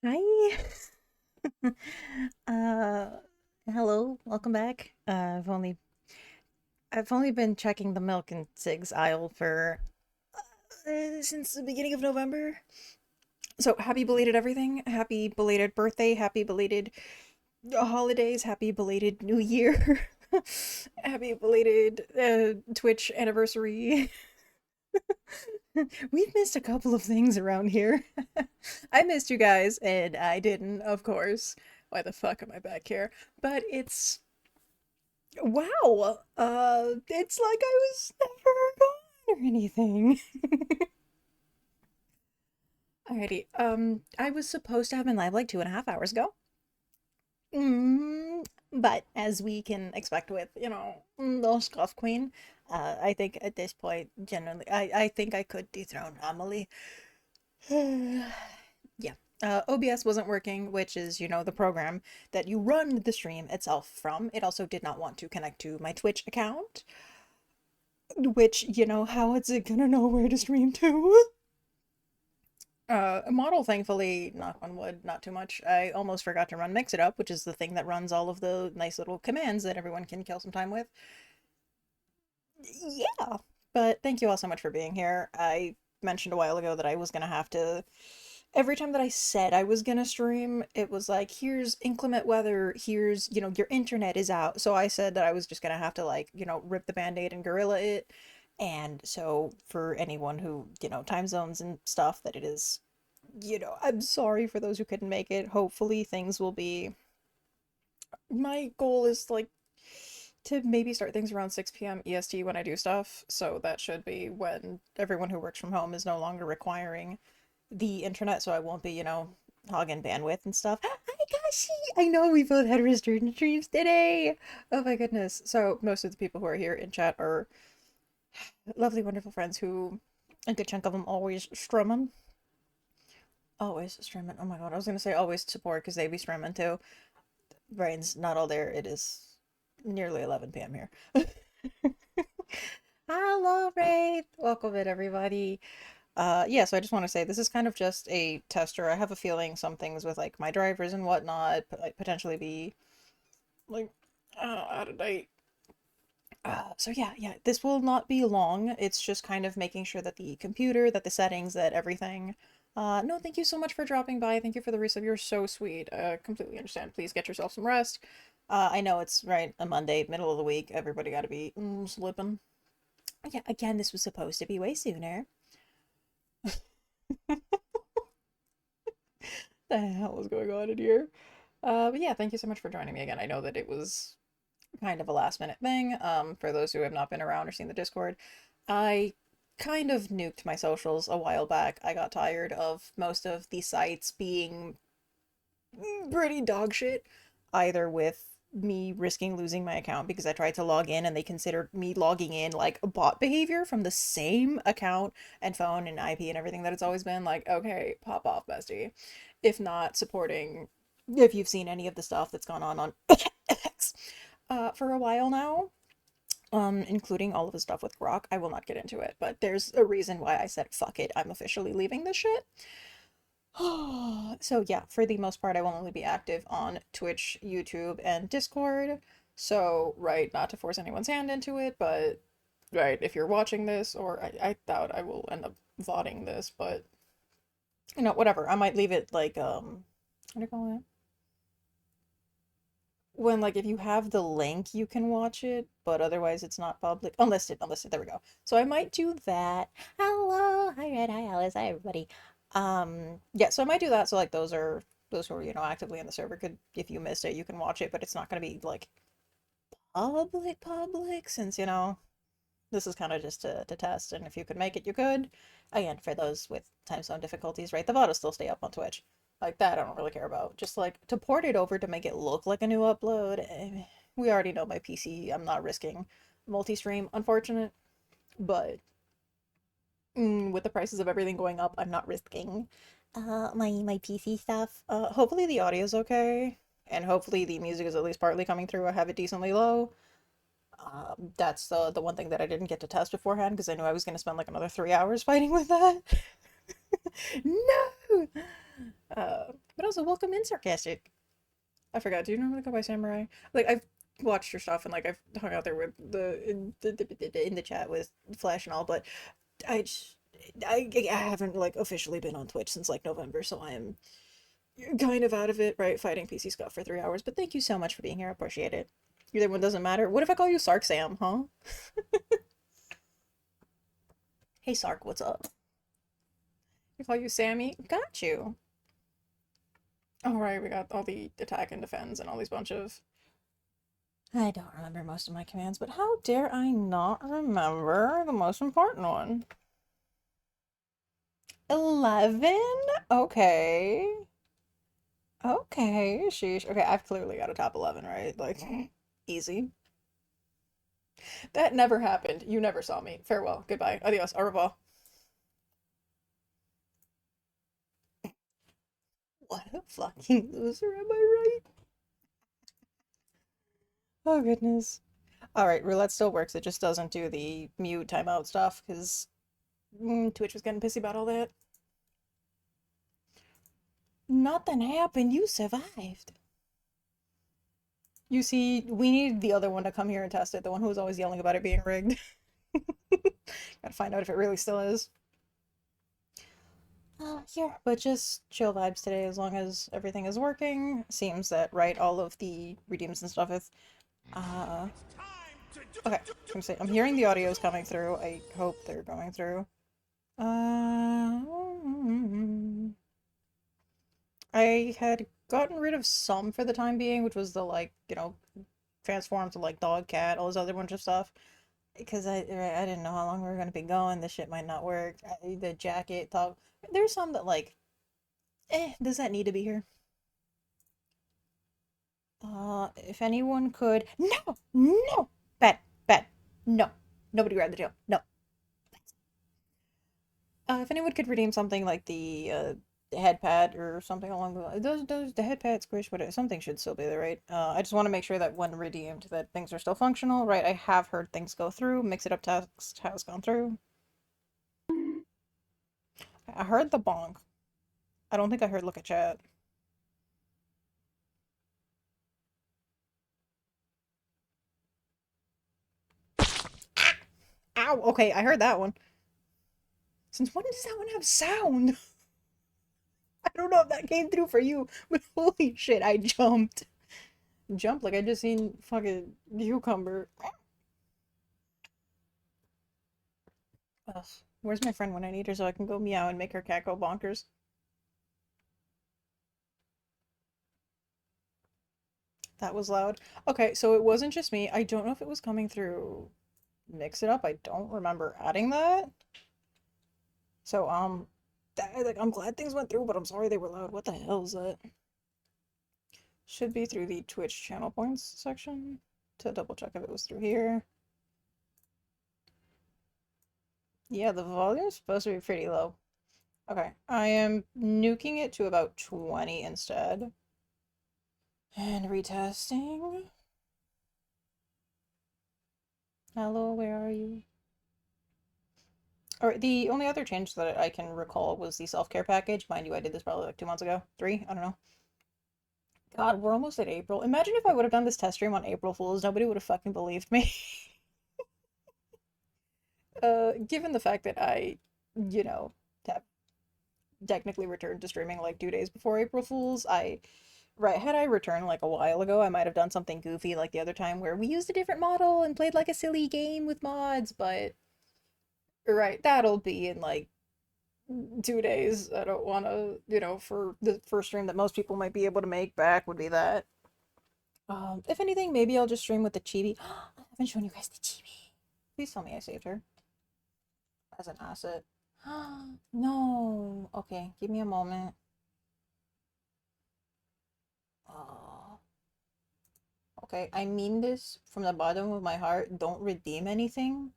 Hi. Uh, Hello. Welcome back. I've only been checking the milk and cigs aisle for since the beginning of November. So happy belated everything. Happy belated birthday. Happy belated holidays. Happy belated New Year. Happy belated Twitch anniversary. We've missed a couple of things around here. I missed you guys, and I didn't, of course. Why the fuck am I back here? But it's wow. It's like I was never gone or anything. Alrighty. I was supposed to have been live like 2.5 hours ago. But as we can expect with, the Scuff Queen, I think at this point, generally, I think I could dethrone Amelie. Yeah. OBS wasn't working, which is, the program that you run the stream itself from. It also did not want to connect to my Twitch account, which, how is it gonna know where to stream to? Model, thankfully, knock on wood, not too much. I almost forgot to run Mix It Up, which is the thing that runs all of the nice little commands that everyone can kill some time with. Yeah. But thank you all so much for being here. I mentioned a while ago that I was gonna have to every time that I said I was gonna stream, it was like, here's inclement weather, here's, your internet is out. So I said that I was just gonna have to, like, rip the band-aid and gorilla it. And so for anyone who, time zones and stuff, that it is, I'm sorry for those who couldn't make it. Hopefully things will be. My goal is like to maybe start things around 6 p.m. EST when I do stuff. So that should be when everyone who works from home is no longer requiring the internet, so I won't be, hogging bandwidth and stuff. Hi, Kashi! I know we both had restored streams today! Oh my goodness. So, most of the people who are here in chat are lovely, wonderful friends who, a good chunk of them always streaming. Always streaming. Oh my god, I was gonna say always support because they be streaming too. Brain's not all there. It is nearly 11 p.m. here. Hello, Wraith! Welcome in, everybody. Yeah, so I just want to say this is kind of just a tester. I have a feeling some things with like my drivers and whatnot like potentially be like out of date. So yeah, this will not be long. It's just kind of making sure that the computer, that the settings, that everything. No, thank you so much for dropping by. Thank you for the resub. You're so sweet. Completely understand. Please get yourself some rest. I know it's right a Monday, middle of the week. Everybody got to be slipping. Yeah, again, this was supposed to be way sooner. The hell is going on in here? But yeah, thank you so much for joining me again. I know that it was kind of a last minute thing. For those who have not been around or seen the Discord, I kind of nuked my socials a while back. I got tired of most of the sites being pretty dog shit, either with me risking losing my account because I tried to log in and they considered me logging in like a bot behavior from the same account and phone and IP and everything that it's always been like, okay, pop off, bestie. If not supporting, if you've seen any of the stuff that's gone on X for a while now, including all of the stuff with Grok, I will not get into it, but there's a reason why I said fuck it, I'm officially leaving this shit. So yeah, for the most part, I will only be active on Twitch, YouTube, and Discord. So, right, not to force anyone's hand into it, but right, if you're watching this, or I doubt I will end up voting this, but whatever. I might leave it like what do you call it? When like if you have the link, you can watch it, but otherwise it's not public. Unlisted. There we go. So I might do that. Hello, hi Red, hi Alice, hi everybody. Yeah, so I might do that. So like those who are actively in the server could, if you missed it, you can watch it, but it's not gonna be like public since this is kind of just to test, and if you could make it, you could. Again, for those with time zone difficulties, right? The VOD will still stay up on Twitch. Like that, I don't really care about. Just like to port it over to make it look like a new upload. We already know my PC. I'm not risking multi-stream, unfortunate. But with the prices of everything going up, I'm not risking my PC stuff. Hopefully the audio's okay, and hopefully the music is at least partly coming through. I have it decently low. That's the one thing that I didn't get to test beforehand because I knew I was going to spend like another 3 hours fighting with that. No! But also, welcome in, Sarcastic. I forgot. Do you normally go by Samurai? Like I've watched your stuff and like I've hung out there with in the chat with Flash and all, but I just, I haven't like officially been on Twitch since like November, so I am kind of out of it, right? Fighting PC Scuff for 3 hours. But thank you so much for being here. I appreciate it. Either one doesn't matter. What if I call you Sark Sam, huh? Hey Sark, what's up? I call you Sammy. Got you. All right, we got all the attack and defense and all these bunch of. I don't remember most of my commands, but how dare I not remember the most important one? 11? Okay. Okay, sheesh. Okay, I've clearly got a top 11, right? Like, easy. That never happened. You never saw me. Farewell. Goodbye. Adios. Au revoir. What a fucking loser, am I right? Oh, goodness. Alright, roulette still works. It just doesn't do the mute timeout stuff, because Twitch was getting pissy about all that. Nothing happened. You survived. You see, we need the other one to come here and test it. The one who was always yelling about it being rigged. Gotta find out if it really still is. Here, but just chill vibes today as long as everything is working. Seems that, right, all of the redeems and stuff is, okay, I'm hearing the audios coming through. I hope they're going through. Uh, I had gotten rid of some for the time being, which was the, like, transform to, like, dog, cat, all this other bunch of stuff. Because I didn't know how long we were going to be going. This shit might not work. The jacket, thought. There's some that, like, does that need to be here? If anyone could. No! No! Bad, bad. No. Nobody grab the tail. No. If anyone could redeem something like the head pad or something along the line. The head pad squish, whatever, something should still be there, right? I just want to make sure that when redeemed that things are still functional, right? I have heard things go through. Mix it up text has gone through. I heard the bonk. I don't think I heard look at chat. Ow! Okay, I heard that one. Since when does that one have sound? I don't know if that came through for you, but holy shit, I jumped. Jumped like I just seen fucking cucumber. Ugh. Where's my friend when I need her so I can go meow and make her cat go bonkers? That was loud. Okay, so it wasn't just me. I don't know if it was coming through Mix It Up. I don't remember adding that. So, like, I'm glad things went through, but I'm sorry they were loud. What the hell is that? Should be through the Twitch channel points section to double check if it was through here. Yeah, the volume's supposed to be pretty low. Okay, I am nuking it to about 20 instead. And retesting. Hello, where are you? Or the only other change that I can recall was the self-care package. Mind you, I did this probably like 2 months ago. 3? I don't know. God, we're almost at April. Imagine if I would have done this test stream on April Fools. Nobody would have fucking believed me. Given the fact that I, you know, have technically returned to streaming like 2 days before April Fools, right, had I returned like a while ago, I might have done something goofy like the other time where we used a different model and played like a silly game with mods, but right, that'll be in like 2 days. I don't want to, for the first stream that most people might be able to make back would be that. If anything, maybe I'll just stream with the chibi. I haven't shown you guys the chibi. Please tell me I saved her as an asset. No. Okay, give me a moment. Uh, okay, I mean this from the bottom of my heart. Don't redeem anything.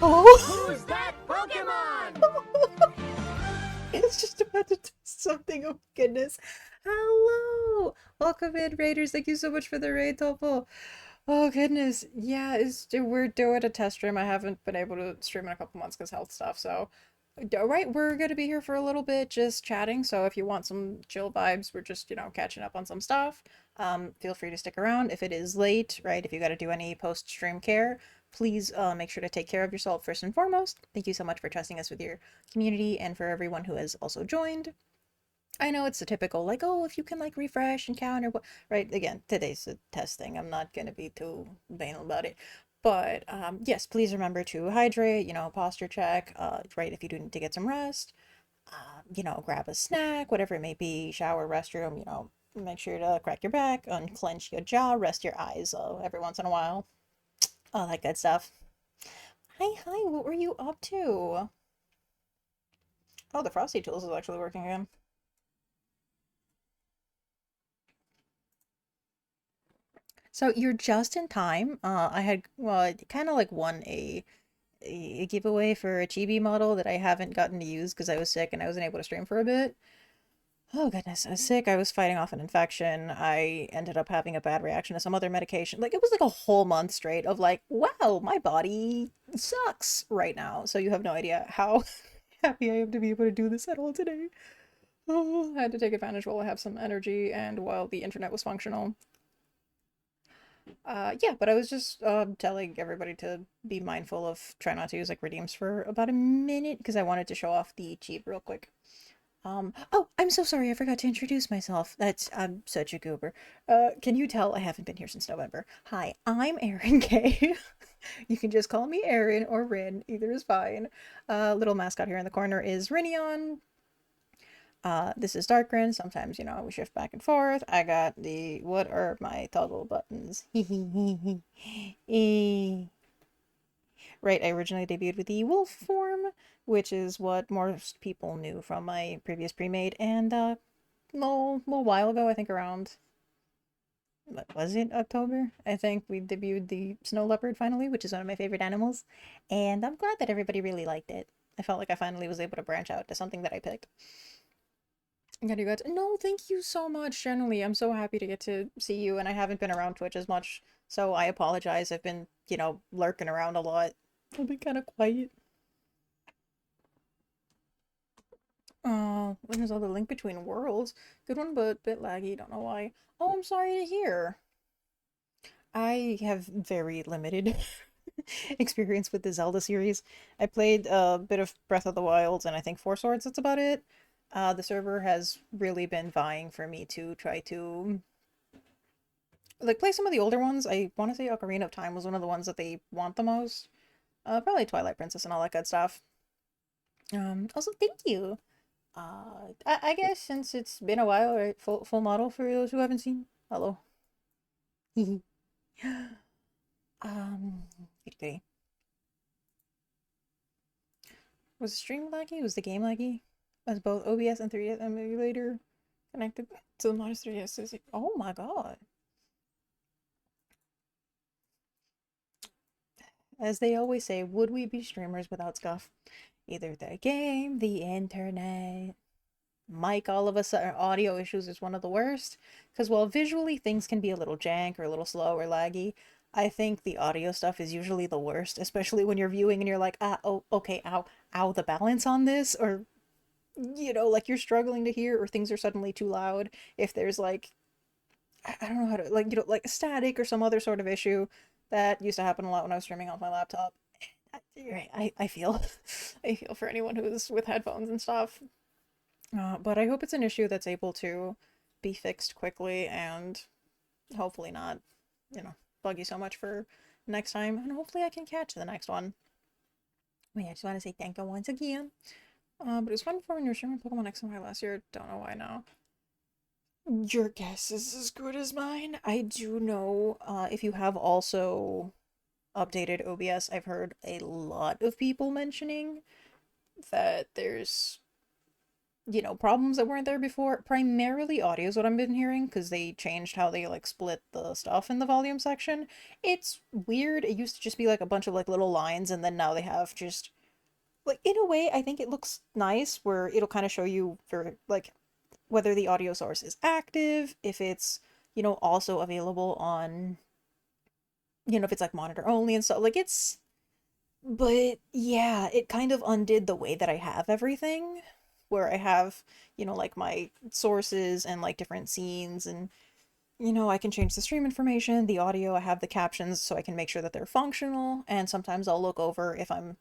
Oh! Who's that Pokemon? It's just about to test something. Oh goodness. Hello! Welcome in, Raiders. Thank you so much for the raid, Topo. Oh goodness. Yeah, we're doing a test stream. I haven't been able to stream in a couple months because health stuff, so All right, we're gonna be here for a little bit, just chatting. So if you want some chill vibes, we're just, catching up on some stuff. Feel free to stick around. If it is late, right, if you got to do any post-stream care, please make sure to take care of yourself first and foremost. Thank you so much for trusting us with your community and for everyone who has also joined. I know it's the typical, like, oh, if you can, like, refresh and counter, what, right? Again, today's a testing. I'm not gonna be too banal about it. But yes, please remember to hydrate, posture check, right, if you do need to get some rest, grab a snack, whatever it may be, shower, restroom, make sure to crack your back, unclench your jaw, rest your eyes every once in a while, all that good stuff. Hi, hi, what were you up to? Oh, the Frosty Tools is actually working again. So you're just in time. I had, well, I kind of like won a giveaway for a chibi model that I haven't gotten to use because I was sick and I wasn't able to stream for a bit. Oh goodness, I was sick. I was fighting off an infection. I ended up having a bad reaction to some other medication. Like it was like a whole month straight of like, wow, my body sucks right now. So you have no idea how happy I am to be able to do this at all today. Oh, I had to take advantage while I have some energy and while the internet was functional. Yeah, but I was just telling everybody to be mindful of try not to use like redeems for about a minute because I wanted to show off the cheat real quick. Oh, I'm so sorry, I forgot to introduce myself. I'm such a goober. Can you tell I haven't been here since November? Hi, I'm Erin K. You can just call me Erin or Rin, either is fine. Little mascot here in the corner is Rinion. This is Darkrin. Sometimes, we shift back and forth. I got what are my toggle buttons? Right, I originally debuted with the wolf form, which is what most people knew from my previous pre-made, and little while ago, I think around, what was it, October? I think we debuted the snow leopard finally, which is one of my favorite animals, and I'm glad that everybody really liked it. I felt like I finally was able to branch out to something that I picked. Yeah, you guys. No, thank you so much. Generally, I'm so happy to get to see you, and I haven't been around Twitch as much, so I apologize. I've been, lurking around a lot. I've been kind of quiet. There's all the link between worlds. Good one, but a bit laggy. Don't know why. Oh, I'm sorry to hear. I have very limited experience with the Zelda series. I played a bit of Breath of the Wild and I think Four Swords, that's about it. The server has really been vying for me to try to like play some of the older ones. I want to say Ocarina of Time was one of the ones that they want the most. Probably Twilight Princess and all that good stuff. Also thank you. I guess since it's been a while, right? Full model for those who haven't seen. Hello. um, goody. Was the stream laggy? Was the game laggy? Was both OBS and 3DS emulator connected to the modest 3DS? Oh my god. As they always say, would we be streamers without scuff? Either the game, the internet, mic, all of us, our audio issues is one of the worst. Because while visually things can be a little jank or a little slow or laggy, I think the audio stuff is usually the worst, especially when you're viewing and you're like, oh, okay, ow, the balance on this, or like you're struggling to hear, or things are suddenly too loud. If there's like, I don't know how to, like, like static or some other sort of issue that used to happen a lot when I was streaming off my laptop. I feel, I feel for anyone who's with headphones and stuff. But I hope it's an issue that's able to be fixed quickly and hopefully not, bug you so much for next time. And hopefully I can catch the next one. Wait, I just want to say thank you once again. But it was fun before when you were streaming Pokemon X and Y last year. Don't know why now. Your guess is as good as mine. I do know if you have also updated OBS, I've heard a lot of people mentioning that there's problems that weren't there before. Primarily audio is what I've been hearing because they changed how they like split the stuff in the volume section. It's weird. It used to just be like a bunch of like little lines, and then now they have just like in a way I think it looks nice where it'll kind of show you for like whether the audio source is active, if it's also available on if it's like monitor only and stuff. Like it's But yeah, it kind of undid the way that I have everything, where I have, like my sources and like different scenes, and I can change the stream information, the audio, I have the captions so I can make sure that they're functional, and sometimes I'll look over if I'm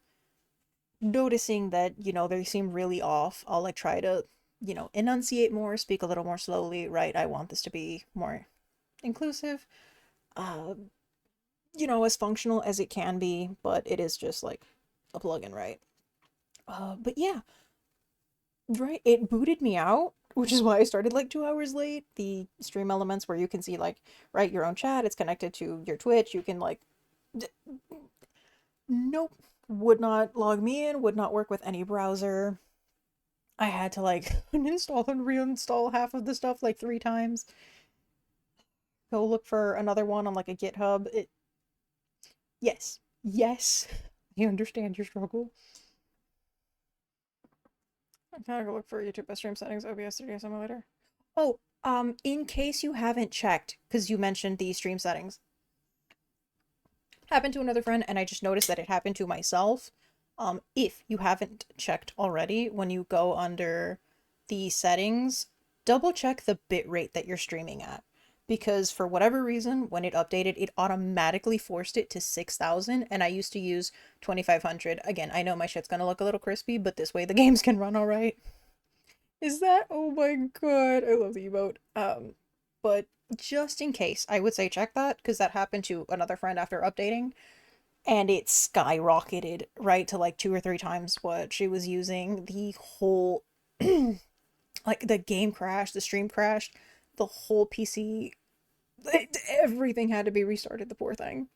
noticing that, they seem really off. I'll like try to, enunciate more, speak a little more slowly, right? I want this to be more inclusive, uh, as functional as it can be, but it is just like a plugin, right? But yeah, right. It booted me out, which is why I started like 2 hours late. The stream elements where you can see like, right, your own chat, it's connected to your Twitch. You can like, d- nope, would not log me in, would not work with any browser. I had to like uninstall and reinstall half of the stuff like 3 times. Go look for another one on like a GitHub. Yes, yes, I understand your struggle. I'm gonna go look for YouTube best stream settings, OBS 3D simulator. Oh, in case you haven't checked, because you mentioned the stream settings, happened to another friend, and I just noticed that it happened to myself. If you haven't checked already, when you go under the settings, double check the bitrate that you're streaming at. Because for whatever reason, when it updated, it automatically forced it to 6,000, and I used to use 2,500. Again, I know my shit's gonna look a little crispy, but this way the games can run alright. Is that? Oh my god, I love the emote. But just in case, I would say check that because that happened to another friend after updating, and it skyrocketed right to like 2 or 3 times what she was using. The whole like the game crashed, the stream crashed, the whole PC, everything had to be restarted. The poor thing.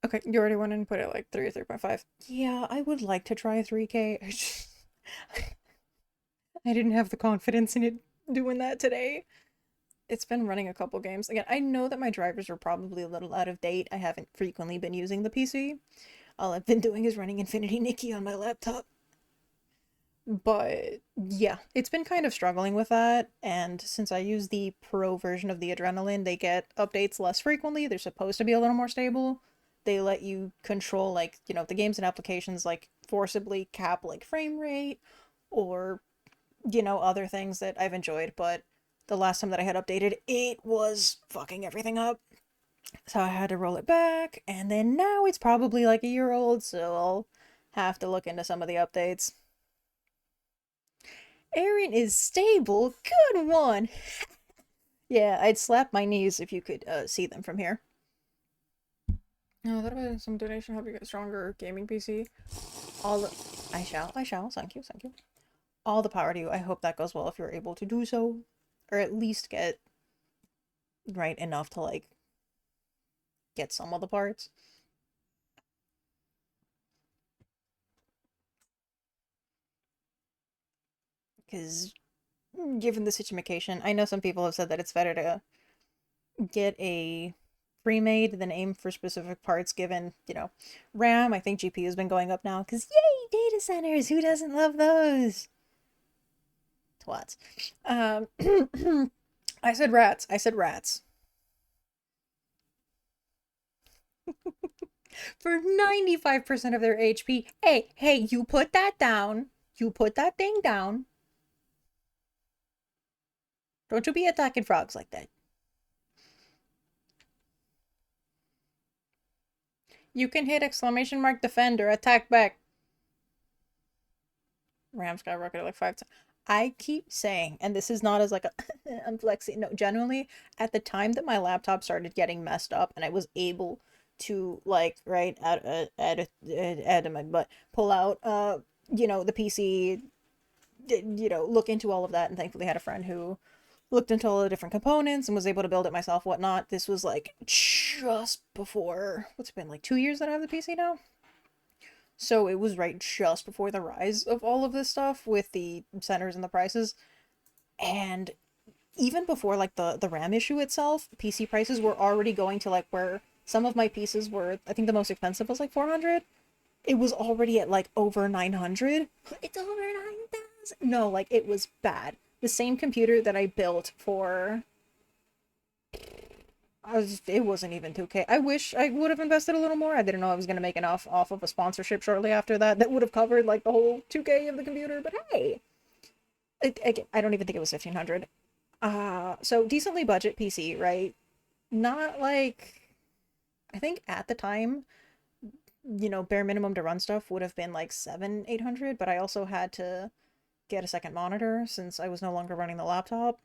Okay, you already went and put it like 3 or 3.5. Yeah, I would like to try 3K. I didn't have the confidence in it doing that today. It's been running a couple games. Again, I know that my drivers are probably a little out of date. I haven't frequently been using the PC. All I've been doing is running Infinity Nikki on my laptop. But yeah, it's been kind of struggling with that. And since I use the pro version of the Adrenaline, they get updates less frequently. They're supposed to be a little more stable. They let you control, like, the games and applications, like, forcibly cap, like, frame rate or other things that I've enjoyed, but the last time that I had updated, it was fucking everything up. So I had to roll it back, and then now it's probably like a year old, so I'll have to look into some of the updates. Aaron is stable. Good one. Yeah, I'd slap my knees if you could see them from here. Oh, that was some donation help you get a stronger gaming PC. All the... I shall. Thank you, thank you. All the power to you. I hope that goes well if you're able to do so. Or at least get right enough to like get some of the parts. Because given the situation, I know some people have said that it's better to get a pre-made than aim for specific parts given, RAM. I think GPU has been going up now because yay, data centers! Who doesn't love those? Twats. I said rats. I said rats. For 95% of their HP. Hey, you put that down. You put that thing down. Don't you be attacking frogs like that. You can hit exclamation mark defend or attack back. RAM skyrocketed like 5 times. I keep saying, and this is not as like a I'm flexing. No, genuinely, at the time that my laptop started getting messed up and I was able to like right add my butt pull out the PC, look into all of that, and thankfully had a friend who looked into all the different components and was able to build it myself, whatnot. This was like just before, what's it been, like 2 years that I have the PC now? So it was right just before the rise of all of this stuff with the centers and the prices. And even before like the RAM issue itself, PC prices were already going to like where some of my pieces were, I think the most expensive was like 400. It was already at like over 900. It's over 9,000. No, like it was bad. The same computer that I built for it wasn't even 2K. I wish I would have invested a little more. I didn't know I was gonna make enough off of a sponsorship shortly after that that would have covered like the whole 2K of the computer. But hey, I don't even think it was 1500. So decently budget PC, right? Not like I think at the time, bare minimum to run stuff would have been like 800, but I also had to get a second monitor since I was no longer running the laptop.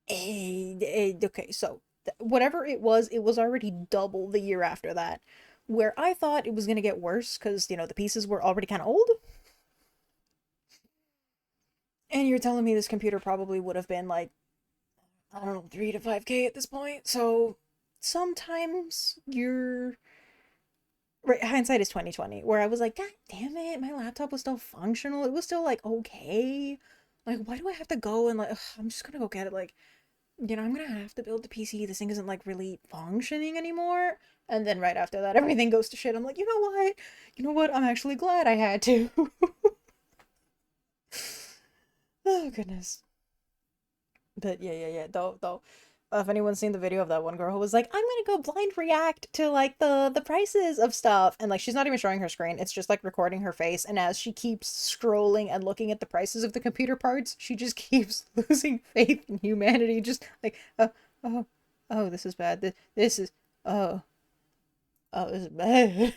Okay, so whatever it was already double the year after that, where I thought it was gonna get worse because the pieces were already kind of old. And you're telling me this computer probably would have been like, I don't know, 3 to 5K at this point. So sometimes you're right. Hindsight is 2020. Where I was like, God damn it, my laptop was still functional. It was still like okay. Like, why do I have to go and like? Ugh, I'm just gonna go get it. Like, I'm gonna have to build the PC. This thing isn't like really functioning anymore. And then right after that, everything goes to shit. I'm like, you know what? You know what? I'm actually glad I had to. Oh goodness. But yeah. Though, if anyone's seen the video of that one girl who was like, "I'm gonna go blind react to like the prices of stuff," and like she's not even showing her screen; it's just like recording her face. And as she keeps scrolling and looking at the prices of the computer parts, she just keeps losing faith in humanity. Just like, oh, oh, this is bad. This is oh, oh, this is bad.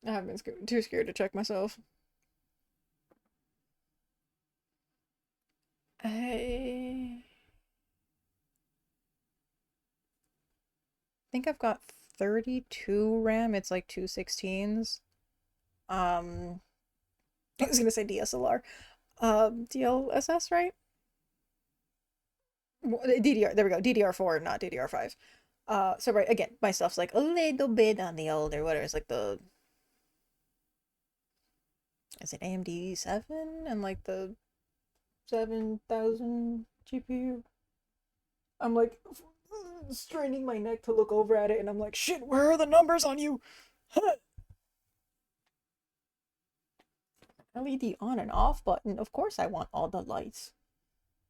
I've been too scared to check myself. I think I've got 32 RAM. It's like 216s. Um, I was gonna say DSLR. DLSS, right? DDR. There we go. DDR4, not DDR5. So right again, my stuff's like a little bit on the older. Whatever. It's like the is it AMD 7 and like the 7000 GPU. I'm like straining my neck to look over at it, and I'm like, shit. Where are the numbers on you? LED on and off button. Of course, I want all the lights.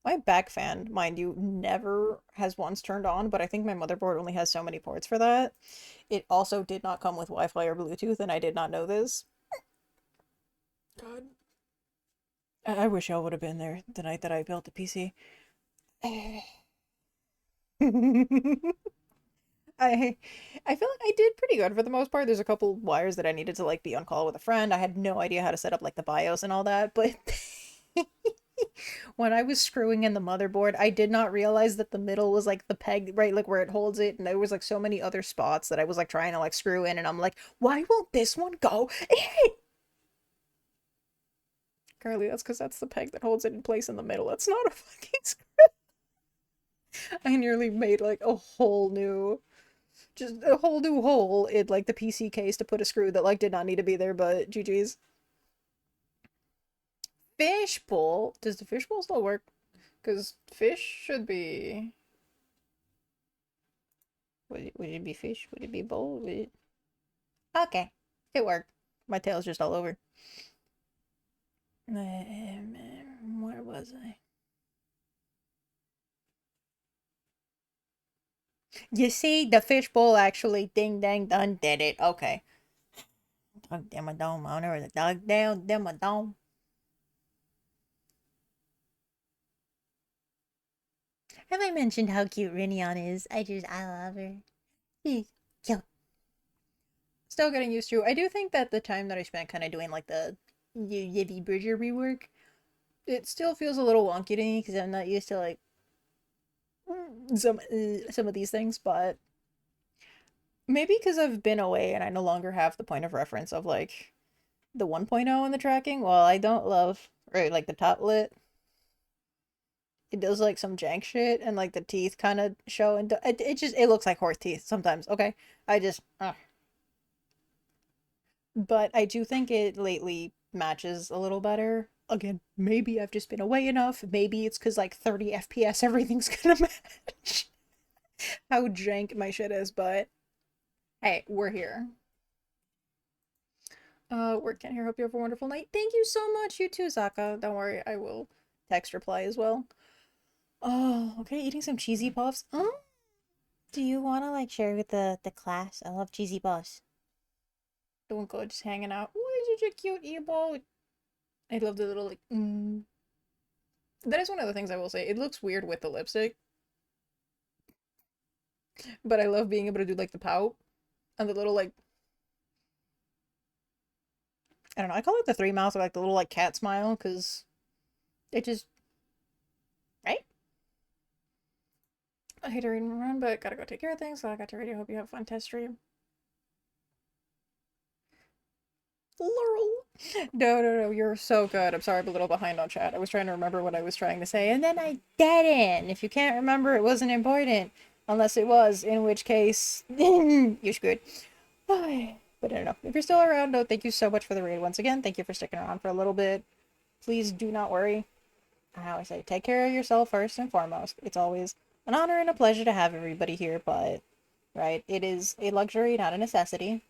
My back fan, mind you, never has once turned on, but I think my motherboard only has so many ports for that. It also did not come with Wi-Fi or Bluetooth, and I did not know this. God. I wish y'all would have been there the night that I built the PC. I I feel like I did pretty good for the most part. There's a couple wires that I needed to like be on call with a friend. I had no idea how to set up like the BIOS and all that, but when I was screwing in the motherboard, I did not realize that the middle was like the peg, right, like where it holds it, and there was like so many other spots that I was like trying to like screw in, and I'm like, why won't this one go? Carly, that's because that's the peg that holds it in place in the middle. It's not a fucking screw. I nearly made like a whole new, just a whole new hole in like the PC case to put a screw that like did not need to be there, but GG's. Fishbowl? Does the fishbowl still work? Because fish should be. Would it be fish? Would it be bowl? Would it... Okay, it worked. My tail's just all over. Where was I? You see, the fishbowl actually ding dang done did it. Okay. Dog damn a dome. I don't know. Dog damn a dome. Have I mentioned how cute Rinion is? I love her. She's cute. Still getting used to. I do think that the time that I spent kind of doing like the Yivy Bridger rework, it still feels a little wonky to me because I'm not used to like some of these things, but maybe because I've been away and I no longer have the point of reference of like the 1.0 in the tracking. Well, I don't love right like the top lit. It does like some jank shit and like the teeth kind of show and it looks like horse teeth sometimes. Okay, I just but I do think it lately matches a little better. Again, maybe I've just been away enough. Maybe it's because like 30 FPS everything's gonna match how jank my shit is, but hey, we're here. Work can't hear. Hope you have a wonderful night. Thank you so much. You too, Zaka. Don't worry, I will text reply as well. Oh, okay, eating some cheesy puffs. Do you want to like share with the class? I love cheesy puffs. Doing good, just hanging out. Ooh, such a cute e-ball. I love the little like. That is one of the things I will say. It looks weird with the lipstick, but I love being able to do like the pout and the little like I don't know. I call it the three mouths or like the little like cat smile because it just right. I hate to read and run, but gotta go take care of things. So I got to ready. Hope you have a fun test stream. Laurel. No, no, no. You're so good. I'm sorry, I'm a little behind on chat. I was trying to remember what I was trying to say, and then I didn't. If you can't remember, it wasn't important. Unless it was, in which case, you're screwed. But I don't know. If you're still around, no, thank you so much for the raid once again. Thank you for sticking around for a little bit. Please do not worry. I always say, take care of yourself first and foremost. It's always an honor and a pleasure to have everybody here, but, right, it is a luxury, not a necessity.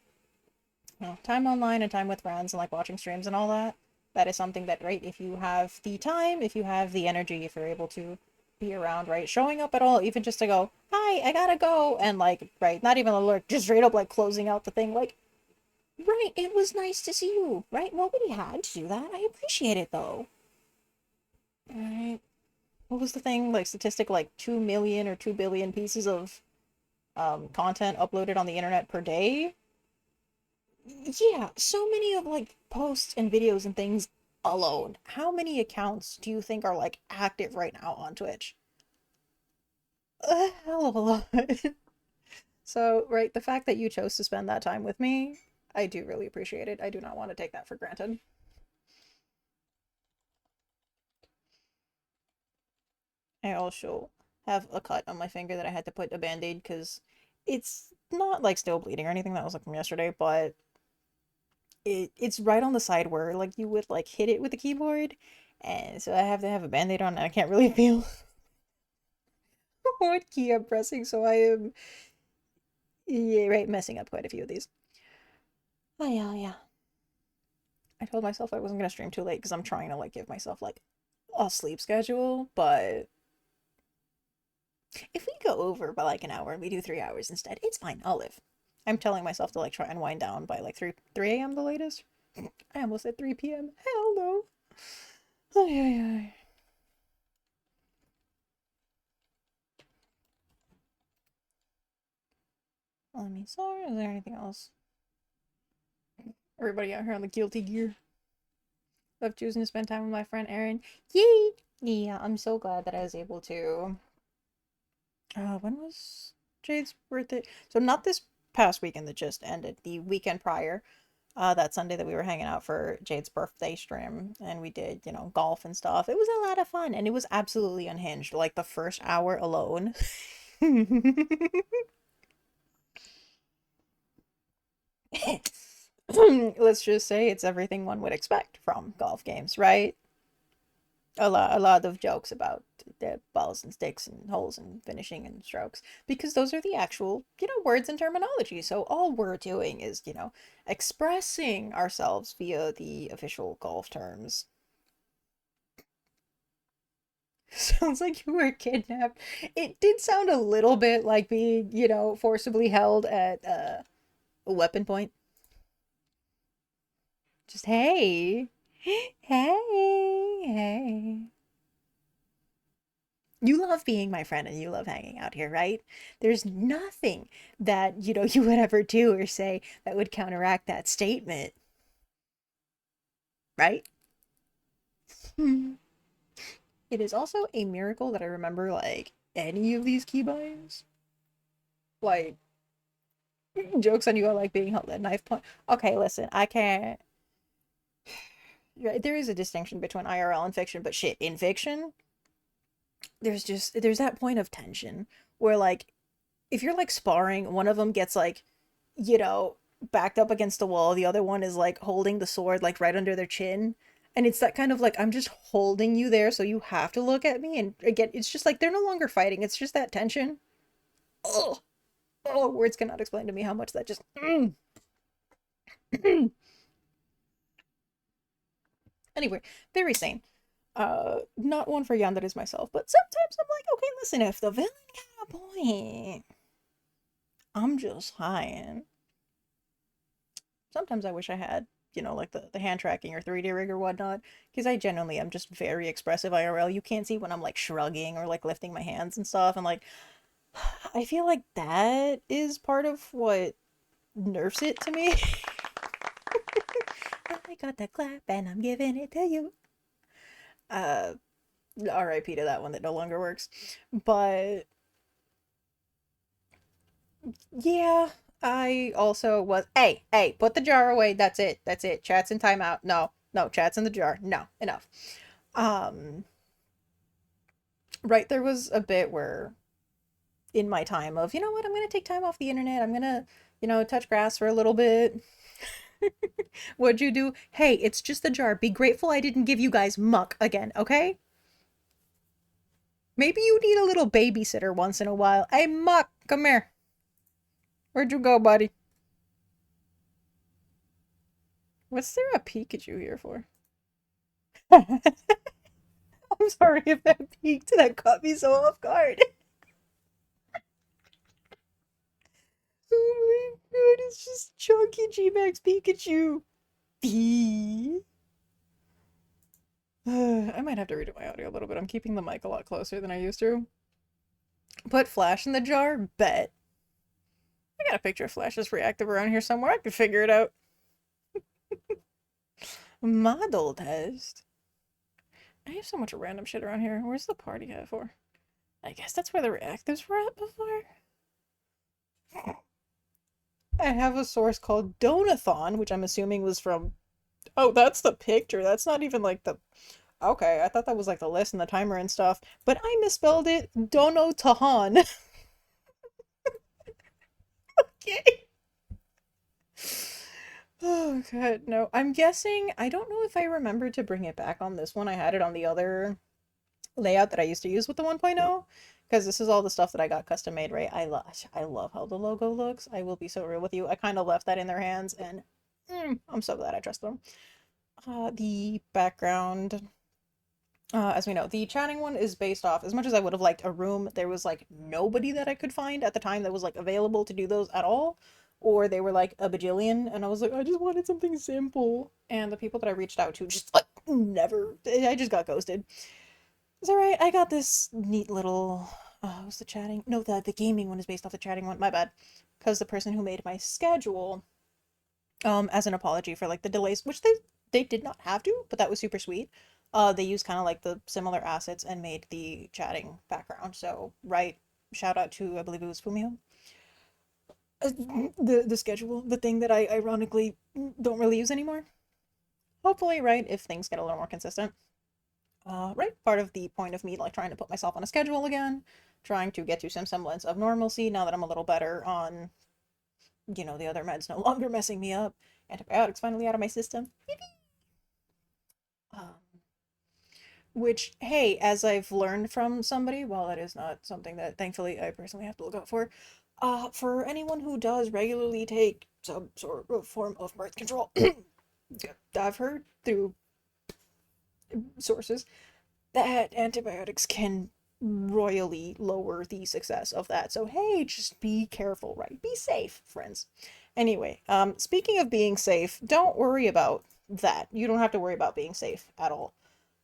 You know, time online and time with friends and like watching streams and all that. That is something that, right, if you have the time, if you have the energy, if you're able to be around, right, showing up at all, even just to go, hi, I gotta go, and like, right, not even alert, just straight up like closing out the thing, like, right, it was nice to see you, right? Nobody had to do that. I appreciate it though. Right. What was the thing? Like statistic like 2 million or 2 billion pieces of content uploaded on the internet per day. Yeah, so many of like posts and videos and things alone. How many accounts do you think are like active right now on Twitch? A hell of a lot. So, right, the fact that you chose to spend that time with me, I do really appreciate it. I do not want to take that for granted. I also have a cut on my finger that I had to put a band-aid because it's not like still bleeding or anything. That was like from yesterday, but it's right on the side where like you would like hit it with the keyboard, and so I have to have a band-aid on and I can't really feel what key I'm pressing, so I am yeah, right, messing up quite a few of these. Oh yeah, yeah. I told myself I wasn't gonna stream too late because I'm trying to like give myself like a sleep schedule, but if we go over by like an hour and we do 3 hours instead, it's fine. I'll live. I'm telling myself to like try and wind down by like 3 a.m. the latest. I almost said 3 p.m. Hell no. Ay, ay, ay. Let me sorry. Is there anything else? Everybody out here on the guilty gear. Love choosing to spend time with my friend Erin. Yay! Yeah, I'm so glad that I was able to. When was Jade's birthday? So not this past weekend that just ended. The weekend prior. That Sunday that we were hanging out for Jade's birthday stream, and we did, golf and stuff. It was a lot of fun, and it was absolutely unhinged. Like the first hour alone. Let's just say it's everything one would expect from golf games, right? A lot of jokes about the balls and sticks and holes and finishing and strokes because those are the actual, words and terminology. So all we're doing is, expressing ourselves via the official golf terms. Sounds like you were kidnapped. It did sound a little bit like being, forcibly held at a weapon point. Just hey, hey. You love being my friend and you love hanging out here, right? There's nothing that, you would ever do or say that would counteract that statement, right? Hmm. It is also a miracle that I remember like any of these keybinds. Like jokes on you, I like being held at knife point. Okay, listen, I can't. Right, there is a distinction between IRL and fiction, but shit, in fiction, there's that point of tension where like if you're like sparring, one of them gets like, you know, backed up against the wall, the other one is like holding the sword like right under their chin. And it's that kind of like I'm just holding you there, so you have to look at me. And again, it's just like they're no longer fighting. It's just that tension. Oh, oh, words cannot explain to me how much that just. Anyway, very sane. Not one for yanderes myself, but sometimes I'm like, okay, listen, if the villain got a point, I'm just high. Sometimes I wish I had, like the hand tracking or 3D rig or whatnot, because I genuinely am just very expressive IRL. You can't see when I'm like shrugging or like lifting my hands and stuff, and like I feel like that is part of what nerfs it to me. I got the clap and I'm giving it to you. Uh, RIP to that one that no longer works. But yeah, I also was. Hey, put the jar away. That's it. That's it. Chat's in timeout. No, no, chat's in the jar. No, enough. Um, right, there was a bit where in my time of, you know what, I'm gonna take time off the internet. I'm gonna, touch grass for a little bit. What'd you do? Hey, it's just the jar. Be grateful I didn't give you guys muck again, okay? Maybe you need a little babysitter once in a while. Hey, muck, come here. Where'd you go, buddy? What's there a Pikachu here for? I'm sorry if that peaked. That caught me so off guard. Oh my god, it's just chunky G-Max Pikachu. Bee. I might have to redo my audio a little bit. I'm keeping the mic a lot closer than I used to. Put Flash in the jar? Bet. I got a picture of Flash's reactive around here somewhere. I could figure it out. Model test? I have so much random shit around here. Where's the party hat for? I guess that's where the reactives were at before. I have a source called Donathon, which I'm assuming was from. Oh, that's the picture. That's not even like the. Okay, I thought that was like the list and the timer and stuff, but I misspelled it. Donotahan. Okay. Oh god, no. I'm guessing. I don't know if I remember to bring it back on this one. I had it on the other layout that I used to use with the 1.0 because this is all the stuff that I got custom made, right? I love how the logo looks. I will be so real with you. I kind of left that in their hands and I'm so glad I trust them. The background, as we know, the chatting one is based off, as much as I would have liked a room, there was like nobody that I could find at the time that was like available to do those at all, or they were like a bajillion, and I was like, I just wanted something simple. And the people that I reached out to just like never, I just got ghosted. It's alright. I got this neat little. Was the chatting? No, the gaming one is based off the chatting one. My bad. Because the person who made my schedule, as an apology for like the delays, which they did not have to, but that was super sweet. They used kind of like the similar assets and made the chatting background. So right, shout out to I believe it was Fumio. The schedule, the thing that I ironically don't really use anymore. Hopefully, right, if things get a little more consistent. Right, part of the point of me like trying to put myself on a schedule again, trying to get to some semblance of normalcy now that I'm a little better on, the other meds no longer messing me up. Antibiotics finally out of my system. Um, which, hey, as I've learned from somebody, while that is not something that thankfully I personally have to look out for anyone who does regularly take some sort of form of birth control, I've heard through sources that antibiotics can royally lower the success of that. So hey, just be careful, right? Be safe, friends. Anyway, speaking of being safe, don't worry about that. You don't have to worry about being safe at all.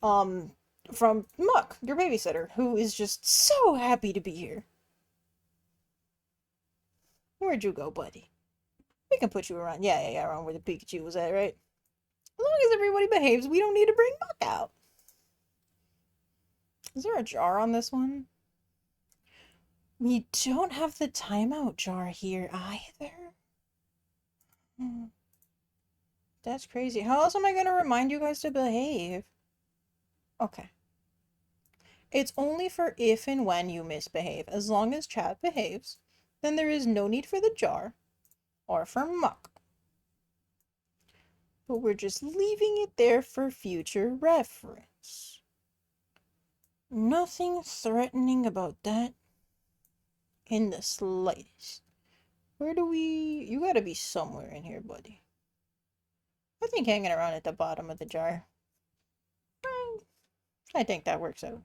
Um, from Muck, your babysitter, who is just so happy to be here. Where'd you go, buddy? We can put you around. Yeah, around where the Pikachu was at, right? As long as everybody behaves, we don't need to bring Muck out. Is there a jar on this one? We don't have the timeout jar here either. Hmm, that's crazy. How else am I gonna remind you guys to behave? Okay. It's only for if and when you misbehave. As long as chat behaves, then there is no need for the jar or for muck. But we're just leaving it there for future reference. Nothing threatening about that in the slightest. Where do we... You gotta be somewhere in here, buddy. I think hanging around at the bottom of the jar. I think that works out.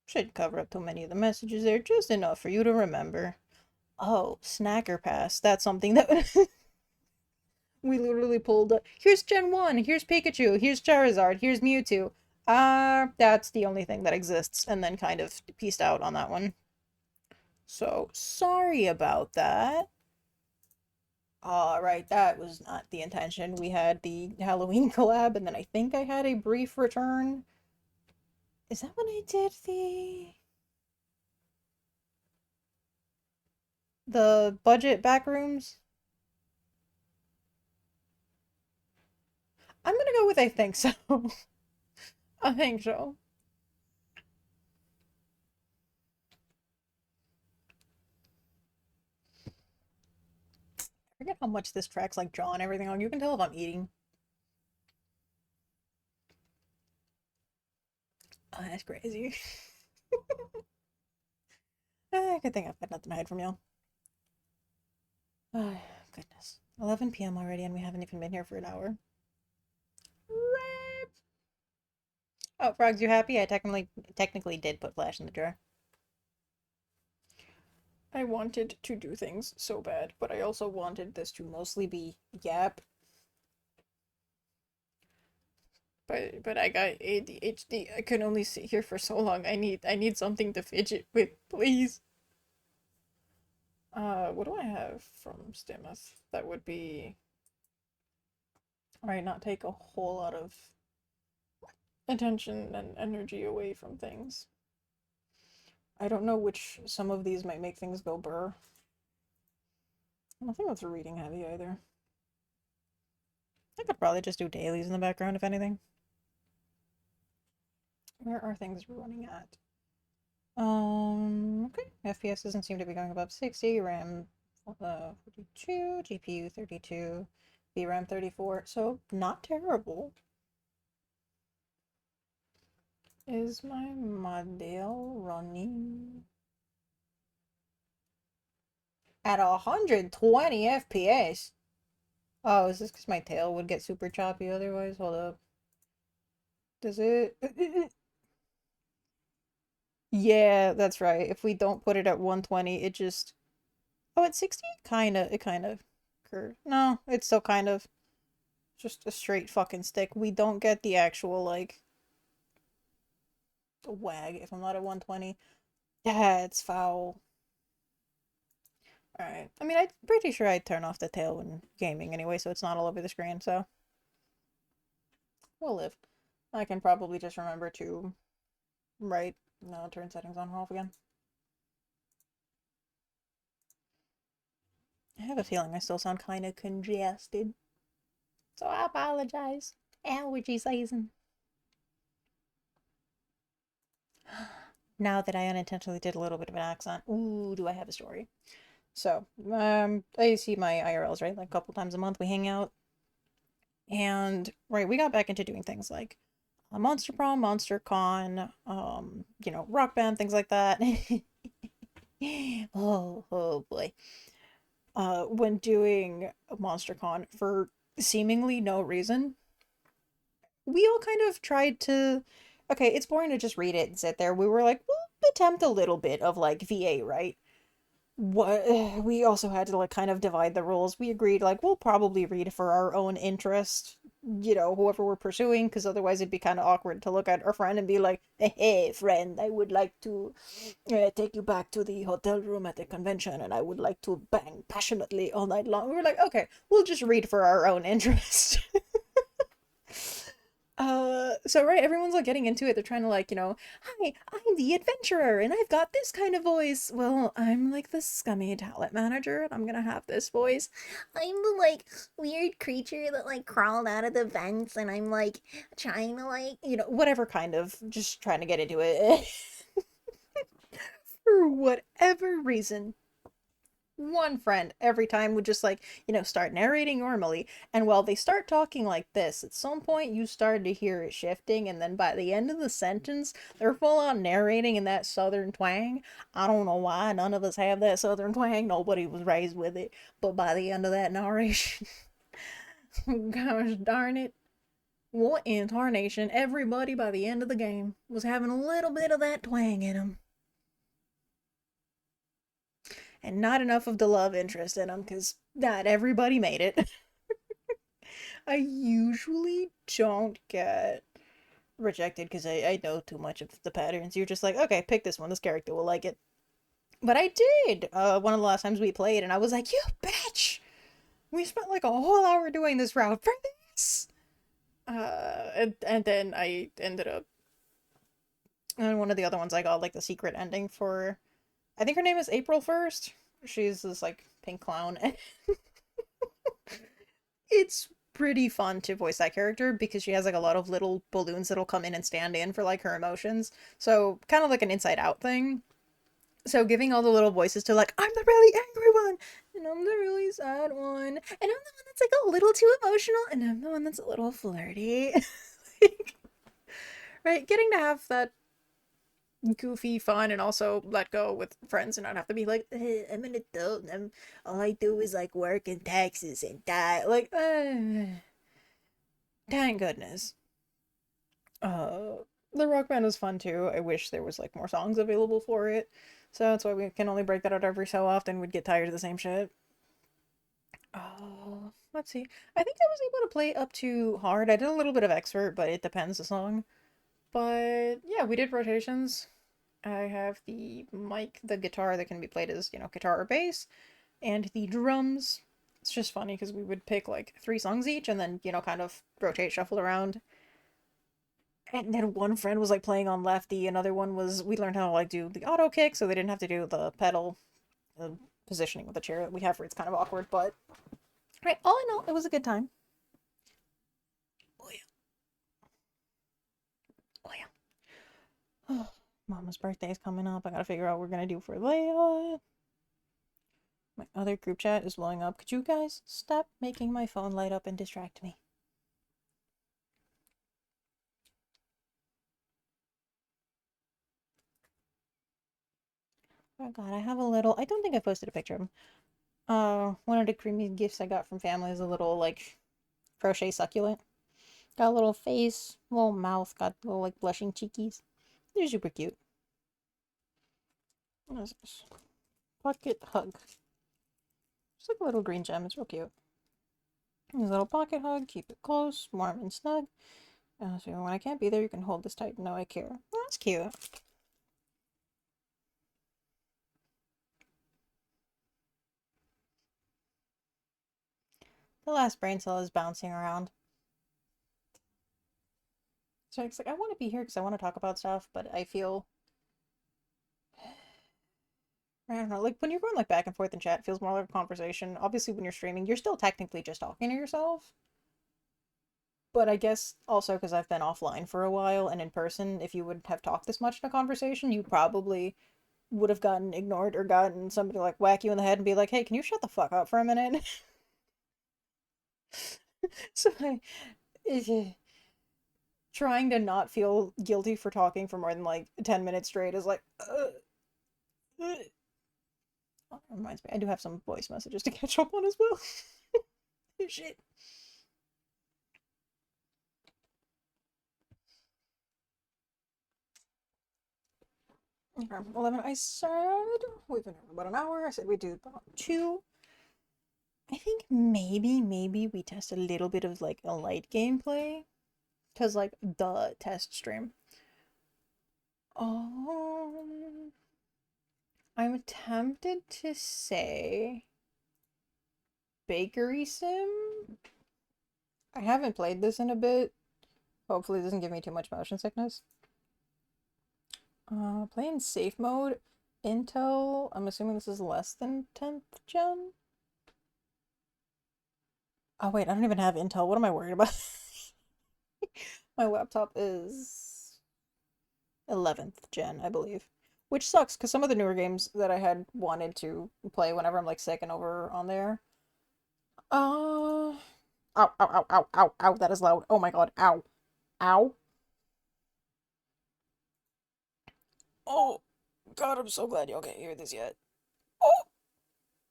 Shouldn't cover up too many of the messages there, just enough for you to remember. Oh, Snacker Pass. That's something that we literally pulled. Here's Gen 1, here's Pikachu, here's Charizard, here's Mewtwo. That's the only thing that exists, and then kind of pieced out on that one. So, sorry about that. Alright, that was not the intention. We had the Halloween collab, and then I think I had a brief return. Is that when I did the budget backrooms? I'm gonna go with I think so. I think so. I forget how much this track's like drawing everything on. You can tell if I'm eating. Oh, that's crazy. Good thing I've got nothing to hide from y'all. Oh, goodness. 11 p.m. already, and we haven't even been here for an hour. Rip. Oh, Frogs, you happy? I technically did put Flash in the drawer. I wanted to do things so bad, but I also wanted this to mostly be Yap. But I got ADHD. I can only sit here for so long. I need something to fidget with, please. What do I have from Stimuth? That would be right, not take a whole lot of attention and energy away from things. I don't know which some of these might make things go burr. I don't think that's reading heavy either. I could probably just do dailies in the background if anything. Where are things running at? Okay. FPS doesn't seem to be going above 60, RAM 42, GPU 32, VRAM 34, so not terrible. Is my model running at 120 FPS? Oh, is this because my tail would get super choppy otherwise? Hold up. Does it? Yeah, that's right. If we don't put it at 120, it just... Oh, at 60? It kind of curves. No, it's still kind of just a straight fucking stick. We don't get the actual, like, wag if I'm not at 120. Yeah, it's foul. Alright. I mean, I'm pretty sure I'd turn off the tail when gaming anyway, so it's not all over the screen, so we'll live. I can probably just remember to write, no, turn settings on and off again. I have a feeling I still sound kind of congested, so I apologize. Allergy season. Now that I unintentionally did a little bit of an accent, ooh, do I have a story? So, I see my IRLs, right? Like a couple times a month we hang out. And, right, we got back into doing things like a Monster Prom, Monster Con, Rock Band, things like that. Oh boy. When doing Monster Con for seemingly no reason, we all kind of tried to. Okay, it's boring to just read it and sit there. We were like, we'll attempt a little bit of like VA, right? What we also had to like kind of divide the roles. We agreed like we'll probably read for our own interest, whoever we're pursuing, because otherwise it'd be kind of awkward to look at our friend and be like, "Hey, friend, I would like to take you back to the hotel room at the convention, and I would like to bang passionately all night long." We were like, "Okay, we'll just read for our own interest." So right, everyone's like getting into it. They're trying to like, hi, I'm the adventurer and I've got this kind of voice. Well, I'm like the scummy talent manager and I'm gonna have this voice. I'm the like weird creature that like crawled out of the vents and I'm like trying to like, whatever kind of just trying to get into it. For whatever reason, one friend every time would just like, start narrating normally. And while they start talking like this, at some point you start to hear it shifting. And then by the end of the sentence, they're full on narrating in that southern twang. I don't know why none of us have that southern twang. Nobody was raised with it. But by the end of that narration, gosh darn it, What in tarnation? Everybody by the end of the game was having a little bit of that twang in them. And not enough of the love interest in them, because not everybody made it. I usually don't get rejected because I know too much of the patterns. You're just like, okay, pick this one. This character will like it. But I did one of the last times we played, and I was like, you bitch! We spent like a whole hour doing this route for this! And then I ended up, and one of the other ones I got like the secret ending for, I think her name is April 1st. She's this like pink clown, and it's pretty fun to voice that character because she has like a lot of little balloons that'll come in and stand in for like her emotions. So kind of like an inside out thing. So giving all the little voices to like, I'm the really angry one, and I'm the really sad one, and I'm the one that's like a little too emotional, and I'm the one that's a little flirty. Like, right? Getting to have that goofy fun and also let go with friends and not have to be like, I'm an adult and all I do is like work and taxes and die. Like, thank goodness. Uh, the rock band is fun too. I wish there was like more songs available for it. So that's why we can only break that out every so often. We'd get tired of the same shit. Oh, let's see. I think I was able to play up to hard. I did a little bit of expert, but it depends the song. But yeah, we did rotations. I have the mic, the guitar that can be played as, guitar or bass, and the drums. It's just funny because we would pick like three songs each and then, kind of rotate, shuffle around. And then one friend was like playing on lefty, another one was we learned how to like do the auto kick, so they didn't have to do the pedal, the positioning with the chair that we have where it's kind of awkward. But right, all in all, it was a good time. Oh yeah, oh yeah. Mama's birthday is coming up. I gotta figure out what we're gonna do for Leia. My other group chat is blowing up. Could you guys stop making my phone light up and distract me? Oh god, I have a little. I don't think I posted a picture of him. One of the creamy gifts I got from family is a little like crochet succulent. Got a little face, little mouth, got little like blushing cheekies. They're super cute. What is this? Pocket hug. It's like a little green gem. It's real cute. This little pocket hug. Keep it close, warm and snug. So when I can't be there, you can hold this tight. No, I care. Oh, that's cute. The last brain cell is bouncing around. So it's like I want to be here because I want to talk about stuff, but I feel I don't know, like when you're going like back and forth in chat, it feels more like a conversation. Obviously, when you're streaming, you're still technically just talking to yourself. But I guess also because I've been offline for a while and in person, if you would have talked this much in a conversation, you probably would have gotten ignored or gotten somebody like whack you in the head and be like, "Hey, can you shut the fuck up for a minute?" So trying to not feel guilty for talking for more than like 10 minutes straight is like. Uh. Oh, that reminds me, I do have some voice messages to catch up on as well. Shit. Okay, 11. I said we've been here about an hour. I said we do about two. I think maybe we test a little bit of like a light gameplay. Because, like, the test stream. Um, I'm tempted to say Bakery Sim. I haven't played this in a bit. Hopefully, it doesn't give me too much motion sickness. Play in safe mode. Intel. I'm assuming this is less than 10th gen. Oh, wait, I don't even have Intel. What am I worried about? My laptop is 11th gen, I believe. Which sucks because some of the newer games that I had wanted to play whenever I'm like sick and over on there. Ow, ow, ow, ow, ow, ow, that is loud. Oh my god, ow. Ow. Oh, god, I'm so glad y'all can't hear this yet. Oh,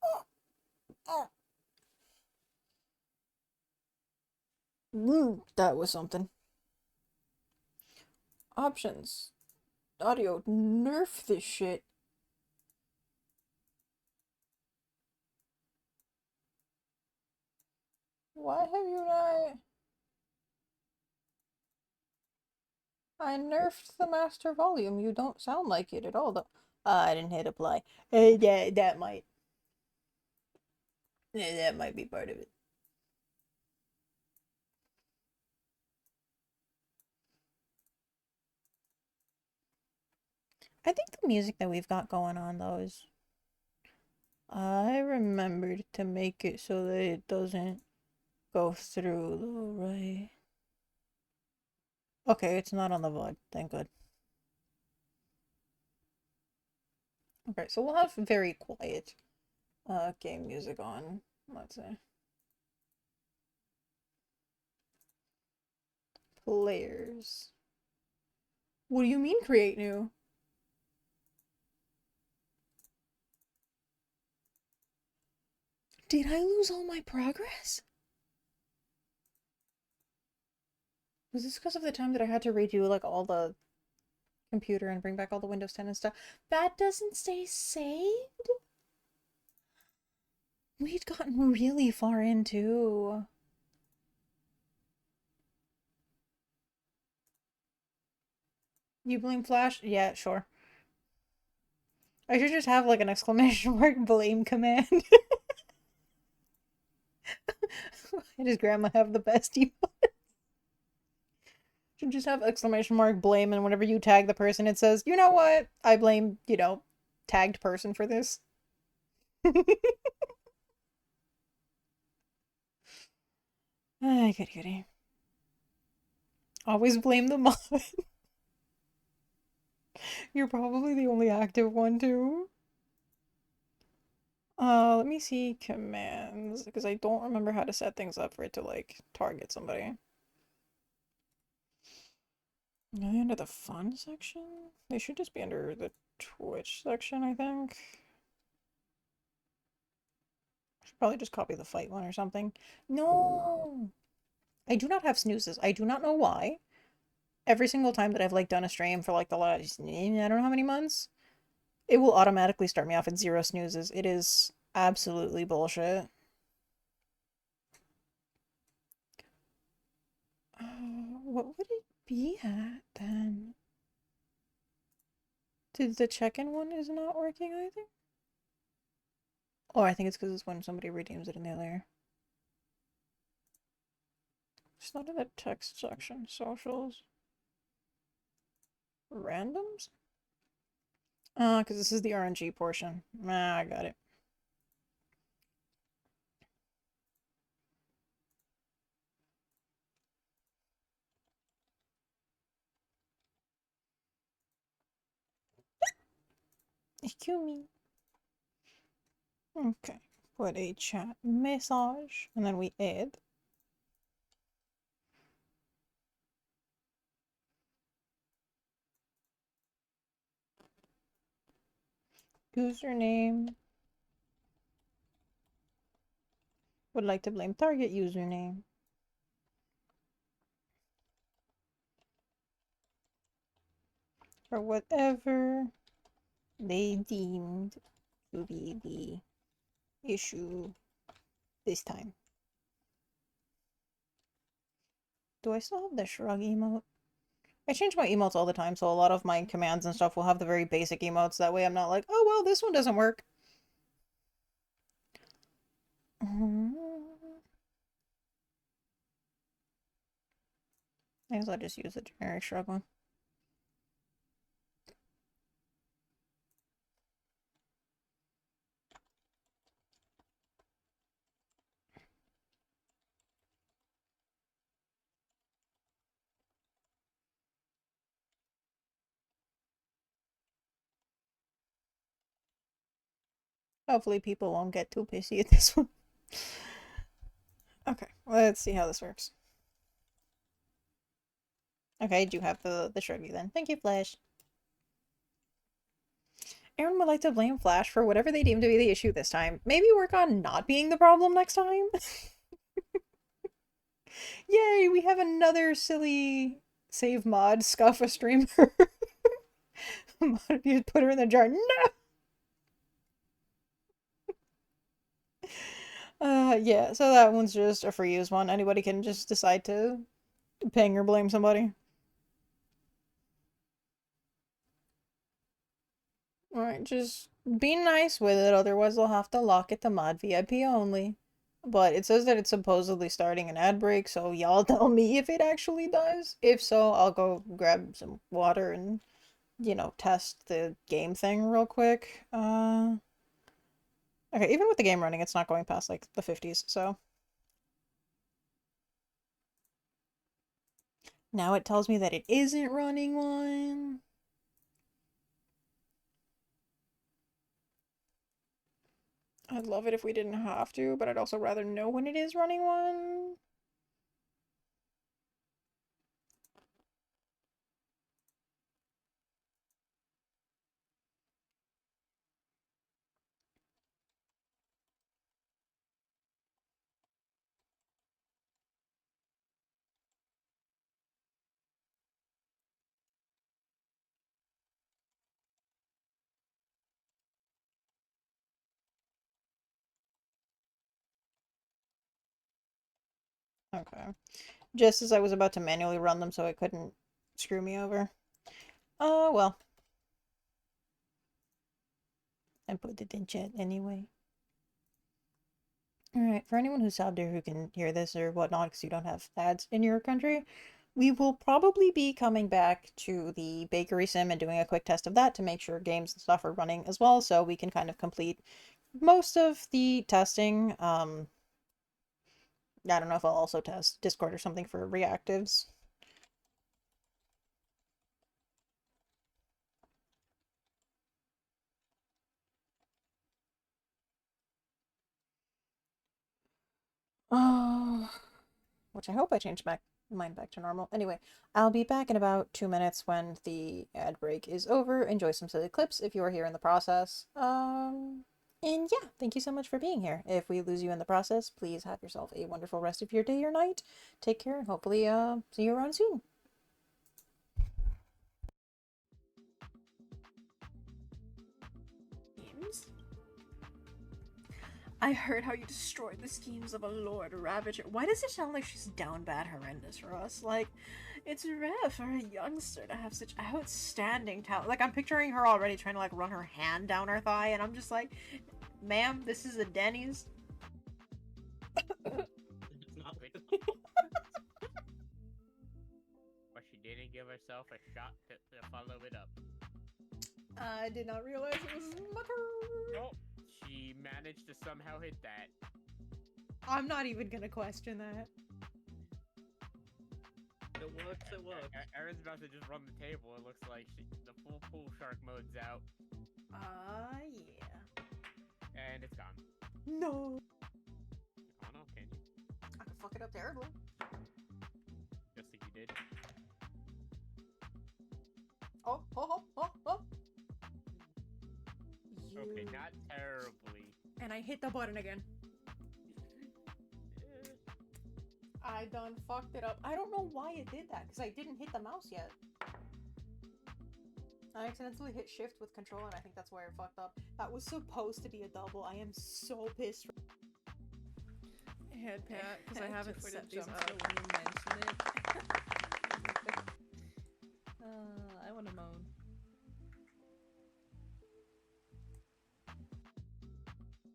oh, oh. That was something. Options. Audio. Nerf this shit. Why have you not? I nerfed the master volume. You don't sound like it at all, though. I didn't hit apply. Yeah, that might. Yeah, that might be part of it. I think the music that we've got going on, though, is. I remembered to make it so that it doesn't go through, though, right? Okay, it's not on the VOD. Thank God. Okay, so we'll have very quiet game music on, let's say. Players. What do you mean create new? Did I lose all my progress? Was this because of the time that I had to redo like all the computer and bring back all the Windows 10 and stuff? That doesn't stay saved? We'd gotten really far into. You blame Flash? Yeah, sure. I should just have like an exclamation mark blame command. I just grandma have the best email. Should just have exclamation mark blame, and whenever you tag the person, it says, you know what? I blame, tagged person for this. Ay, goody goody. Always blame the mod. You're probably the only active one too. Let me see commands, because I don't remember how to set things up for it to, like, target somebody. Are they under the fun section? They should just be under the Twitch section, I think. Should probably just copy the fight one or something. No! I do not have snoozes. I do not know why. Every single time that I've, like, done a stream for, like, the last, I don't know how many months, it will automatically start me off at 0 snoozes. It is absolutely bullshit. What would it be at then? Did the check-in one is not working either? Or I think it's because it's when somebody redeems it in the other. It's not in the text section. Socials. Randoms? Because this is the RNG portion. Ah, I got it. Excuse me. Okay. Put a chat message, and then we add. Username. Would like to blame target username. For whatever they deemed to be the issue this time. Do I still have the shrug emote? I change my emotes all the time, so a lot of my commands and stuff will have the very basic emotes. That way I'm not like, oh, well, this one doesn't work. I guess I'll just use the generic shrug one. Hopefully people won't get too pissy at this one. Okay, let's see how this works. Okay, I do have the shruggy then. Thank you, Flash. Aaron would like to blame Flash for whatever they deem to be the issue this time. Maybe work on not being the problem next time? Yay, we have another silly save mod, scuff a streamer. You put her in the jar. No! Yeah, so that one's just a free use one. Anybody can just decide to ping or blame somebody. Alright, just be nice with it, otherwise they'll have to lock it to mod VIP only. But it says that it's supposedly starting an ad break, so y'all tell me if it actually does. If so, I'll go grab some water and, test the game thing real quick. Okay, even with the game running, it's not going past like the 50s, so. Now it tells me that it isn't running one. I'd love it if we didn't have to, but I'd also rather know when it is running one. Okay. Just as I was about to manually run them so it couldn't screw me over. Oh, well. I put it in chat anyway. Alright, for anyone who's out there who can hear this or whatnot because you don't have ads in your country, we will probably be coming back to the bakery sim and doing a quick test of that to make sure games and stuff are running as well, so we can kind of complete most of the testing. I don't know if I'll also test Discord or something for reactives. Oh, which I hope I changed mine back to normal. Anyway, I'll be back in about 2 minutes when the ad break is over. Enjoy some silly clips if you are here in the process. And yeah, thank you so much for being here. If we lose you in the process, please have yourself a wonderful rest of your day or night. Take care and hopefully see you around soon. Schemes? I heard how you destroyed the schemes of a Lord Ravager. Why does it sound like she's down bad horrendous for us? Like, it's rare for a youngster to have such outstanding talent. Like, I'm picturing her already trying to, like, run her hand down her thigh, and I'm just like, ma'am, this is a Denny's. It's not like but she didn't give herself a shot to follow it up. I did not realize it was my turn. Oh, she managed to somehow hit that. I'm not even gonna question that. It works, it works. Erin's about to just run the table. It looks like the full pool shark mode's out. Yeah. And it's gone. No. Oh no, can you? I could fuck it up terribly. Just like you did. Oh. Okay, not terribly. And I hit the button again. I done fucked it up. I don't know why it did that, because I didn't hit the mouse yet. I accidentally hit shift with control, and I think that's where it fucked up. That was supposed to be a double. I am so pissed. Head pat, because I haven't set these up. I want to moan.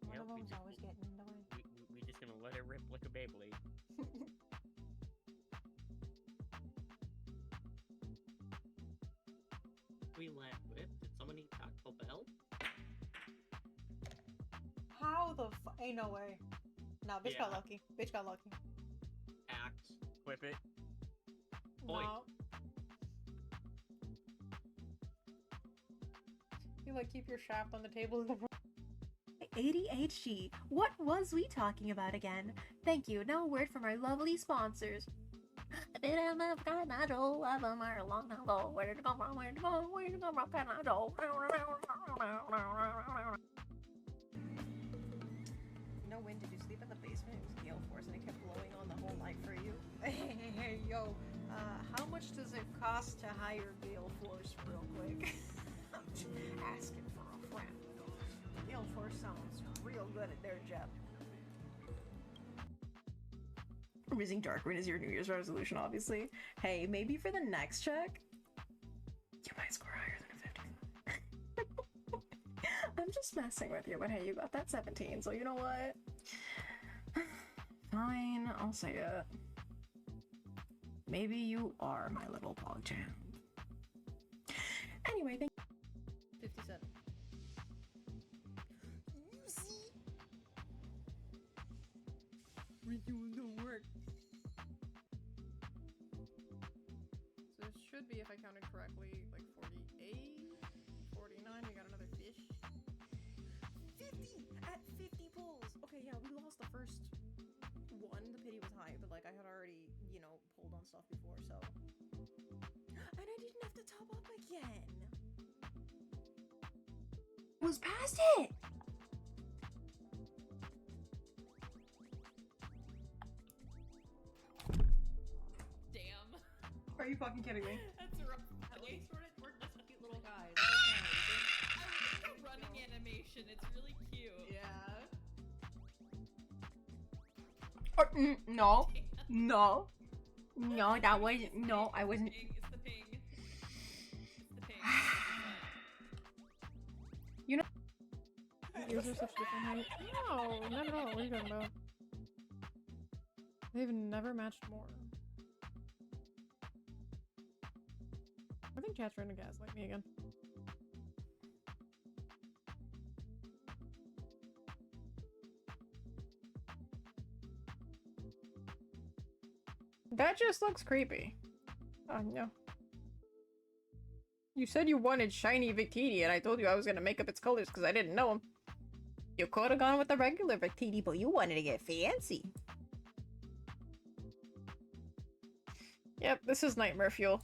One of them's always getting in the way. We just gonna let it rip like a Beyblade. We let rip? Did someone eat Taco Bell? How the fuck? Ain't no way. Nah, bitch got Yeah. lucky. Bitch got lucky. Axe. Whip it. Boy. No. You like keep your shaft on the table in the front. ADHD. What was we talking about again? Thank you. Now a word from our lovely sponsors. A bit of my Canado, of them are long ago. Where to go from? Where to go? Where to go from Canado? No, when did you sleep in the basement? It was gale force and it kept blowing on the whole night for you. cost to hire Gale Force real quick? I'm just asking for a friend. Gale Force sounds real good at their job. Raising Darkwind is your New Year's resolution, obviously. Hey, maybe for the next check, you might score higher than a 50. I'm just messing with you, but hey, you got that 17, so you know what? Fine, I'll say it. Maybe you are my little pogchamp. Anyway, thank 57. We're doing the work. So it should be, if I counted correctly, like 48, 49. We got another fish. 50! At 50 pulls! Okay, yeah, we lost the first one. The pity was high, but like I had already, you know, pulled on stuff before, so. And I didn't have to top up again! Was past it! Damn. Are you fucking kidding me? That's rough. At least we're just cute little guys. I like the running animation. It's really cute. Yeah. No. No. No, that wasn't. No, I wasn't. It's the ping. It's the ping. You know. Yours are such different height. No, not at all. What are you talking about? They've never matched more. I think chat's trying to gaslight me again. That just looks creepy. No. You said you wanted shiny Victini, and I told you I was gonna make up its colors because I didn't know them. You could have gone with the regular Victini, but you wanted to get fancy. Yep, this is nightmare fuel.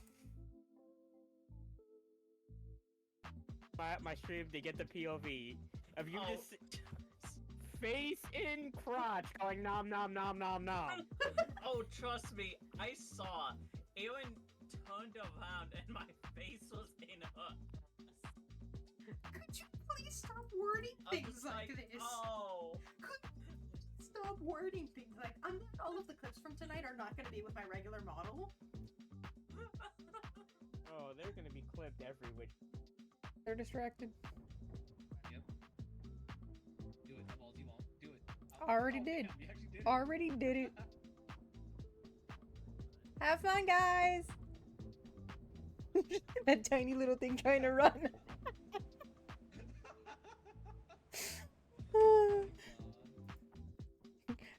My stream to get the POV of you Oh. just face in crotch going nom nom nom nom nom. Oh, trust me, I saw. Eowyn turned around and my face was in her. Could you please stop wording I things was like, like, this? oh. Stop wording things like. I'm not. All of the clips from tonight are not going to be with my regular model. Oh, they're gonna be clipped every which. They're distracted. Yep. Do it, the balls you won't. Do it. Already did. Damn, you actually did it. Already did it. Have fun, guys! That tiny little thing trying to run.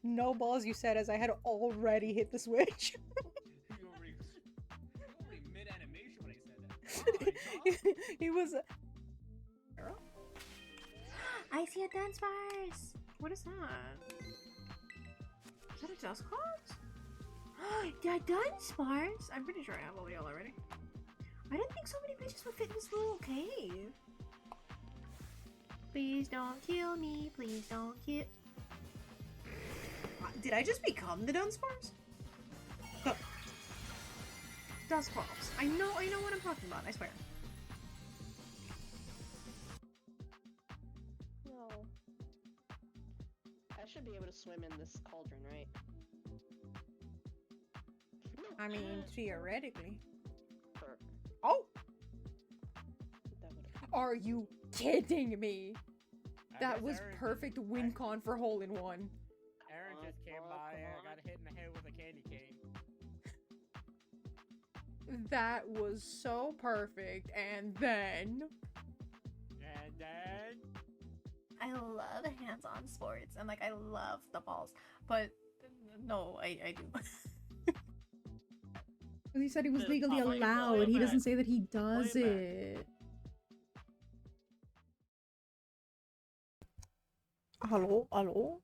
No balls, you said, as I had already hit the switch. You already mid-animation when I said that. He was. I see a dance bars. What is that? Is that a dust cloud? Yeah, dance bars. I'm pretty sure I have all y'all already. I didn't think so many bitches would fit in this little cave. Please don't kill me. Please don't kill. Did I just become the Dunsparce? Dusclops. I know what I'm talking about, I swear. No. I should be able to swim in this cauldron, right? I mean, theoretically. Or Oh! that would Are you kidding me? I That guess was Aaron perfect just- win con for hole in one. Aaron just came Come by on. and got hit in the head with a candy cane. That was so perfect. And then. And then I love hands-on sports and like I love the balls, but no, I do. He said he was The legally play allowed. He back. doesn't say that he does Play back. it. Hello? Hello?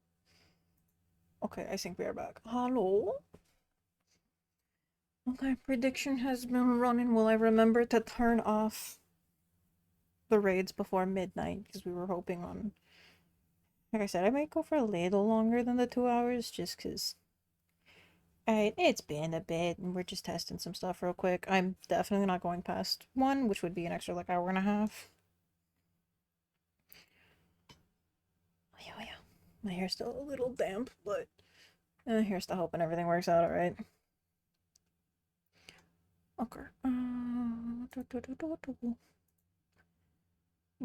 Okay, I think we are back. Hello? Okay, prediction has been running. Will I remember to turn off the raids before midnight? Because we were hoping on... Like I said, I might go for a little longer than the 2 hours, just because Alright, it's been a bit, and we're just testing some stuff real quick. I'm definitely not going past 1, which would be an extra, like, hour and a half. Oh, yeah, oh, yeah. My hair's still a little damp, but here's to hoping everything works out alright. Okay.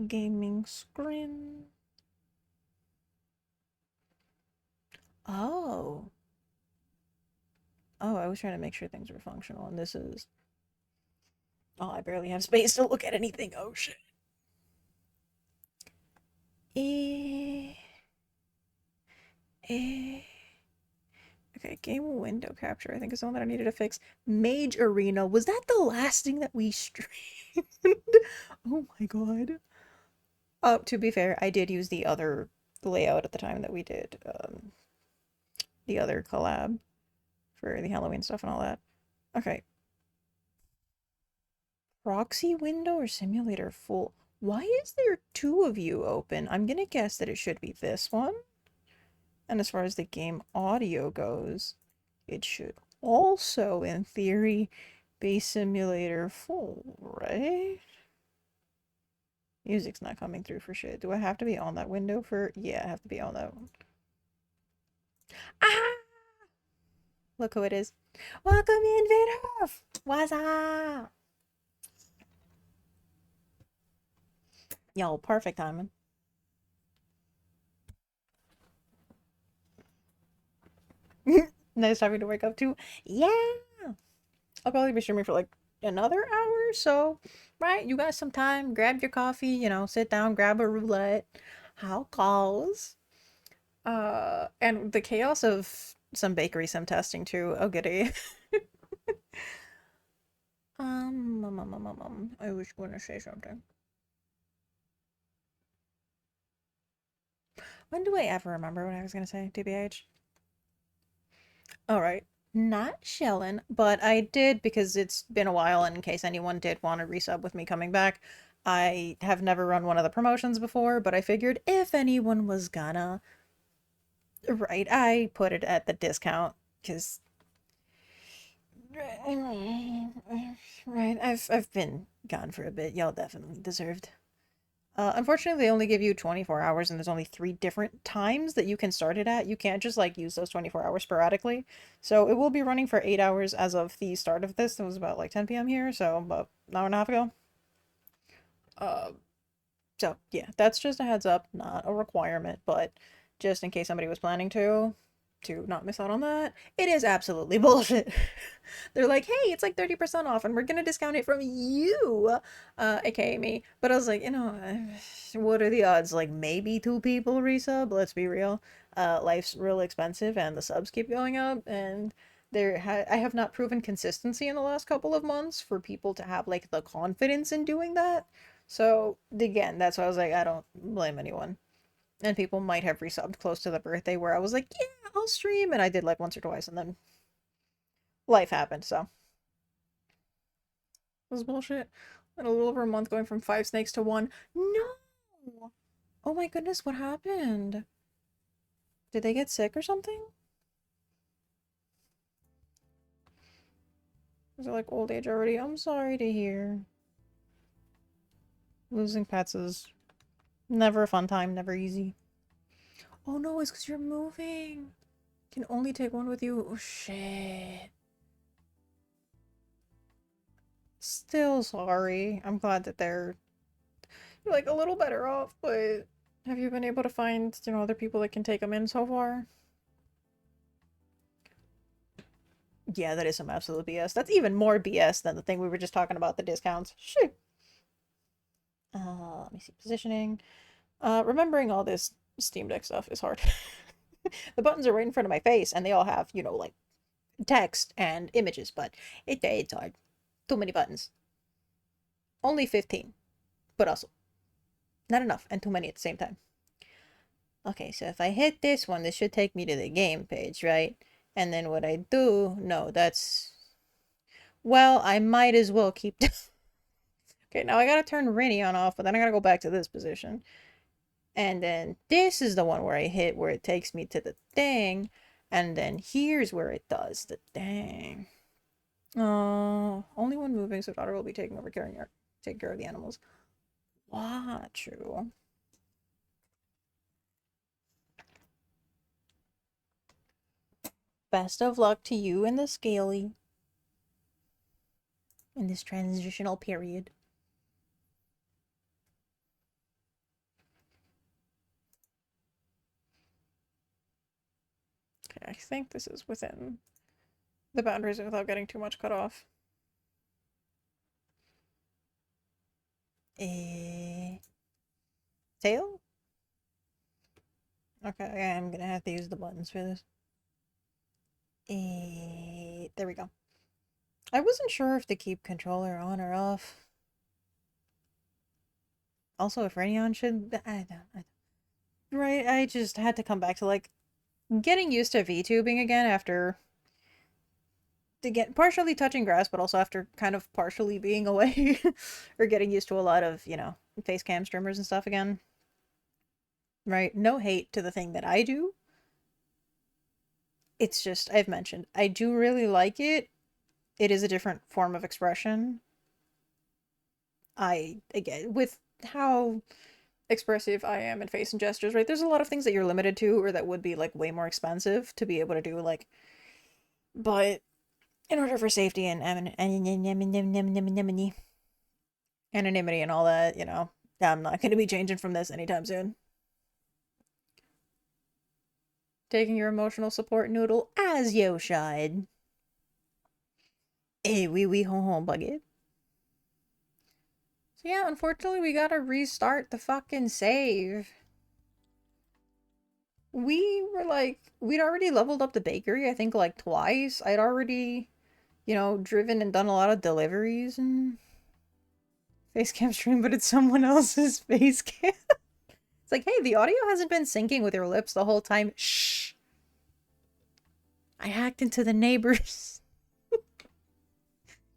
Gaming screen. Oh. Oh, I was trying to make sure things were functional, and this is... Oh, I barely have space to look at anything. Oh, shit. Eh... Eh... Okay, game window capture, I think is the one that I needed to fix. Mage Arena, was that the last thing that we streamed? Oh my god. Oh, to be fair, I did use the other layout at the time that we did the other collab for the Halloween stuff and all that. Okay. Proxy window or simulator full? Why is there 2 of you open? I'm gonna guess that it should be this one. And as far as the game audio goes, it should also, in theory, be simulator full, right? Music's not coming through for shit. Do I have to be on that window for... Yeah, I have to be on that one. Ah! Look who it is. Welcome in, Vidov! What's up? Yo, perfect timing. Nice having to wake up too. Yeah! I'll probably be streaming for like another hour, so, right? You got some time. Grab your coffee, you know, sit down, grab a roulette. How goes? And the chaos of some bakery sim testing too. Oh, goody. I was gonna say something. When do I ever remember what I was gonna say, TBH? Alright. Not shelling, but I did because it's been a while, and in case anyone did want to resub with me coming back, I have never run one of the promotions before, but I figured if anyone was gonna, right, I put it at the discount, because right, I've been gone for a bit. Y'all definitely deserved. Unfortunately, they only give you 24 hours, and there's only 3 different times that you can start it at. You can't just, like, use those 24 hours sporadically. So it will be running for 8 hours as of the start of this. It was about, like, 10 p.m. here, so about an hour and a half ago. Uh, so, yeah, that's just a heads up, not a requirement, but just in case somebody was planning to not miss out on that. It is absolutely bullshit. They're like, hey, it's like 30% off and we're gonna discount it from you, aka me. But I was like, what are the odds? Like, maybe 2 people resub? Let's be real. Life's real expensive and the subs keep going up, and I have not proven consistency in the last couple of months for people to have, like, the confidence in doing that. So, again, that's why I was like, I don't blame anyone. And people might have resubbed close to the birthday where I was like, yeah, I'll stream. And I did like once or twice, and then life happened, so. It was bullshit. In a little over a month going from 5 snakes to 1. No! Oh my goodness, what happened? Did they get sick or something? Is it like old age already? I'm sorry to hear. Losing pets is never a fun time, never easy. Oh no, it's because you're moving. Can only take 1 with you. Oh shit. Still sorry. I'm glad that they're like a little better off, but have you been able to find, other people that can take them in so far? Yeah, that is some absolute BS. That's even more BS than the thing we were just talking about, the discounts. Shit. Let me see. Positioning. Remembering all this Steam Deck stuff is hard. The buttons are right in front of my face, and they all have, like, text and images, but it's hard. Too many buttons. Only 15, but also not enough, and too many at the same time. Okay, so if I hit this one, this should take me to the game page, right? And then what I do, no, that's... Well, I might as well keep... Okay, now I gotta turn Rinny on off, but then I gotta go back to this position. And then this is the one where I hit, where it takes me to the thing. And then here's where it does the dang. Oh, only one moving, so daughter will be taking over taking care of the animals. Wow, true. Best of luck to you and the scaly in this transitional period. Okay, I think this is within the boundaries without getting too much cut off. Tail? Okay, I'm gonna have to use the buttons for this. There we go. I wasn't sure if to keep controller on or off. Also, if Rainion should... I don't. Right, I just had to come back to, like, getting used to VTubing again after... To get partially touching grass, but also after kind of partially being away. Or getting used to a lot of, face cam streamers and stuff again. Right? No hate to the thing that I do. It's just, I've mentioned, I do really like it. It is a different form of expression. Again, with how expressive I am in face and gestures, right? There's a lot of things that you're limited to or that would be, like, way more expensive to be able to do, like, but in order for safety and anonymity and all that, I'm not going to be changing from this anytime soon. Taking your emotional support noodle as you should. Hey, wee ho ho bucket. So yeah, unfortunately we gotta restart the fucking save. We were like, we'd already leveled up the bakery, I think like twice. I'd already, driven and done a lot of deliveries and face cam stream, but it's someone else's face cam. It's like, hey, the audio hasn't been syncing with your lips the whole time. Shh. I hacked into the neighbors.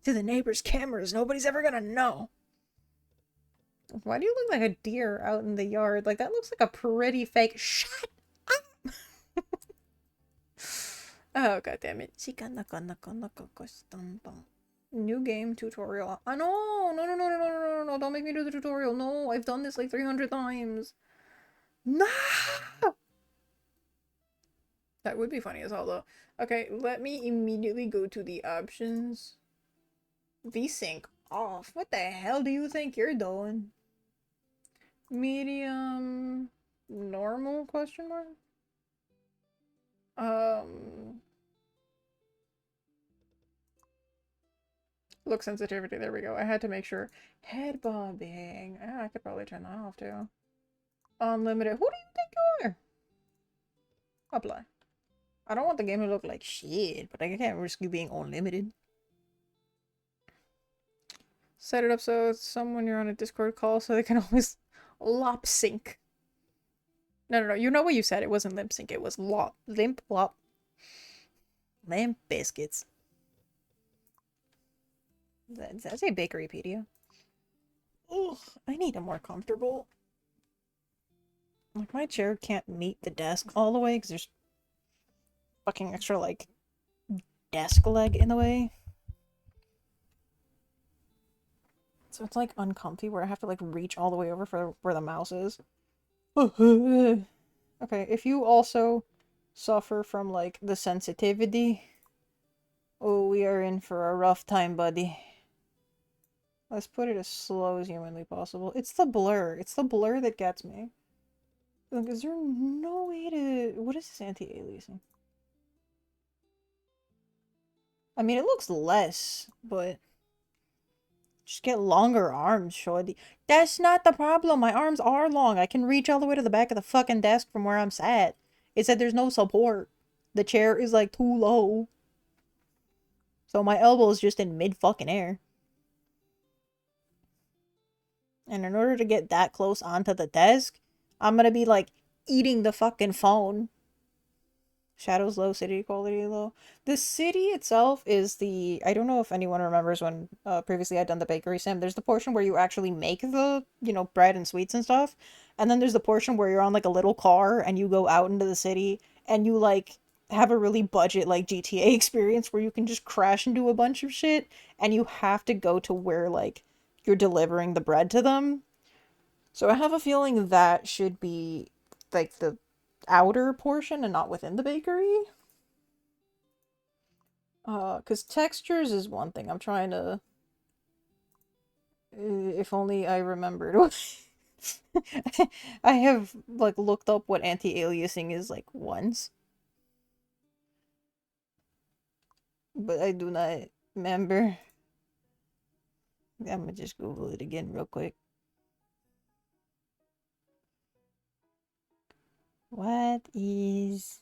To the neighbors' cameras. Nobody's ever gonna know. Why do you look like a deer out in the yard? Like, that looks like a pretty fake. Shut up! Oh, god damn it. New game tutorial. Oh, no. Don't make me do the tutorial. No, I've done this like 300 times. No! That would be funny as hell, though. Okay, let me immediately go to the options. VSync off. What the hell do you think you're doing? Medium... Normal, question mark? Look sensitivity, there we go. I had to make sure. Head bobbing. I could probably turn that off, too. Unlimited. Who do you think you are? Apply. I don't want the game to look like shit, but I can't risk you being unlimited. Set it up so it's someone you're on a Discord call so they can always lop sync. No. You know what you said. It wasn't limp sync. It was limp lop. Lamp biscuits. Does that say Bakerypedia? Ugh, I need a more comfortable. Like, my chair can't meet the desk all the way because there's fucking extra, like, desk leg in the way. So it's, like, uncomfy where I have to, like, reach all the way over for where the mouse is. Okay, if you also suffer from, like, the sensitivity, oh, we are in for a rough time, buddy. Let's put it as slow as humanly possible. It's the blur. It's the blur that gets me. Like, is there no way to... What is this anti-aliasing? I mean, it looks less, but... Just get longer arms, shorty. That's not the problem. My arms are long. I can reach all the way to the back of the fucking desk from where I'm sat. It said there's no support. The chair is, like, too low. So my elbow is just in mid-fucking air. And in order to get that close onto the desk, I'm gonna be, like, eating the fucking phone. Shadows low, city quality low. The city itself is the... I don't know if anyone remembers when previously I'd done the bakery sim. There's the portion where you actually make the, bread and sweets and stuff. And then there's the portion where you're on, like, a little car and you go out into the city and you, like, have a really budget like GTA experience where you can just crash into a bunch of shit and you have to go to where like you're delivering the bread to them. So I have a feeling that should be like the outer portion and not within the bakery. 'Cause textures is one thing. I'm trying to if only I remembered. I have like looked up what anti-aliasing is like once, but I do not remember. I'm gonna just Google it again real quick. What is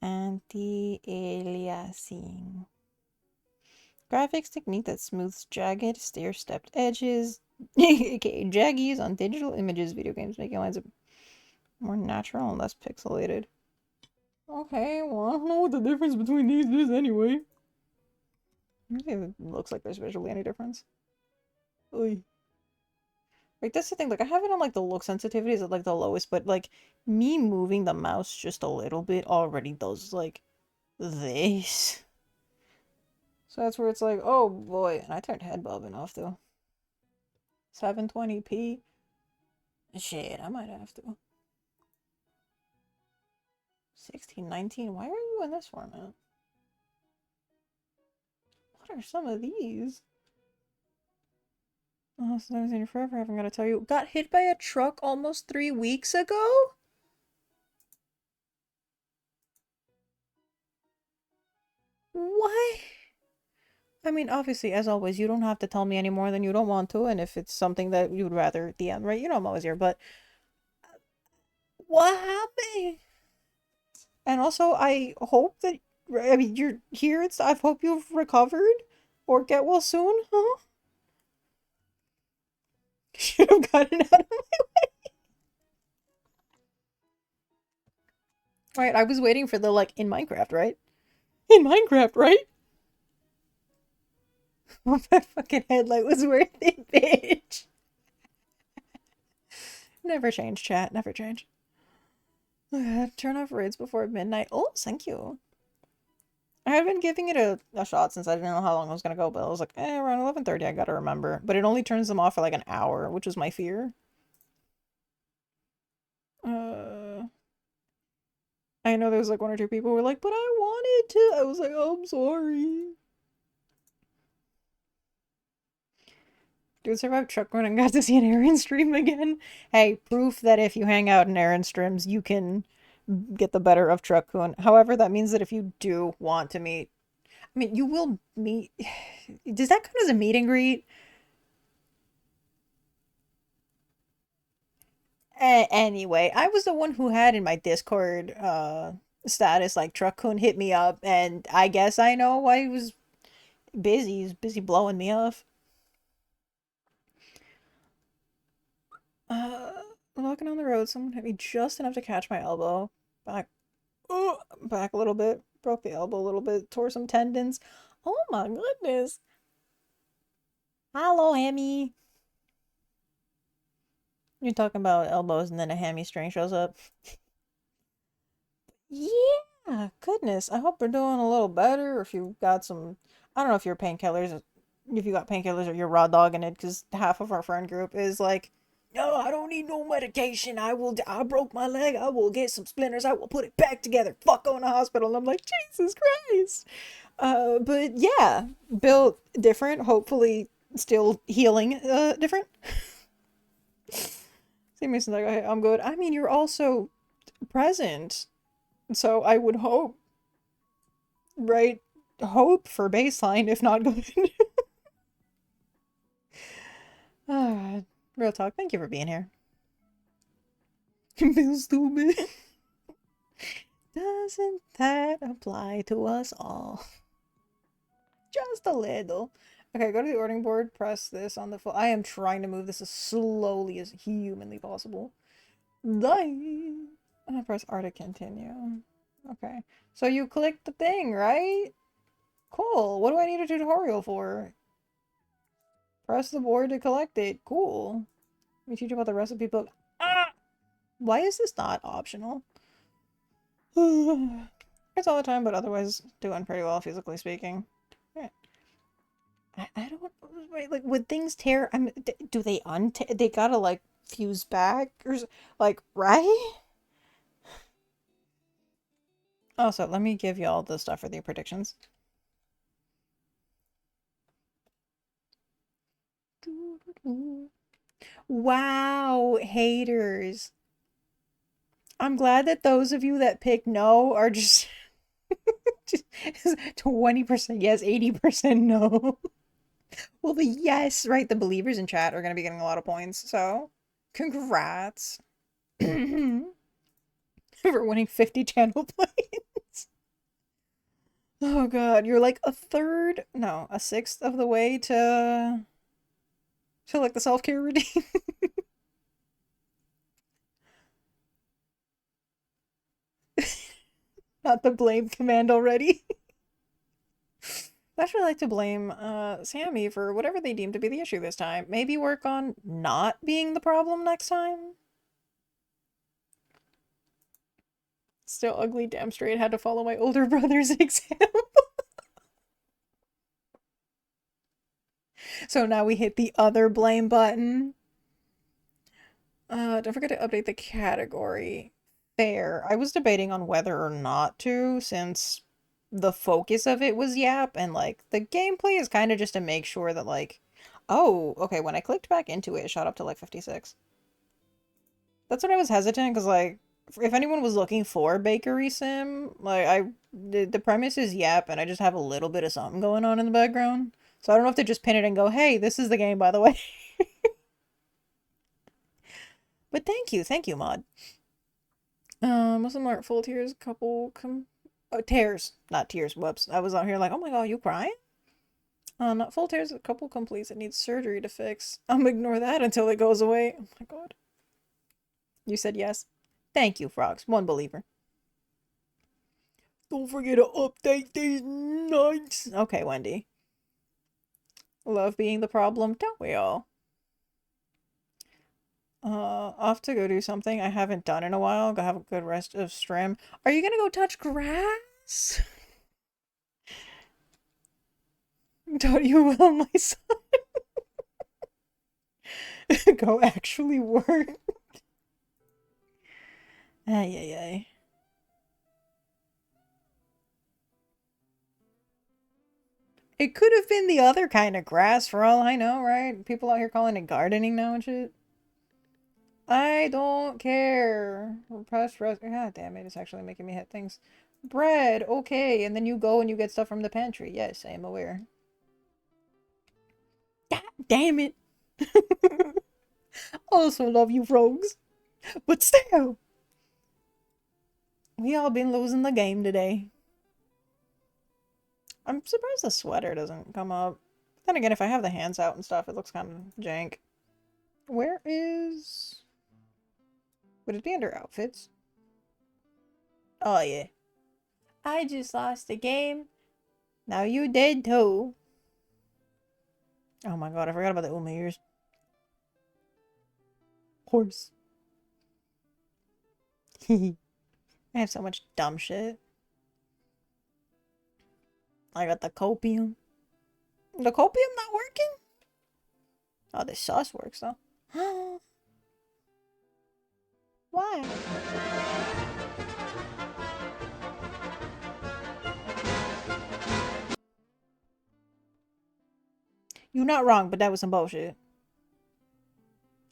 anti-aliasing? Graphics technique that smooths jagged, stair-stepped edges, aka jaggies on digital images, video games, making lines more natural and less pixelated. Okay, well, I don't know what the difference between these is anyway. It looks like there's visually any difference. Oy. Like, that's the thing, like, I have it on, like, the look sensitivities at, like, the lowest, but, like, me moving the mouse just a little bit already does, like, this. So that's where it's like, oh boy. And I turned head bobbing off, though. 720p? Shit, I might have to. 1619, why are you in this format? What are some of these? Oh, so I was in here forever, I haven't got to tell you. Got hit by a truck almost 3 weeks ago? What? I mean, obviously, as always, you don't have to tell me any more than you don't want to, and if it's something that you'd rather DM, right? You know I'm always here, but what happened? And also, I hope that, I mean, you're here, I hope you've recovered, or get well soon, huh? Should have gotten out of my way. Right, I was waiting for the, like, in Minecraft, right? In Minecraft, right? My fucking headlight was worth it, bitch. Never change, chat. Never change. Turn off raids before midnight. Oh, thank you. I had been giving it a shot since I didn't know how long it was gonna go, but I was like, around 11:30, I gotta remember. But it only turns them off for like an hour, which was my fear. I know there's like one or two people who were like, but I wanted to. I was like, oh, I'm sorry. Dude survived truck run and got to see an Aaron stream again. Hey, proof that if you hang out in Aaron streams, you can get the better of Truckcoon. However, that means that if you do want to meet, I mean, you will meet. Does that count as a meet and greet? Anyway, I was the one who had in my Discord status like Truckcoon hit me up, and I guess I know why he was busy. He's busy blowing me off. Walking on the road, someone hit me just enough to catch my elbow. Back, back a little bit. Broke the elbow a little bit. Tore some tendons. Oh my goodness. Hello, Hammy. You're talking about elbows and then a hammy string shows up. Yeah, goodness. I hope you're doing a little better. Or if you've got some, I don't know if your painkillers, if you got painkillers or you're raw dogging it, because half of our friend group is like, no, I don't need no medication. I broke my leg. I will get some splinters. I will put it back together. Fuck going to hospital. And I'm like, Jesus Christ. But yeah, built different. Hopefully, still healing. Different. See, Mason's like, okay, I'm good. I mean, you're also present, so I would hope, right? Hope for baseline, if not good. Real talk. Thank you for being here. Feel stupid. Doesn't that apply to us all? Just a little. Okay, go to the ordering board, press this on the phone. I am trying to move this as slowly as humanly possible. Die. And I press R to continue. Okay. So you clicked the thing, right? Cool. What do I need a tutorial for? Press the board to collect it. Cool. Let me teach you about the recipe book. Ah! Why is this not optional? It's all the time, but otherwise doing pretty well, physically speaking. Right. I don't wait, like would things tear? Do they untear? They gotta like fuse back like right? Also, let me give y'all the stuff for the predictions. Wow, haters. I'm glad that those of you that pick no are just 20% yes, 80% no. Well, the yes, right? The believers in chat are going to be getting a lot of points. So, congrats for winning 50 channel points. Oh god, you're like a third, no, a sixth of the way to like the self-care routine. Not the blame command already. I'd actually like to blame Sammy for whatever they deem to be the issue this time. Maybe work on not being the problem next time. Still ugly, damn straight. Had to follow my older brother's example. So now we hit the other blame button. Don't forget to update the category. Fair. I was debating on whether or not to, since the focus of it was Yap, and like the gameplay is kind of just to make sure that like, oh, okay, when I clicked back into it, it shot up to like 56. That's what I was hesitant, because like, if anyone was looking for Bakery Sim, like the premise is Yap, and I just have a little bit of something going on in the background. So I don't have to just pin it and go, hey, this is the game, by the way. But thank you, mod. Muslim art full tears, couple tears, not tears. Whoops, I was out here like, oh my god, you crying? Not full tears, a couple completes. It needs surgery to fix. Ignore that until it goes away. Oh my god. You said yes. Thank you, frogs. One believer. Don't forget to update these nights. Okay, Wendy. Love being the problem, don't we all? Off to go do something I haven't done in a while. Go have a good rest of stream. Are you gonna go touch grass? Don't you will, my son? Go actually work. Ay, ay, ay. It could have been the other kind of grass for all I know, right? People out here calling it gardening now and shit. I don't care. Press rest. God damn it, it's actually making me hit things. Bread, okay. And then you go and you get stuff from the pantry. Yes, I am aware. God damn it. Also love you, rogues. But still. We all been losing the game today. I'm surprised the sweater doesn't come up. Then again, if I have the hands out and stuff, it looks kind of jank. Where is... Would it be under outfits? Oh, yeah. I just lost the game. Now you did too. Oh my god, I forgot about the Uma ears. Horse. I have so much dumb shit. I got the copium. The copium not working? Oh, the sauce works though. Why? You're not wrong, but that was some bullshit.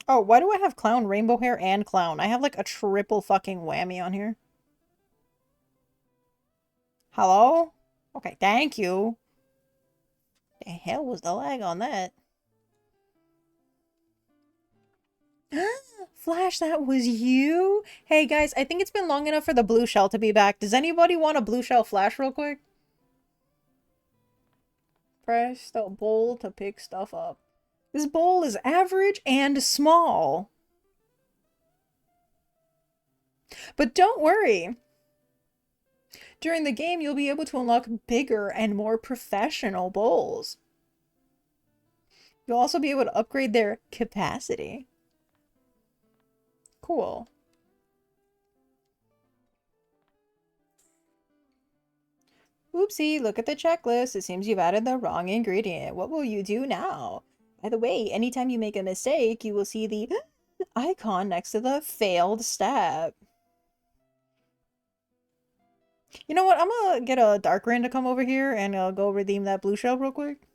Oh, why do I have clown rainbow hair and clown? I have like a triple fucking whammy on here. Hello? Okay, thank you. The hell was the lag on that? Flash, that was you? Hey guys, I think it's been long enough for the blue shell to be back. Does anybody want a blue shell flash real quick? Press the bowl to pick stuff up. This bowl is average and small. But don't worry. During the game, you'll be able to unlock bigger and more professional bowls. You'll also be able to upgrade their capacity. Cool. Oopsie, look at the checklist. It seems you've added the wrong ingredient. What will you do now? By the way, anytime you make a mistake, you will see the icon next to the failed step. You know what? I'm gonna get a dark rain to come over here and go redeem that blue shell real quick.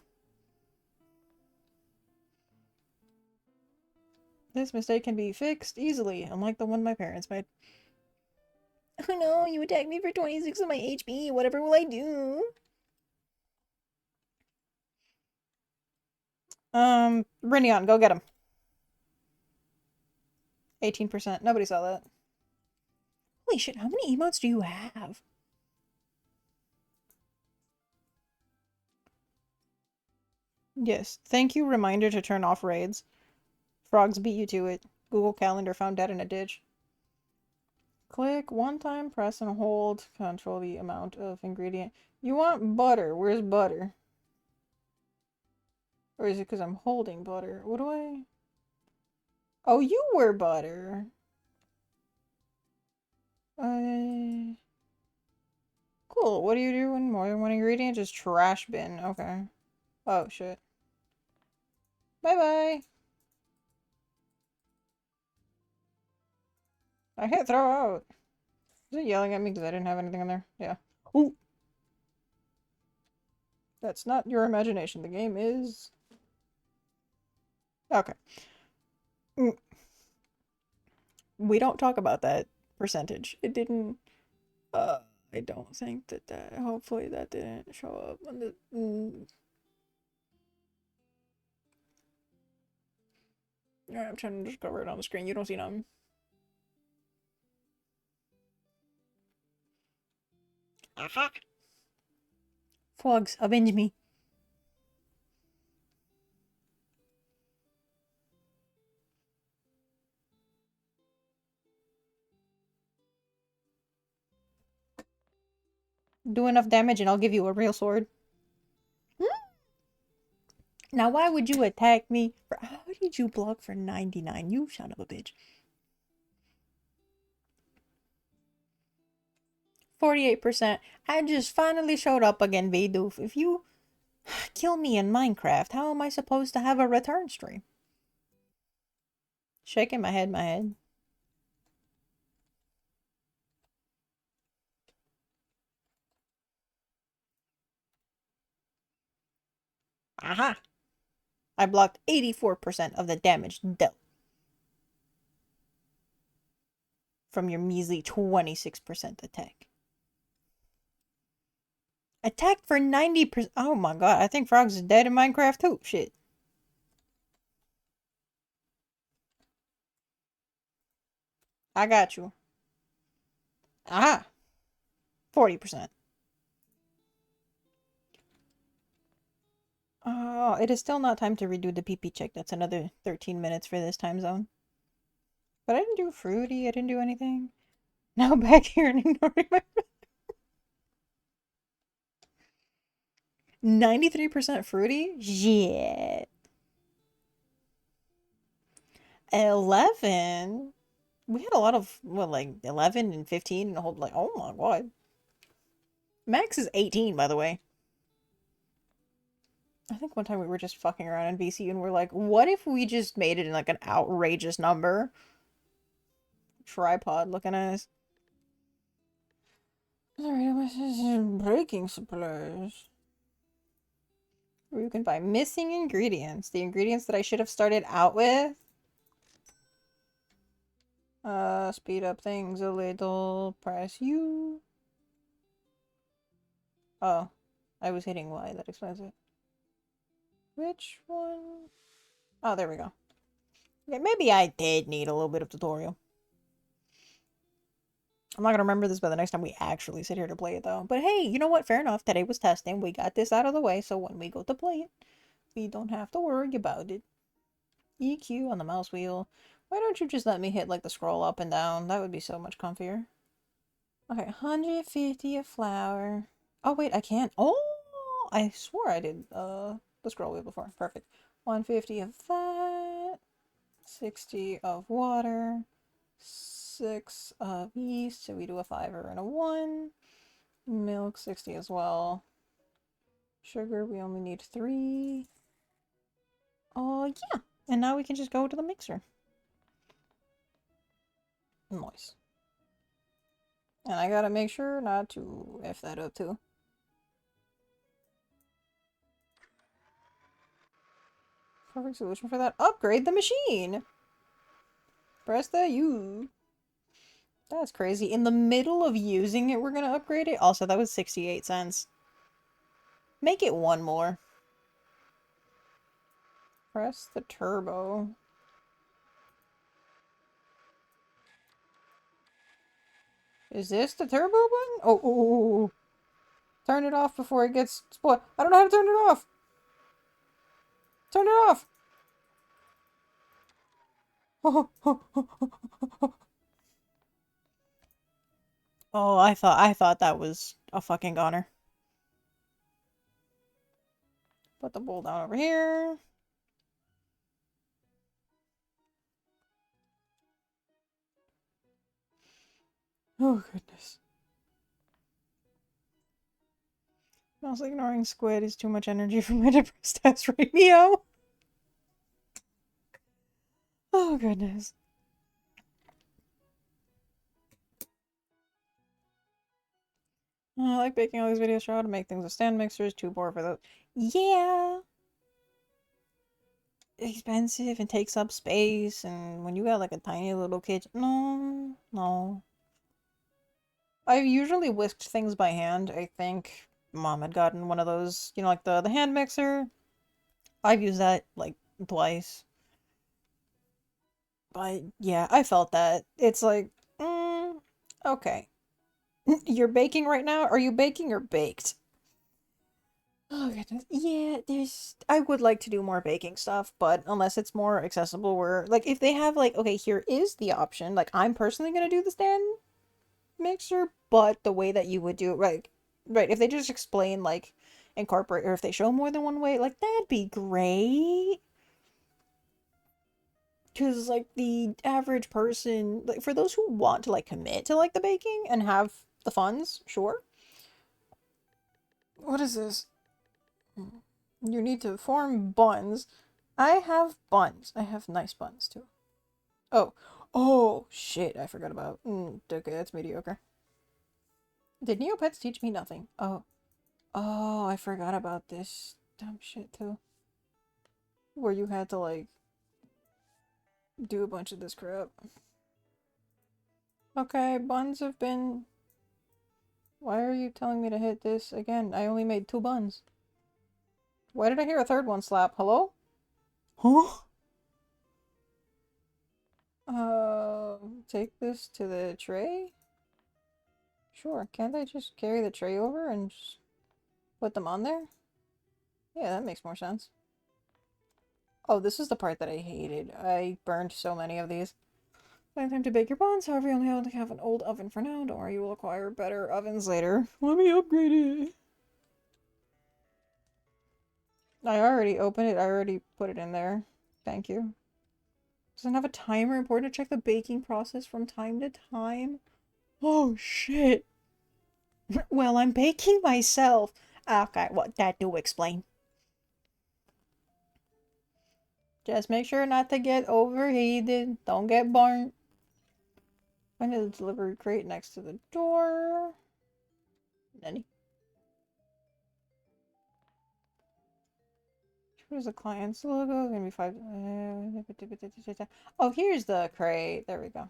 This mistake can be fixed easily, unlike the one my parents made. Oh no, you attacked me for 26 of my HP. Whatever will I do? Brinion, go get him. 18%. Nobody saw that. Holy shit, how many emotes do you have? Yes. Thank you, reminder to turn off raids. Frogs beat you to it. Google Calendar found dead in a ditch. Click one time, press and hold. Control the amount of ingredient. You want butter. Where's butter? Or is it because I'm holding butter? What do I... Oh, you were butter. Cool. What do you do when more than one ingredient? Just trash bin. Okay. Oh, shit. Bye-bye. I hit throw out. Is it yelling at me because I didn't have anything in there? Yeah. Ooh. That's not your imagination. The game is... Okay. We don't talk about that percentage. It didn't... I don't think that hopefully that didn't show up on the... Alright, I'm trying to just cover it on the screen. You don't see nothing. Aha! Frogs, avenge me. Do enough damage and I'll give you a real sword. Now, why would you attack me? How did you block for 99? You son of a bitch. 48%. I just finally showed up again, Bidoof. If you kill me in Minecraft, how am I supposed to have a return stream? Shaking my head. Aha! I blocked 84% of the damage dealt. From your measly 26% attack. Attacked for 90%. Oh my god, I think Frogs is dead in Minecraft too. Shit. I got you. Aha! 40%. Oh, it is still not time to redo the PP check. That's another 13 minutes for this time zone. But I didn't do fruity. I didn't do anything. Now back here and ignoring my 93% fruity? Yeah. 11? We had a lot of, what, like 11 and 15 and a whole, like, oh my god. Max is 18, by the way. I think one time we were just fucking around in VC and we're like, what if we just made it in like an outrageous number? Tripod looking ass. Alright, breaking supplies. Where you can buy missing ingredients. The ingredients that I should have started out with. Speed up things a little. Press U. Oh, I was hitting Y. That explains it. Which one? Oh, there we go. Yeah, maybe I did need a little bit of tutorial. I'm not gonna remember this by the next time we actually sit here to play it, though. But hey, you know what? Fair enough. Today was testing. We got this out of the way, so when we go to play it, we don't have to worry about it. EQ on the mouse wheel. Why don't you just let me hit, like, the scroll up and down? That would be so much comfier. Okay, 150 of flour. Oh, wait, I can't. Oh, I swore I did, the scroll wheel before. Perfect. 150 of that. 60 of water. 6 of yeast, so we do a 5 and a 1. Milk 60 as well. Sugar, we only need 3. Oh, yeah. And now we can just go to the mixer. Nice. And I gotta make sure not to F that up too. Perfect solution for that. Upgrade the machine! Press the U. That's crazy. In the middle of using it, we're gonna upgrade it? Also, that was 68 cents. Make it 1 more. Press the turbo. Is this the turbo button? Oh, oh. Turn it off before it gets spoiled. I don't know how to turn it off! Turn it off! Oh, I thought that was a fucking goner. Put the bowl down over here. Oh goodness. Also, ignoring squid is too much energy for my depressed ass radio. Oh goodness. I like making all these videos for how to make things with stand mixers. Too bored for those. Yeah. Expensive and takes up space, and when you got like a tiny little kitchen, no. I've usually whisked things by hand. I think mom had gotten one of those, you know, like the hand mixer. I've used that like twice. But yeah, I felt that. It's like, okay. You're baking right now? Are you baking or baked? Oh goodness. Yeah, I would like to do more baking stuff, but unless it's more accessible where like if they have like okay, here is the option. Like I'm personally gonna do the stand mixer, but the way that you would do it, right, if they just explain like incorporate or if they show more than one way, like that'd be great. Because like the average person, like for those who want to like commit to like the baking and have the funds, sure. What is this? You need to form buns. I have buns. I have nice buns too. Oh. Oh, shit. I forgot about. Okay, that's mediocre. Did Neopets teach me nothing? Oh. Oh, I forgot about this dumb shit too. Where you had to like do a bunch of this crap. Okay, buns have been... Why are you telling me to hit this again? I only made 2 buns. Why did I hear a third one slap? Hello? Huh? Take this to the tray? Sure, can't I just carry the tray over and just put them on there? Yeah, that makes more sense. Oh, this is the part that I hated. I burned so many of these. Find time to bake your buns, however you only have an old oven for now. Don't worry, you will acquire better ovens later. Let me upgrade it. I already opened it, I already put it in there. Thank you. Doesn't have a timer. Important to check the baking process from time to time. Oh shit. Well, I'm baking myself. Okay, well, that do explain. Just make sure not to get overheated. Don't get burnt. Find the delivery crate next to the door. Nanny. Here's the client's logo. It's gonna be 5. Oh, here's the crate. There we go.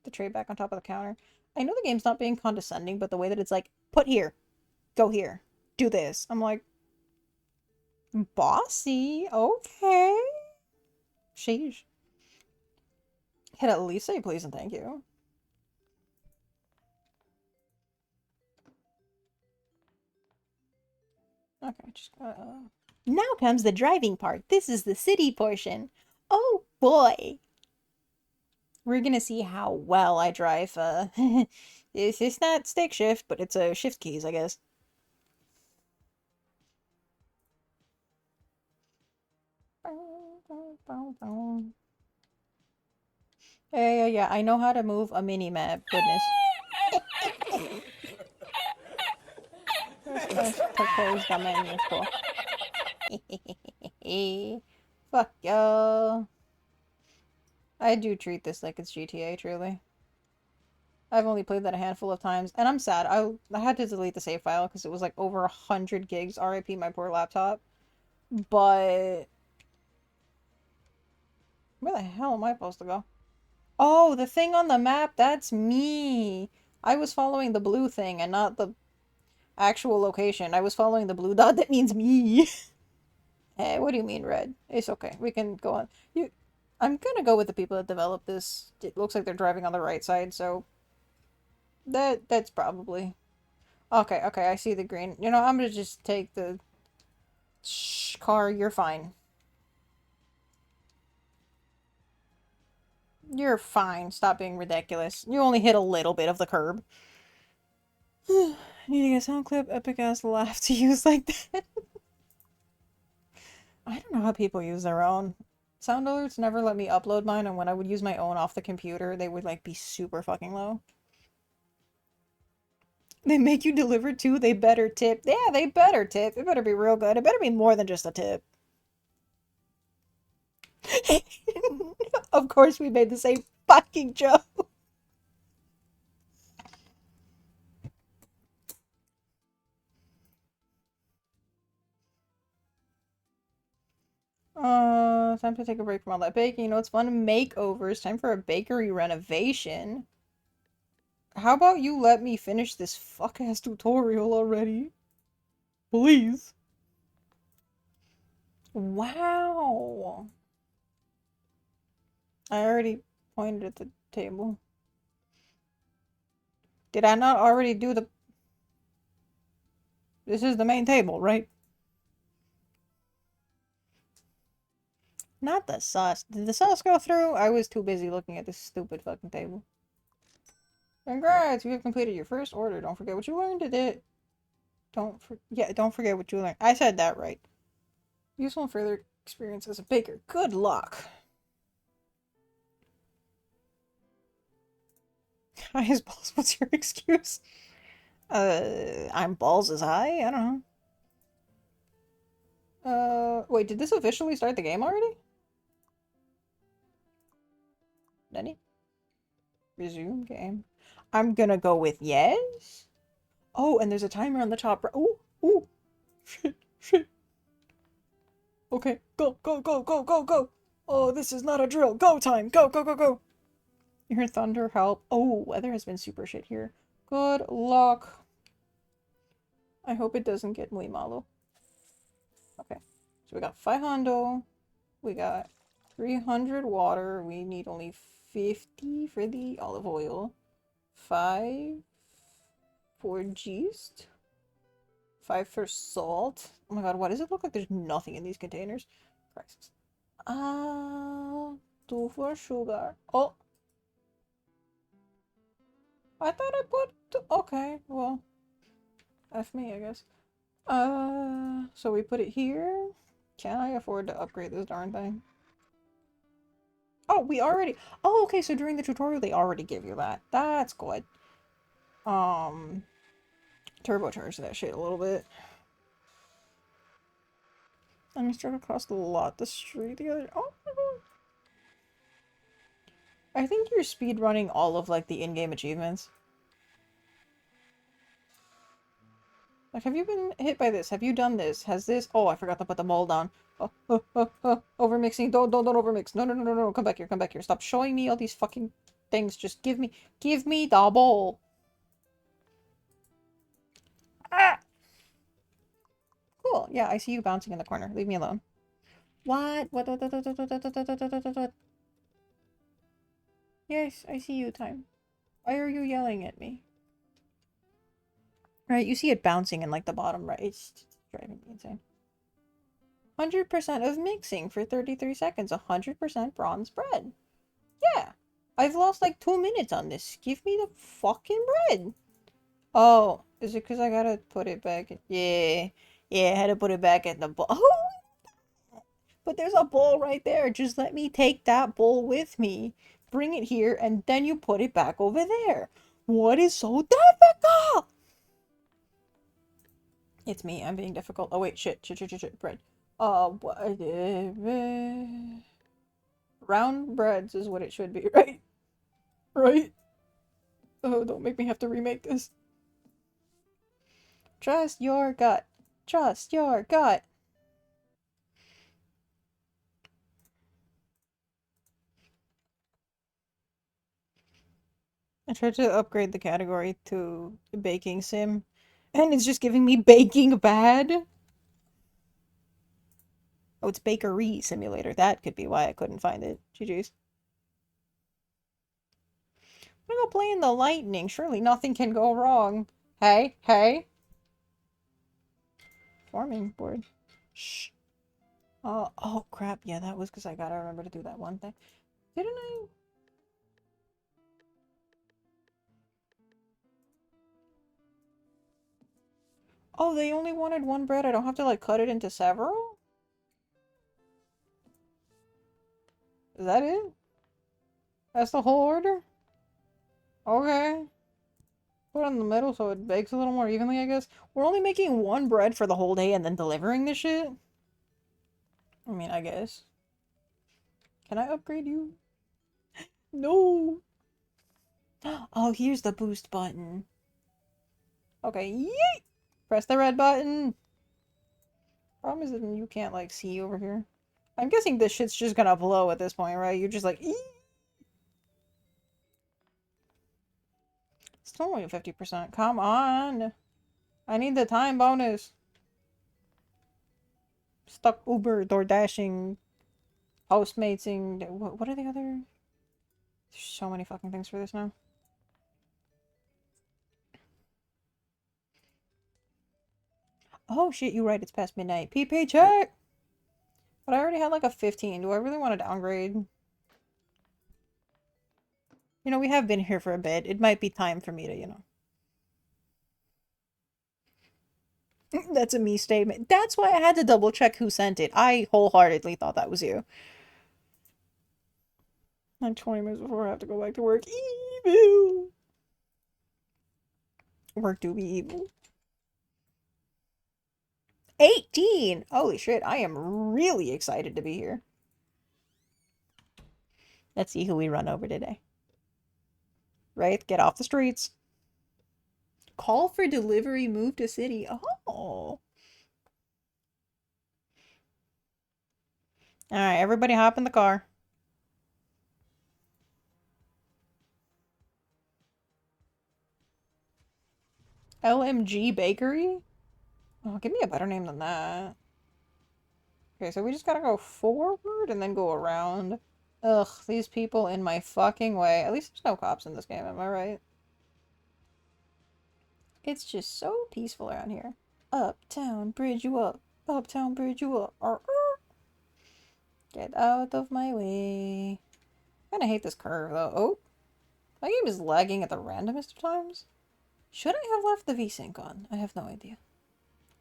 The tray back on top of the counter. I know the game's not being condescending, but the way that it's like, put here, go here, do this. I'm like, bossy, okay. Sheesh. Can at least say please and thank you. Okay, just Now comes the driving part. This is the city portion. Oh boy. We're gonna see how well I drive. It's not stick shift, but it's a shift keys, I guess. Yeah. I know how to move a mini map. Goodness. Let's propose the menu for. Fuck y'all. I do treat this like it's GTA, truly. I've only played that a handful of times, and I'm sad. I had to delete the save file because it was like over 100 gigs. RIP my poor laptop. But where the hell am I supposed to go? Oh, the thing on the map, that's me. I was following the blue thing and not the actual location. I was following the blue dot that means me. Hey, what do you mean red? It's okay. We can go on. I'm gonna go with the people that developed this. It looks like they're driving on the right side, so that's probably okay. Okay, I see the green. You know, I'm gonna just take the car. You're fine. You're fine. Stop being ridiculous. You only hit a little bit of the curb. Needing a sound clip, epic ass laugh to use like that. I don't know how people use their own. Sound alerts never let me upload mine, and when I would use my own off the computer, they would like be super fucking low. They make you deliver too, they better tip. Yeah, they better tip. It better be real good. It better be more than just a tip. Of course we made the same fucking joke. Time to take a break from all that baking. You know, it's fun. Makeovers. Time for a bakery renovation. How about you let me finish this fuck-ass tutorial already? Please. Wow. I already pointed at the table. Did I not already do the... This is the main table, right? Not the sauce. Did the sauce go through? I was too busy looking at this stupid fucking table. Congrats! You have completed your first order. Don't forget what you learned today. Don't forget what you learned. I said that right. Useful and further experience as a baker. Good luck. High as balls. What's your excuse? I'm balls as high? I don't know. Wait, did this officially start the game already? Nanny? Resume game. I'm gonna go with yes. Oh, and there's a timer on the top. Oh, oh. Shit, shit. Okay, go, go, go, go, go, go. Oh, this is not a drill. Go time. Go, go, go, go. You hear thunder, help. Oh, weather has been super shit here. Good luck. I hope it doesn't get muy malo. Okay, so we got 500. We got 300 water. We need only 50 for the olive oil. 5 for yeast. 5 for salt. Oh my god, why does it look like there's nothing in these containers? Christ. 2 for sugar. Oh! I thought I put... Okay, well. F me, I guess. So we put it here. Can I afford to upgrade this darn thing? Oh, we already... Oh, okay, so during the tutorial they already give you that. That's good. Turbocharge that shit a little bit. Let me struggle across the lot, the street, the other... Oh my god. I think you're speedrunning all of, like, the in-game achievements. Like, have you been hit by this? Have you done this? Has this... Oh, I forgot to put the bowl down. Overmixing. Don't overmix. No, no, no, no, no. Come back here, come back here. Stop showing me all these fucking things. Just give me the bowl. Ah! Cool. Yeah, I see you bouncing in the corner. Leave me alone. What? What? Yes, I see you, Time. Why are you yelling at me? Right, you see it bouncing in, like, the bottom right. It's driving me insane. 100% of mixing for 33 seconds. 100% bronze bread. Yeah. I've lost, like, 2 minutes on this. Give me the fucking bread. Oh, is it because I gotta put it back? Yeah. Yeah, I had to put it back in the bowl. Oh! But there's a bowl right there. Just let me take that bowl with me. Bring it here, and then you put it back over there. What is so difficult? It's me. I'm being difficult. Oh wait, shit. Bread. What? Round breads is what it should be, right? Right? Oh, don't make me have to remake this. Trust your gut. Trust your gut. I tried to upgrade the category to baking sim, and it's just giving me baking bad. Oh, it's bakery simulator. That could be why I couldn't find it. GG's. I'm gonna go play in the lightning. Surely nothing can go wrong. Hey. Forming board. Shh. Oh crap. Yeah, that was because I gotta remember to do that one thing. Didn't I? Oh, they only wanted one bread. I don't have to like cut it into several? Is that it? That's the whole order? Okay. Put it in the middle so it bakes a little more evenly, I guess. We're only making one bread for the whole day and then delivering this shit? I mean, I guess. Can I upgrade you? No! Oh, here's the boost button. Okay, yeet! Press the red button. Problem is that you can't, like, see over here. I'm guessing this shit's just gonna blow at this point, right? You're just like, eee! Still only 50%. Come on! I need the time bonus. Stuck Uber, door dashing, Postmatesing. What are the other? There's so many fucking things for this now. Oh shit, you're right. It's past midnight. PP check! But I already had like a 15. Do I really want to downgrade? You know, we have been here for a bit. It might be time for me to, you know. That's a me statement. That's why I had to double check who sent it. I wholeheartedly thought that was you. Like 20 minutes before I have to go back to work. Evil! Work do be evil. 18! Holy shit, I am really excited to be here. Let's see who we run over today. Right? Get off the streets. Call for delivery, move to city. Oh. Alright, everybody hop in the car. LMG Bakery? Oh, give me a better name than that. Okay, so we just gotta go forward and then go around. Ugh, these people in my fucking way. At least there's no cops in this game, am I right? It's just so peaceful around here. Uptown, bridge you up. Uptown, bridge you up. Arr, arr. Get out of my way. I kinda hate this curve, though. Oh, my game is lagging at the randomest of times. Should I have left the VSync on? I have no idea.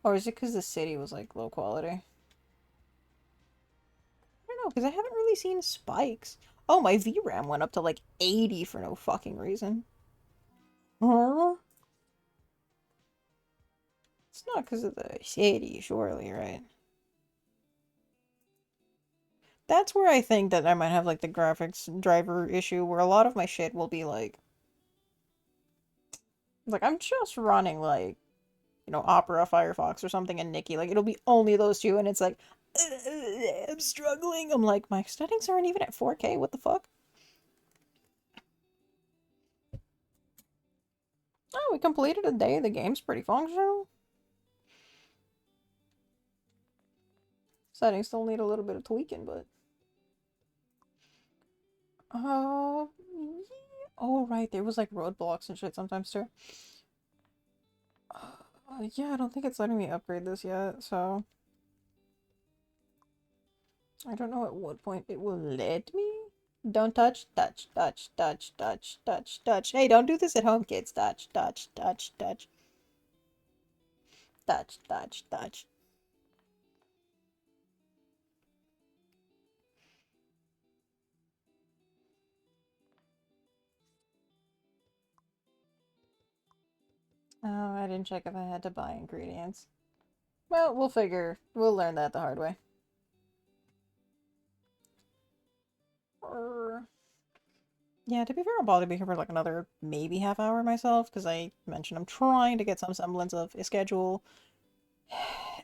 Or is it because the city was, like, low quality? I don't know, because I haven't really seen spikes. Oh, my VRAM went up to, like, 80 for no fucking reason. Huh? It's not because of the city, surely, right? That's where I think that I might have, like, the graphics driver issue, where a lot of my shit will be, like, I'm just running, like, you know, Opera, Firefox, or something, and Nikki. Like, it'll be only those two, and it's like, I'm struggling. I'm like, my settings aren't even at 4K. What the fuck? Oh, we completed a day. The game's pretty functional. Settings still need a little bit of tweaking, but... yeah. Oh, right. There was, like, roadblocks and shit sometimes, too. Yeah, I don't think it's letting me upgrade this yet, so... I don't know at what point it will let me. Don't touch, touch, touch, touch, touch, touch, touch. Hey, don't do this at home, kids. Touch, touch, touch, touch. Touch, touch, touch. Oh, I didn't check if I had to buy ingredients. Well, we'll learn that the hard way. Yeah, to be fair, I'll probably be here for like another maybe half hour myself, because I mentioned I'm trying to get some semblance of a schedule.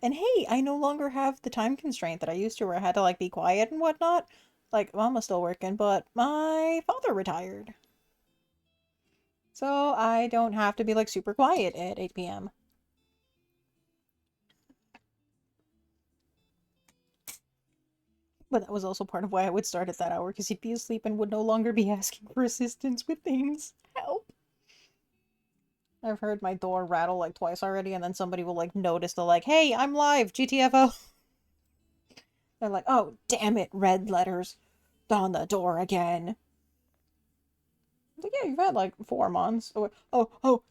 And hey, I no longer have the time constraint that I used to where I had to like be quiet and whatnot. Like, Mama's still working, but my father retired. So I don't have to be like super quiet at 8 p.m. But that was also part of why I would start at that hour, because he'd be asleep and would no longer be asking for assistance with things. Help. I've heard my door rattle like twice already, and then somebody will like notice the like, hey, I'm live, GTFO. They're like, oh, damn it, red letters on the door again. Like, yeah, you've had like 4 months.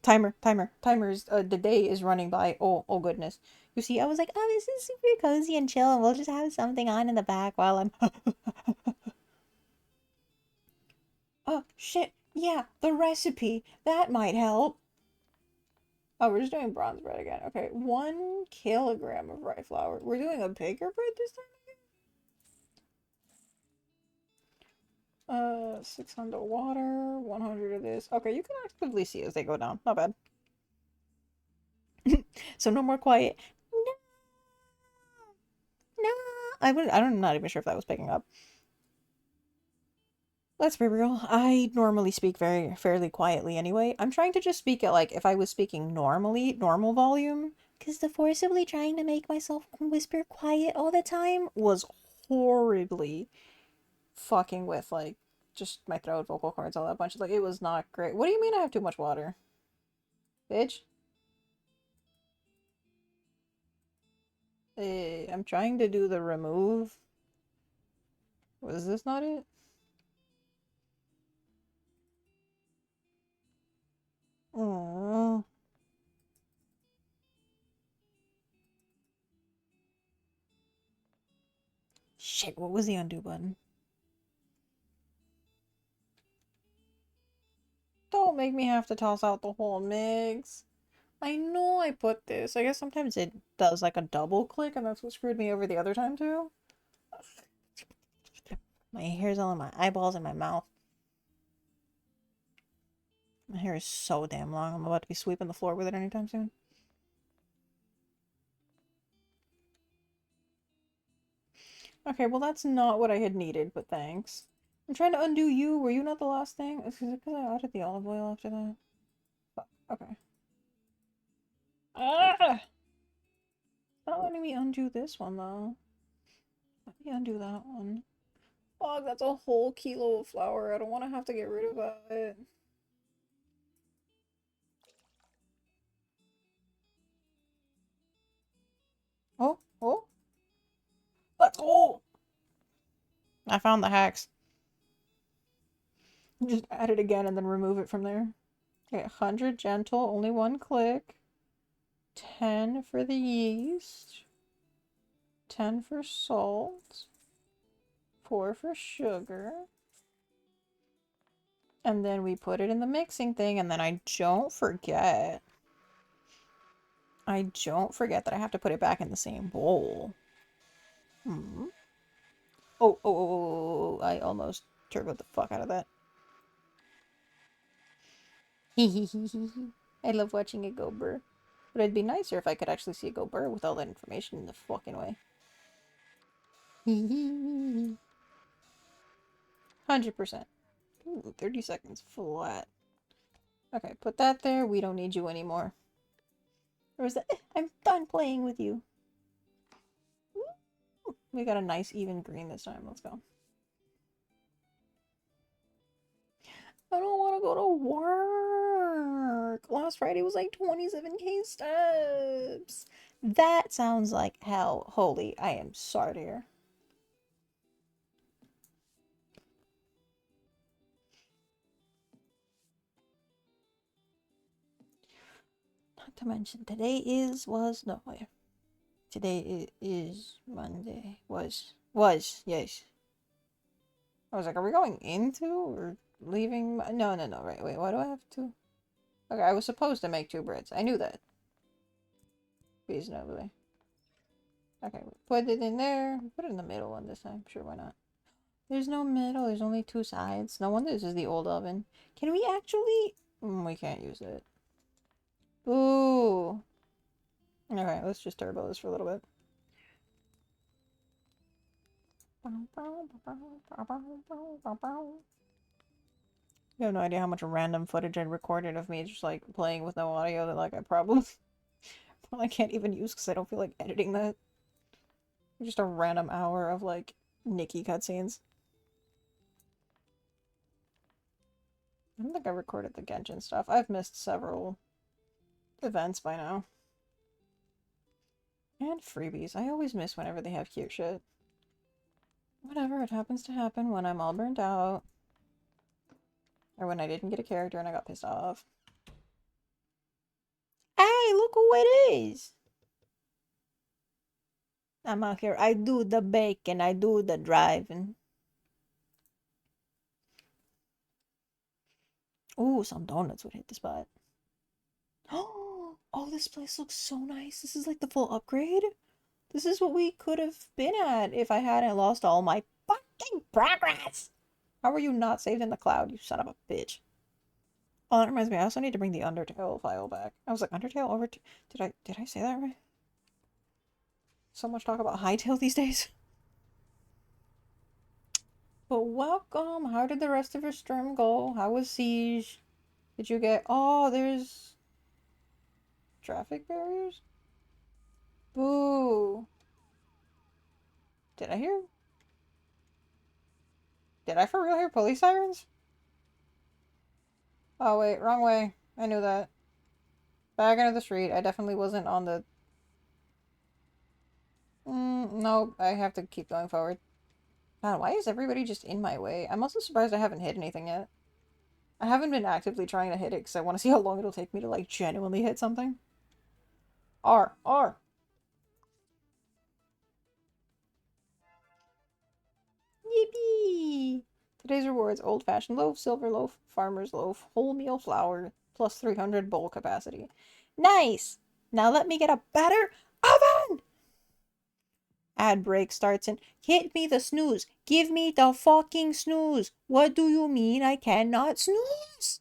Timer's, the day is running by. Oh goodness. You see, I was like, oh, this is super cozy and chill, and we'll just have something on in the back while I'm. Oh, shit. Yeah, the recipe. That might help. Oh, we're just doing bronze bread again. Okay, 1 kilogram of rye flour. We're doing a bigger bread this time again? 600 water, 100 of this. Okay, you can actively see as they go down. Not bad. So no more quiet. No, no. I'm not even sure if that was picking up. Let's be real. I normally speak very fairly quietly anyway. I'm trying to just speak at like if I was speaking normally, normal volume. Because the forcibly trying to make myself whisper quiet all the time. Was horribly fucking with like just my throat, vocal cords, all that bunch of like it was not great. What do you mean I have too much water? Bitch. I'm trying to do the remove. Was this not it? Oh. Shit, what was the undo button? Don't make me have to toss out the whole mix. I know I put this. I guess sometimes it does like a double click, and that's what screwed me over the other time too. My hair's all in my eyeballs and my mouth. My hair is so damn long. I'm about to be sweeping the floor with it anytime soon. Okay, well that's not what I had needed, but thanks. I'm trying to undo you. Were you not the last thing? Is it because I added the olive oil after that? Fuck. Okay. Ah! Not letting me undo this one though. Let me undo that one. Fuck, that's a whole kilo of flour. I don't want to have to get rid of that. Oh. Let's go! I found the hacks. Just add it again and then remove it from there. Okay, 100 gentle, only one click. 10 for the yeast. 10 for salt. 4 for sugar. And then we put it in the mixing thing, and then I don't forget that I have to put it back in the same bowl. Oh, I almost turboed the fuck out of that. I love watching it go burr. But it'd be nicer if I could actually see it go burr with all that information in the fucking way. 100%. Ooh, 30 seconds flat. Okay, put that there. We don't need you anymore. Or is that... I'm done playing with you. Ooh, we got a nice even green this time. Let's go. I don't want to go to work. Last Friday was like 27K steps. That sounds like hell. Holy, I am sorry to hear. Not to mention, today is Monday. Was, yes. I was like, are we going into or leaving? No, right, wait, why do I have to? Okay, I was supposed to make 2 breads. I knew that. Reasonably. Okay, put it in there. Put it in the middle one this time. Sure, why not? There's no middle. There's only two sides. No wonder this is the old oven. Can we actually... we can't use it. Ooh. Okay, let's just turbo this for a little bit. You have no idea how much random footage I recorded of me just like playing with no audio that like I probably I can't even use because I don't feel like editing that. Just a random hour of like Nikki cutscenes. I don't think I recorded the Genshin stuff. I've missed several events by now. And freebies. I always miss whenever they have cute shit. Whatever, it happens to happen when I'm all burnt out. Or when I didn't get a character and I got pissed off. Hey, look who it is! I'm out here. I do the bacon. I do the driving. Ooh, some donuts would hit the spot. Oh, this place looks so nice. This is like the full upgrade. This is what we could have been at if I hadn't lost all my fucking progress. How are you not saved in the cloud, you son of a bitch? Oh, that reminds me. I also need to bring the Undertale file back. I was like, Undertale over to... Did I say that right? So much talk about Hytale these days. But welcome. How did the rest of your stream go? How was Siege? Did you get... Oh, there's... traffic barriers? Boo. Did I hear? Did I for real hear police sirens? Oh, wait. Wrong way. I knew that. Back into the street. I definitely wasn't on the... no. I have to keep going forward. God, why is everybody just in my way? I'm also surprised I haven't hit anything yet. I haven't been actively trying to hit it because I want to see how long it'll take me to, like, genuinely hit something. R. R. Yippee! Today's rewards: old-fashioned loaf, silver loaf, farmer's loaf, wholemeal flour, plus 300 bowl capacity. Nice! Now let me get a better oven! Ad break starts in, hit me the snooze. Give me the fucking snooze. What do you mean I cannot snooze?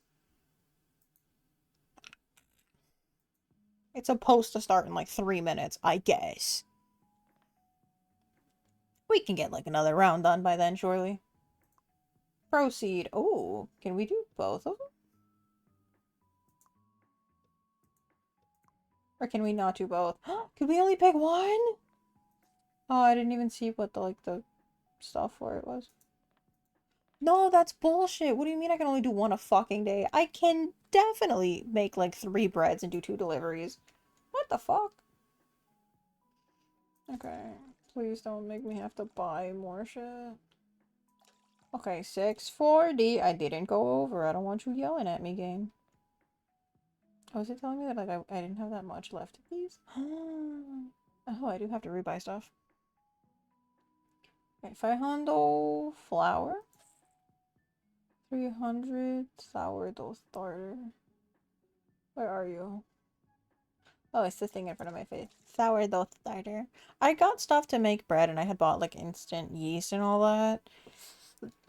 It's supposed to start in like 3 minutes, I guess. We can get like another round done by then, surely. Proceed. Oh, can we do both of them? Or can we not do both? Could we only pick one? Oh, I didn't even see what the stuff for it was. No, that's bullshit. What do you mean I can only do one a fucking day? I can definitely make like 3 breads and do 2 deliveries. What the fuck? Okay, please don't make me have to buy more shit. Okay, 640. I didn't go over. I don't want you yelling at me, game. Oh, is it telling me that like I didn't have that much left, please? Oh, I do have to rebuy stuff. Okay, 500 flour. 300 sourdough starter. Where are you? Oh, it's the thing in front of my face. Sourdough starter. I got stuff to make bread and I had bought like instant yeast and all that.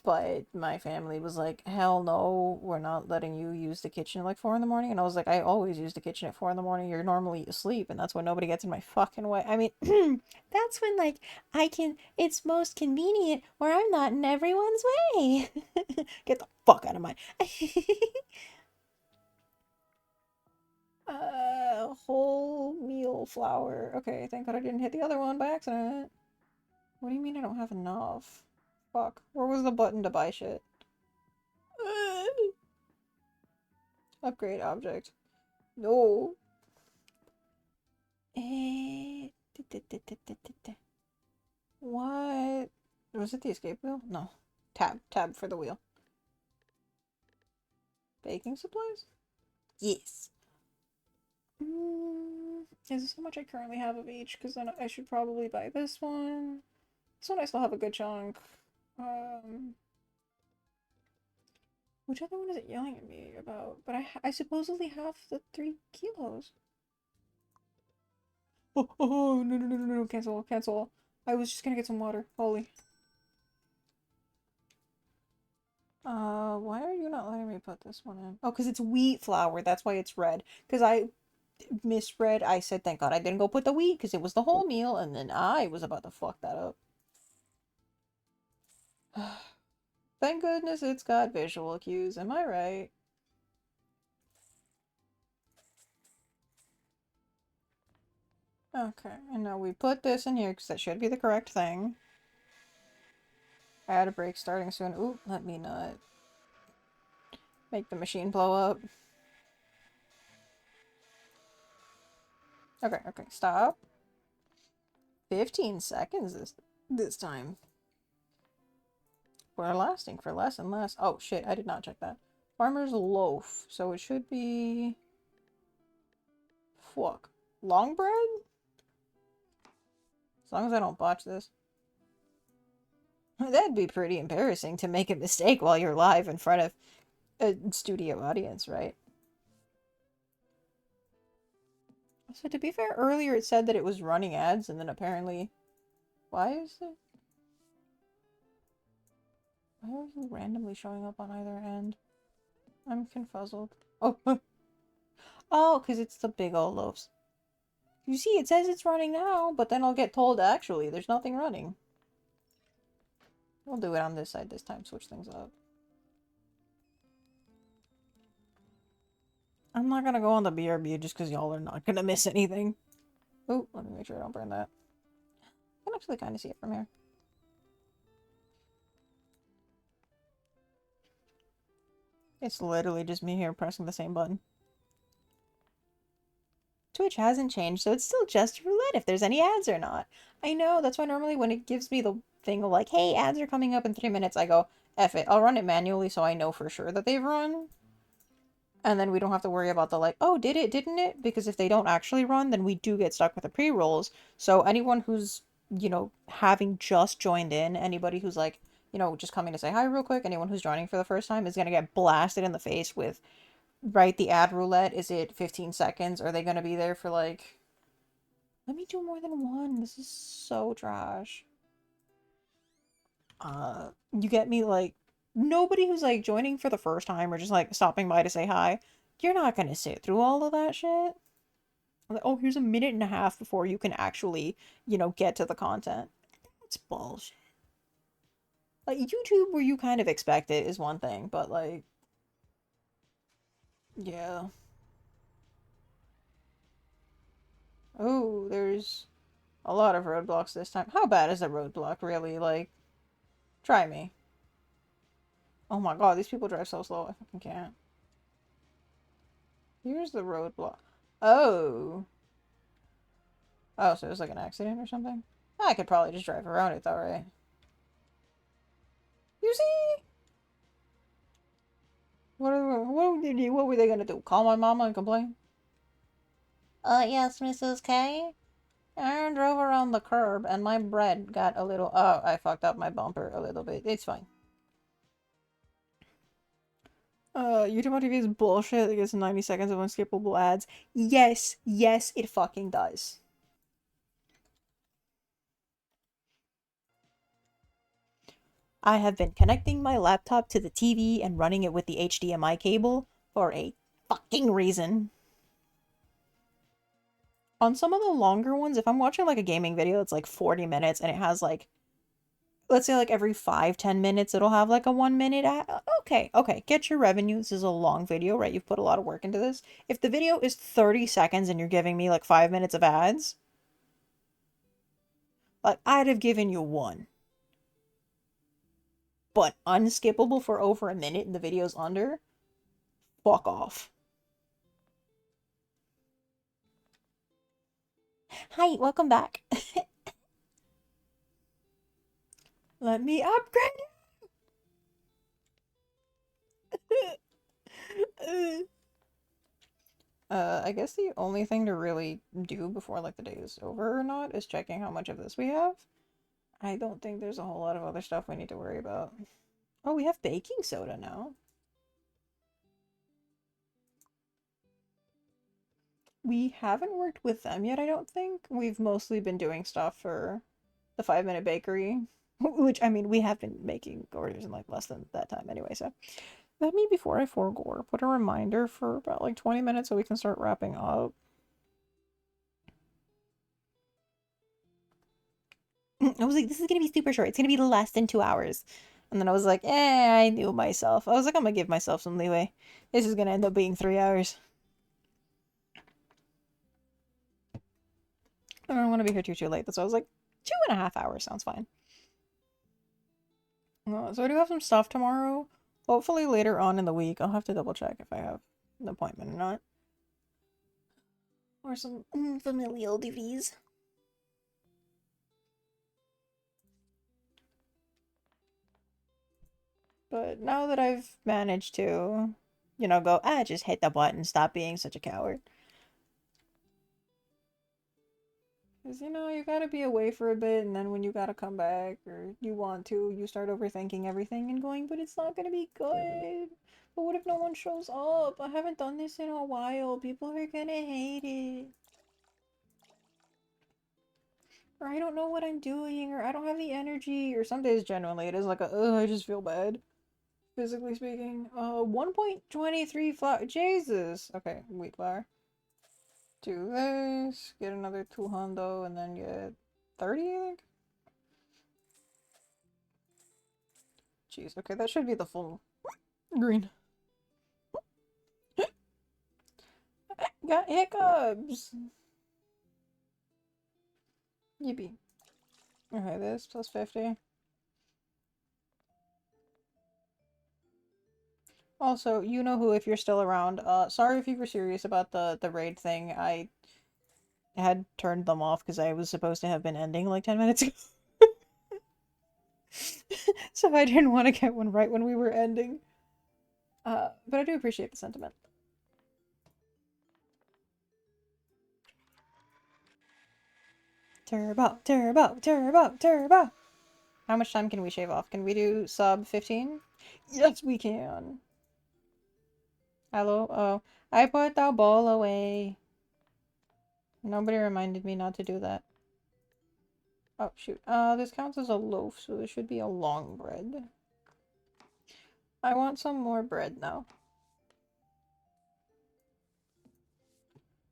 But my family was like, hell no, we're not letting you use the kitchen at like 4 in the morning. And I was like, I always use the kitchen at 4 in the morning. You're normally asleep, and that's when nobody gets in my fucking way. I mean, that's when like it's most convenient where I'm not in everyone's way. Get the fuck out of my wholemeal flour. Okay, thank God I didn't hit the other one by accident. What do you mean I don't have enough? Fuck. Where was the button to buy shit? Upgrade object. No. Eh, What? Was it the escape wheel? No. Tab. Tab for the wheel. Baking supplies? Yes. Is this how much I currently have of each? Because then I should probably buy this one. This one I still have a good chunk. Which other one is it yelling at me about? But I supposedly have the 3 kilos. Oh, no, no, no, no, no, cancel, cancel. I was just gonna get some water. Holy. Why are you not letting me put this one in? Oh, because it's wheat flour. That's why it's red. Because I misread. I said, thank God I didn't go put the wheat because it was the whole meal, and then I was about to fuck that up. Thank goodness it's got visual cues. Am I right? Okay, and now we put this in here because that should be the correct thing. Add a break starting soon. Ooh, let me not make the machine blow up. Okay, okay, stop. 15 seconds this time. We're lasting for less and less. Oh shit, I did not check that. Farmer's loaf. So it should be... Fuck. Long bread? As long as I don't botch this. That'd be pretty embarrassing to make a mistake while you're live in front of a studio audience, right? So to be fair, earlier it said that it was running ads, and then apparently... Why is it... Why are you randomly showing up on either end? I'm confuzzled. Oh, oh, because it's the big old loaves. You see, it says it's running now, but then I'll get told, actually, there's nothing running. We'll do it on this side this time, switch things up. I'm not gonna go on the BRB just because y'all are not gonna miss anything. Oh, let me make sure I don't burn that. I can actually kind of see it from here. It's literally just me here pressing the same button. Twitch hasn't changed, so it's still just roulette if there's any ads or not. I know, that's why normally when it gives me the thing of like, hey, ads are coming up in 3 minutes, I go, F it. I'll run it manually so I know for sure that they've run. And then we don't have to worry about the like, oh, did it, didn't it? Because if they don't actually run, then we do get stuck with the pre-rolls. So anyone who's, you know, having just joined in, anybody who's like, you know, just coming to say hi real quick, anyone who's joining for the first time is going to get blasted in the face with, right, the ad roulette. Is it 15 seconds? Are they going to be there for like... Let me do more than one. This is so trash. You get me, like, nobody who's like joining for the first time or just like stopping by to say hi, you're not gonna sit through all of that shit. Like, oh, here's a minute and a half before you can actually, you know, get to the content. That's bullshit. Like, YouTube, where you kind of expect it, is one thing, but like, yeah. Oh, there's a lot of roadblocks this time. How bad is a roadblock, really? Like, try me. Oh my god, these people drive so slow, I fucking can't. Here's the roadblock. Oh. Oh, so it was like an accident or something? I could probably just drive around it though, right? You see? What were they gonna do? Call my mama and complain? Yes, Mrs. K? I drove around the curb and my bread got a little... Oh, I fucked up my bumper a little bit. It's fine. YouTube on TV is bullshit. It gets 90 seconds of unskippable ads. Yes, yes, it fucking does. I have been connecting my laptop to the TV and running it with the HDMI cable for a fucking reason. On some of the longer ones, if I'm watching like a gaming video that's like 40 minutes and it has like, let's say like every 5-10 minutes it'll have like a 1 minute ad. Okay, okay, get your revenue. This is a long video, right? You've put a lot of work into this. If the video is 30 seconds and you're giving me like 5 minutes of ads, like I'd have given you one. But unskippable for over a minute and the video's under, fuck off. Hi, welcome back. Let me upgrade it. I guess the only thing to really do before like the day is over or not is checking how much of this we have. I don't think there's a whole lot of other stuff we need to worry about. Oh, we have baking soda now. We haven't worked with them yet, I don't think. We've mostly been doing stuff for the 5 Minute Bakery, which, I mean, we have been making orders in like less than that time anyway, so. Let me, before I forego, put a reminder for about like 20 minutes so we can start wrapping up. I was like, this is gonna be super short. It's gonna be less than 2 hours. And then I was like, I knew myself. I was like, I'm gonna give myself some leeway. This is gonna end up being 3 hours. I don't want to be here too late. So I was like, 2.5 hours sounds fine. So I do have some stuff tomorrow. Hopefully later on in the week. I'll have to double check if I have an appointment or not. Or some familial duties. But now that I've managed to, go, just hit the button, stop being such a coward. Because, you gotta be away for a bit, and then when you gotta come back, or you want to, you start overthinking everything and going, but it's not gonna be good. But what if no one shows up? I haven't done this in a while. People are gonna hate it. Or I don't know what I'm doing, or I don't have the energy, or some days, genuinely, it is like I just feel bad. Physically speaking. 1.23 flour. Jesus! Okay, wheat flour. Do this, get another 200, and then get 30, I think? Jeez, okay, that should be the full green. Got hiccups! Yippee. Okay, this plus 50. Also, you know who if you're still around. Sorry if you were serious about the raid thing. I had turned them off because I was supposed to have been ending like 10 minutes ago. So I didn't want to get one right when we were ending. But I do appreciate the sentiment. Turbo, turbo, turbo, turbo! How much time can we shave off? Can we do sub 15? Yes, we can! Hello? Oh, I put the bowl away. Nobody reminded me not to do that. Oh, shoot. This counts as a loaf, so this should be a long bread. I want some more bread now.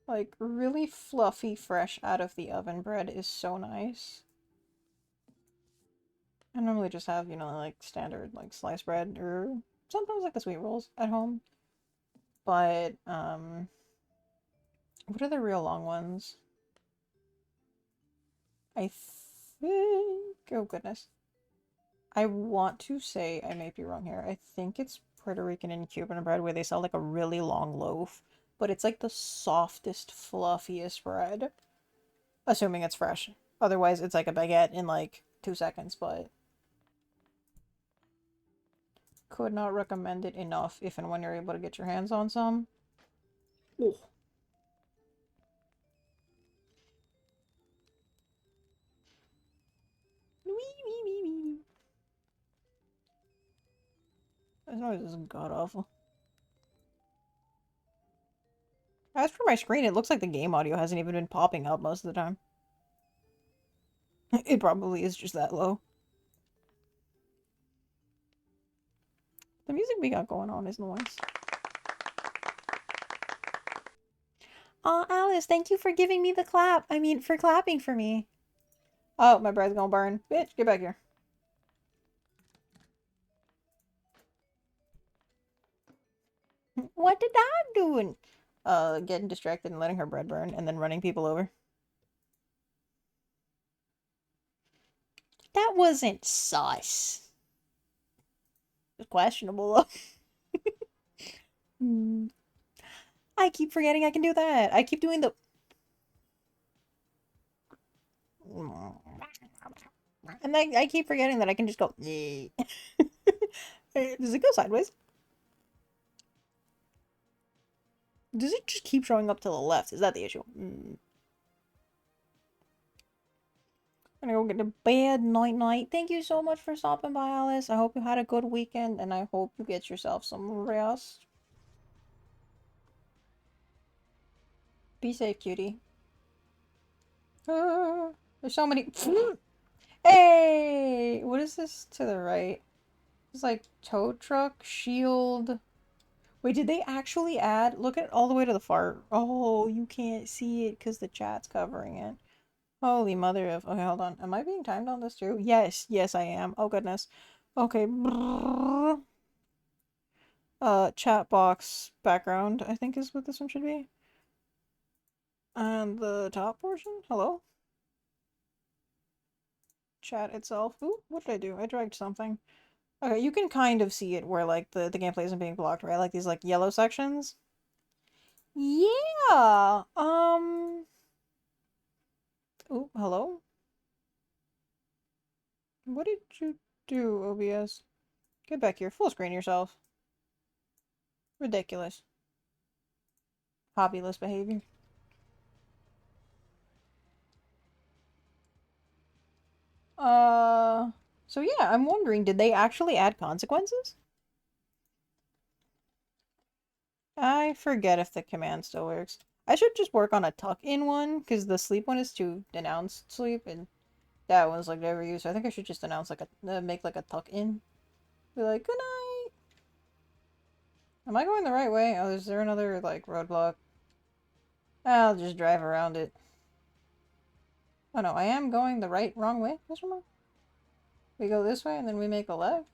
Like, really fluffy, fresh out of the oven bread is so nice. I normally just have, like, standard, like, sliced bread, or sometimes, like, the sweet rolls at home. But, what are the real long ones? I think... Oh, goodness. I want to say, I may be wrong here, I think it's Puerto Rican and Cuban bread where they sell, like, a really long loaf. But it's, like, the softest, fluffiest bread. Assuming it's fresh. Otherwise, it's like a baguette in, like, 2 seconds, but... Could not recommend it enough if and when you're able to get your hands on some. Ooh. This noise is god-awful. As for my screen, it looks like the game audio hasn't even been popping up most of the time. It probably is just that low. The music we got going on is nice. Oh, Alice, thank you for giving me the clap. I mean, for clapping for me. Oh, my bread's gonna burn. Bitch, get back here. What did I do? Getting distracted and letting her bread burn, and then running people over. That wasn't sus. It's questionable, though. I keep forgetting I can do that. I keep doing the... And I keep forgetting that I can just go... Does it go sideways? Does it just keep showing up to the left? Is that the issue? I'm gonna go get to bed. Night-night. Thank you so much for stopping by, Alice. I hope you had a good weekend, and I hope you get yourself some rest. Be safe, cutie. There's so many. Hey! What is this to the right? It's like tow truck, shield. Wait, did they actually add? Look at all the way to the far. Oh, you can't see it because the chat's covering it. Holy mother of. Okay, hold on. Am I being timed on this too? Yes, yes, I am. Oh, goodness. Okay. Chat box background, I think is what this one should be. And the top portion? Hello? Chat itself. Ooh, what did I do? I dragged something. Okay, you can kind of see it where, like, the gameplay isn't being blocked, right? Like, these, like, yellow sections. Yeah! Ooh, hello? What did you do, OBS? Get back here. Full screen yourself. Ridiculous. Hobbyless behavior. So yeah, I'm wondering, did they actually add consequences? I forget if the command still works. I should just work on a tuck-in one, because the sleep one is to denounce sleep, and that one's like never used. So I think I should just announce like make like a tuck-in. Be like, good night. Am I going the right way? Oh, is there another like roadblock? I'll just drive around it. Oh no, I am going the wrong way? Question mark? We go this way and then we make a left.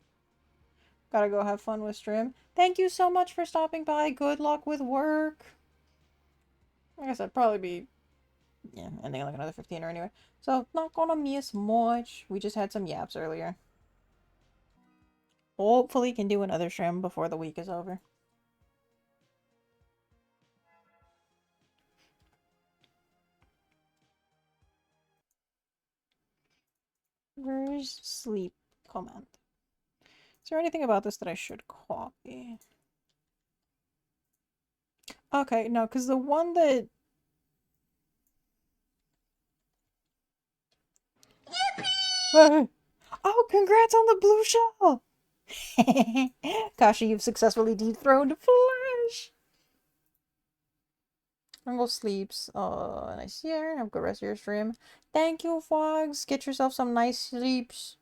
Gotta go have fun with stream. Thank you so much for stopping by. Good luck with work. I guess I'd probably be, yeah, ending like another 15 or anyway. So, not gonna miss much. We just had some yaps earlier. Hopefully can do another stream before the week is over. Where's sleep command? Is there anything about this that I should copy? Okay, no, because the one that... Yippee! Oh, congrats on the blue shell! Kasha, you've successfully dethroned Flash! Ringo sleeps. Nice here. Have a good rest of your stream. Thank you, Fogs. Get yourself some nice sleeps.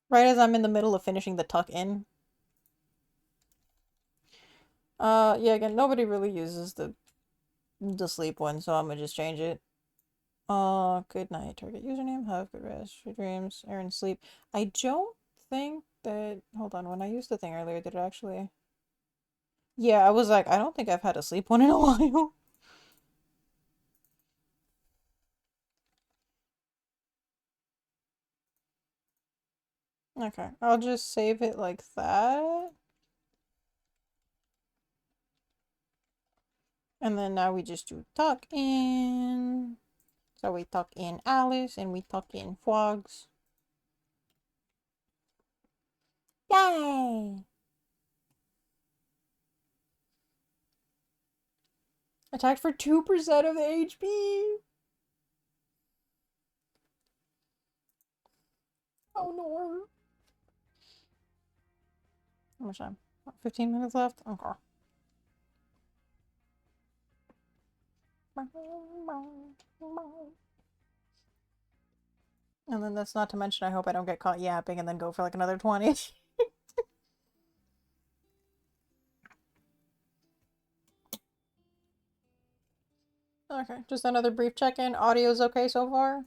Right as I'm in the middle of finishing the tuck in. Yeah, again, nobody really uses the sleep one, so I'm gonna just change it. Good night. Target username. Have good rest. Sweet dreams. Aaron sleep. I don't think that... Hold on. When I used the thing earlier, did it actually... Yeah, I was like, I don't think I've had a sleep one in a while. Okay, I'll just save it like that. And then now we just do tuck in. So we tuck in Alice and we tuck in Frogs. Yay! Attacked for 2% of the HP! Oh no. How much time? 15 minutes left? Okay. And then that's not to mention I hope I don't get caught yapping and then go for like another 20. Okay, just another brief check-in. Audio's okay so far?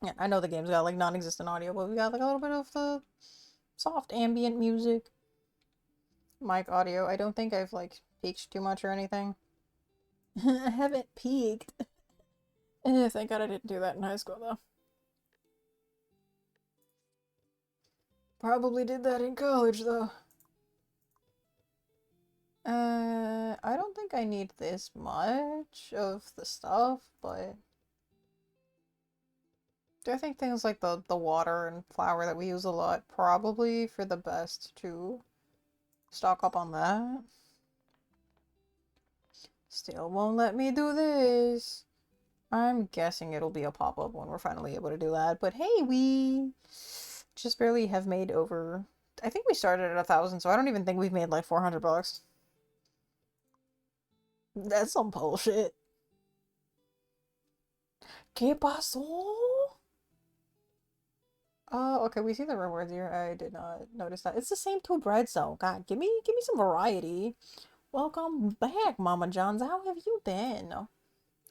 Yeah, I know the game's got like non-existent audio, but we got like a little bit of the soft ambient music. Mic audio. I don't think I've like peaked too much or anything. I haven't peaked. Thank God I didn't do that in high school though. Probably did that in college though. I don't think I need this much of the stuff, but I think things like the water and flour that we use a lot probably for the best to stock up on that. Still won't let me do this. I'm guessing it'll be a pop-up when we're finally able to do that, but hey, we just barely have made over... I think we started at 1,000, so I don't even think we've made like 400 bucks. That's some bullshit. ¿Qué pasó? Oh, okay, we see the rewards here. I did not notice that. It's the same two breads though. God, give me some variety. Welcome back, Mama Johns. How have you been? Oh,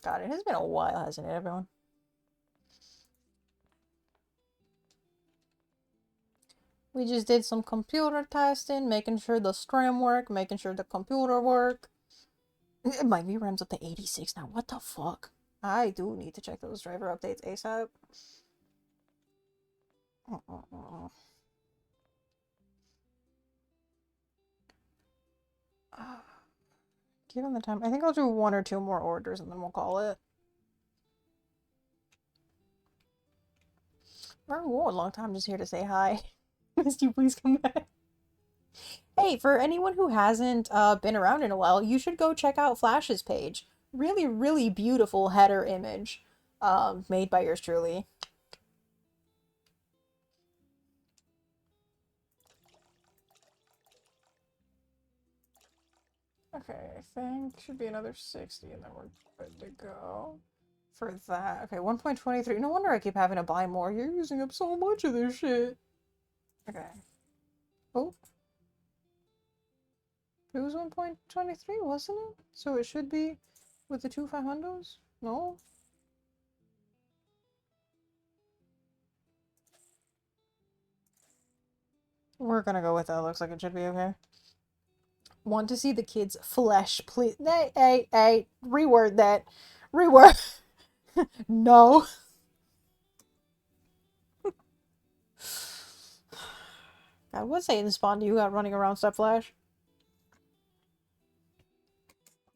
God, it has been a while, hasn't it, everyone? We just did some computer testing, making sure the stream work, making sure the computer work. My VRAM's up to 86 now. What the fuck? I do need to check those driver updates ASAP. Given the time, I think I'll do one or two more orders and then we'll call it. Oh, a long time just here to say hi. Missed you, please come back. Hey, for anyone who hasn't been around in a while, you should go check out Flash's page. Really, really beautiful header image made by yours truly. Okay, I think should be another 60 and then we're good to go for that. Okay, 1.23. No wonder I keep having to buy more. You're using up so much of this shit. Okay. Oh. It was 1.23, wasn't it? So it should be with the two 500s? No? We're gonna go with that. Looks like it should be okay. Want to see the kids' flesh, please. Hey, reword that. Reword. No. God, what Satan spawn do you got running around Step Flash?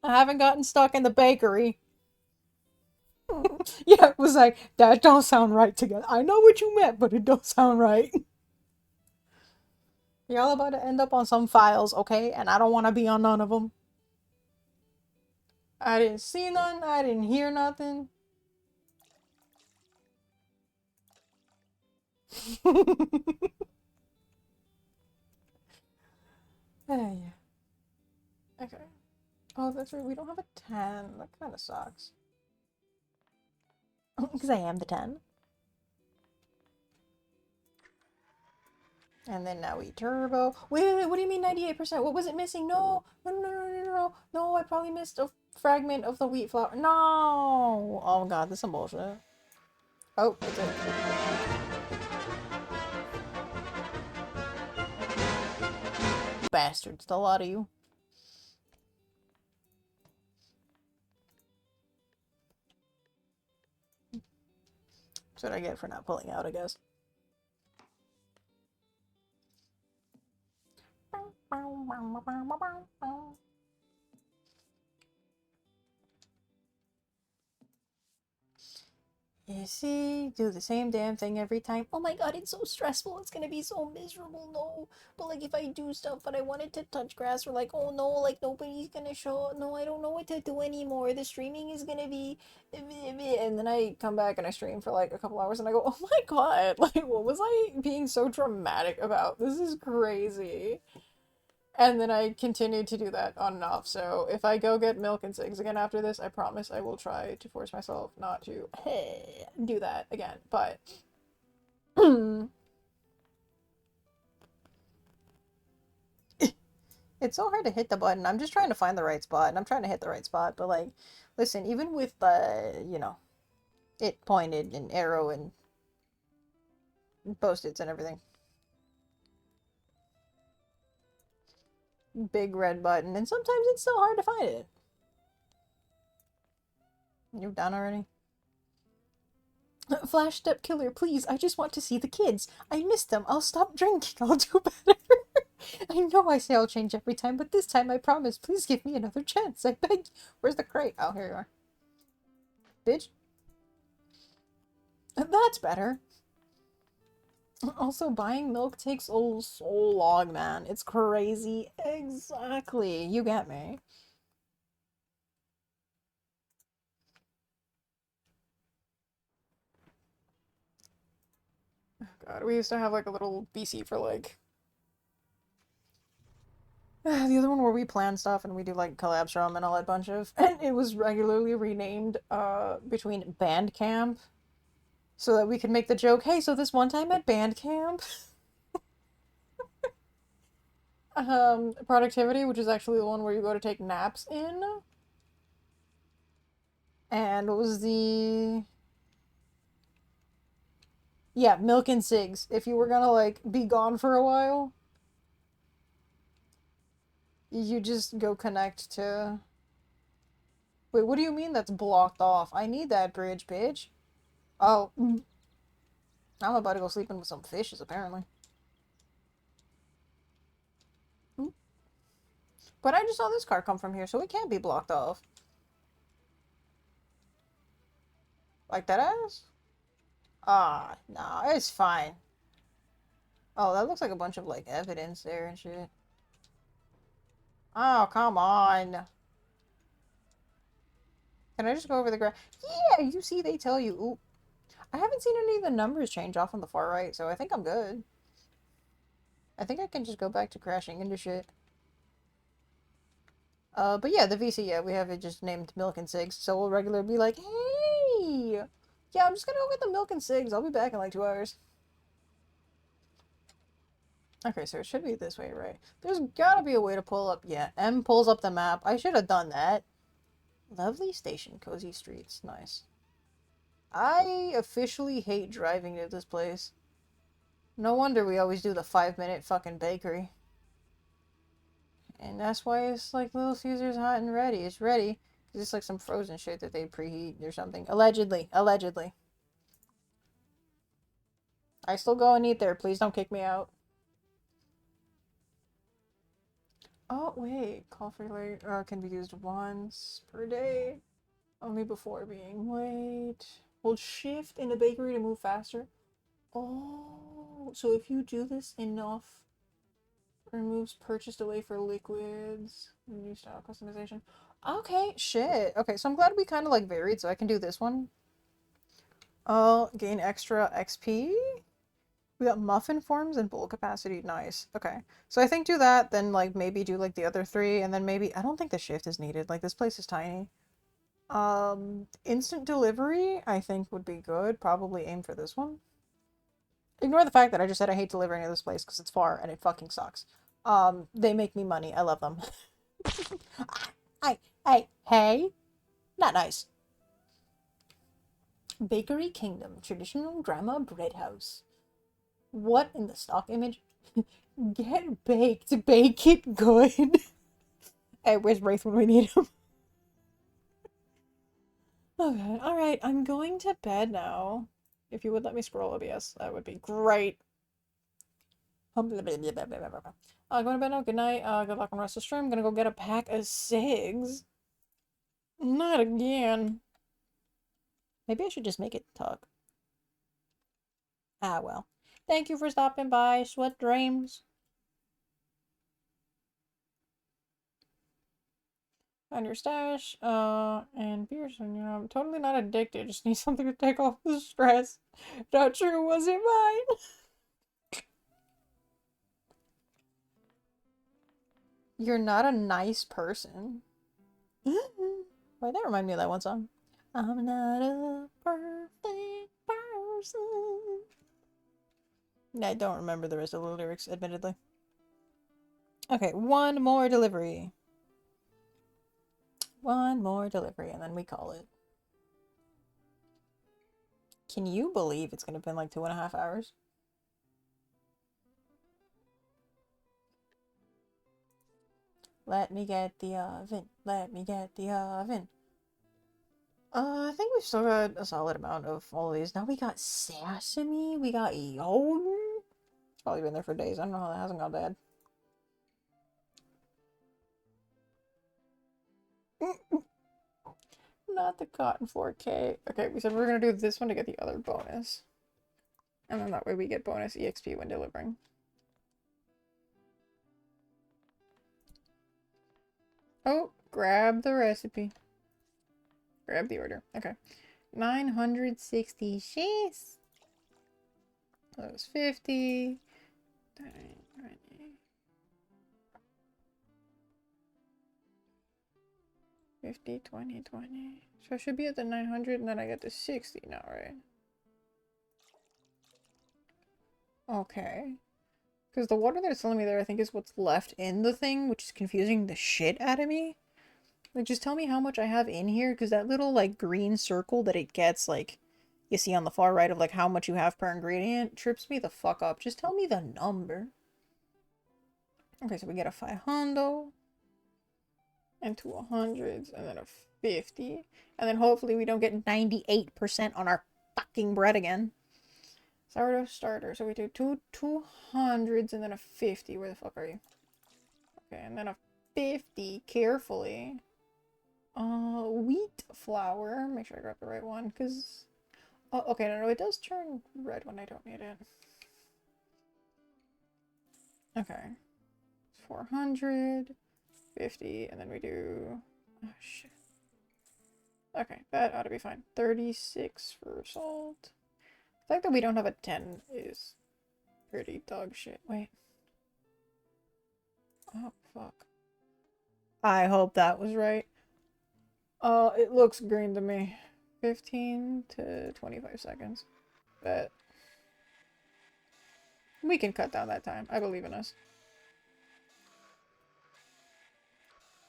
I haven't gotten stuck in the bakery. Yeah, it was like, that don't sound right together. I know what you meant, but it don't sound right. Y'all about to end up on some files, okay? And I don't want to be on none of them. I didn't see none. I didn't hear nothing. Hey. Okay. Oh, that's right. We don't have a 10. That kind of sucks. Because I am the 10. And then now we turbo. Wait, what do you mean 98%? What was it missing? No, no, I probably missed a fragment of the wheat flour. No! Oh god, this is some bullshit. Oh, it's it. Bastards, the lot of you. That's what I get for not pulling out, I guess. You see, do the same damn thing every time. Oh my god, it's so stressful. It's gonna be so miserable. No. But like if I do stuff but I wanted to touch grass or like, oh no, like nobody's gonna show. No, I don't know what to do anymore. The streaming is gonna be and then I come back and I stream for like a couple hours and I go, oh my god, like what was I being so dramatic about? This is crazy. And then I continue to do that on and off. So if I go get milk and cigs again after this, I promise I will try to force myself not to do that again. But it's so hard to hit the button. I'm just trying to find the right spot, and I'm trying to hit the right spot. But like, listen, even with it pointed and arrow and post-its and everything, big red button, and sometimes it's so hard to find it. You're done already? Flash Step Killer, please, I just want to see the kids. I miss them. I'll stop drinking. I'll do better. I know I say I'll change every time, but this time I promise. Please give me another chance. I beg. Where's the crate? Oh, here you are. Bitch. That's better. Also, buying milk takes so long, man. It's crazy. Exactly. You get me. God, we used to have like a little BC for like The other one where we plan stuff and we do like collabs from and all that bunch of, and it was regularly renamed between band camp so that we could make the joke, hey, so this one time at band camp, productivity, which is actually the one where you go to take naps in, and what was the, yeah, milk and cigs. If you were gonna like be gone for a while, you just go connect to. Wait, what do you mean that's blocked off? I need that bridge, bitch. Oh, I'm about to go sleeping with some fishes, apparently. But I just saw this car come from here, so it can't be blocked off. Like that ass? Ah, nah, it's fine. Oh, that looks like a bunch of, like, evidence there and shit. Oh, come on. Can I just go over the ground? Yeah, you see, they tell you. Ooh. I haven't seen any of the numbers change off on the far right, so I think I'm good. I think I can just go back to crashing into shit. But yeah, the VC, yeah, we have it just named Milk and Cigs, so we'll regularly be like, hey! Yeah, I'm just gonna go get the Milk and Cigs. I'll be back in like 2 hours. Okay, so it should be this way, right? There's gotta be a way to pull up. Yeah, M pulls up the map. I should have done that. Lovely station, cozy streets. Nice. I officially hate driving to this place. No wonder we always do the 5-minute fucking bakery. And that's why it's like Little Caesars hot and ready. It's ready. Cause it's like some frozen shit that they preheat or something. Allegedly. Allegedly. I still go and eat there. Please don't kick me out. Oh, wait. Coffee late can be used once per day. Only before being late. Hold shift in the bakery to move faster. Oh, so if you do this enough, removes purchased away for liquids. New style customization. Okay, shit. Okay, so I'm glad we kind of like varied, so I can do this one. Gain extra XP. We got muffin forms and bowl capacity. Nice. Okay. So I think do that, then like maybe do like the other three, and then maybe I don't think the shift is needed. Like this place is tiny. Instant delivery, I think would be good. Probably aim for this one. Ignore the fact that I just said I hate delivering to this place because it's far and it fucking sucks. They make me money. I love them. Hey. Not nice. Bakery Kingdom, traditional grandma bread house. What in the stock image? Get baked, bake it good. Hey, where's Wraith when we need him? Okay, alright, I'm going to bed now. If you would let me scroll OBS, that would be great. Going to bed now. Good night. Good luck on the rest of the stream. Gonna go get a pack of cigs. Not again. Maybe I should just make it talk. Ah, well. Thank you for stopping by. Sweet dreams. On your stash. And beers. And, I'm totally not addicted. Just need something to take off the stress. Not true, was it mine? You're not a nice person. Why, that remind me of that one song. I'm not a perfect person. I don't remember the rest of the lyrics, admittedly. Okay, one more delivery. One more delivery, and then we call it. Can you believe it's gonna have been like 2.5 hours? Let me get the oven. Let me get the oven. I think we've still got a solid amount of all of these. Now we got sesame. We got yogurt. It's probably been there for days. I don't know how that hasn't gone bad. Not the cotton 4K. Okay, we said we were gonna do this one to get the other bonus. And then that way we get bonus EXP when delivering. Oh, grab the recipe. Grab the order. Okay. 960 sheets. That was 50. 20. 50, 20, 20. So I should be at the 900 and then I get to 60 now, right? Okay. Because the water that it's telling me there, I think, is what's left in the thing, which is confusing the shit out of me. Like, just tell me how much I have in here, because that little, like, green circle that it gets, like, you see on the far right of, like, how much you have per ingredient, trips me the fuck up. Just tell me the number. Okay, so we get a 500, and 200s, and then a 50. And then hopefully we don't get 98% on our fucking bread again. Sourdough starter. So we do 200s and then a 50. Where the fuck are you? Okay, and then a 50 carefully. Wheat flour. Make sure I grab the right one, because... Oh, okay, no, it does turn red when I don't need it. Okay. 400, 50, and then we do... Oh, shit. Okay, that ought to be fine. 36 for salt. The fact that we don't have a 10 is pretty dog shit. Wait. Oh, fuck. I hope that was right. It looks green to me. 15 to 25 seconds. But we can cut down that time. I believe in us.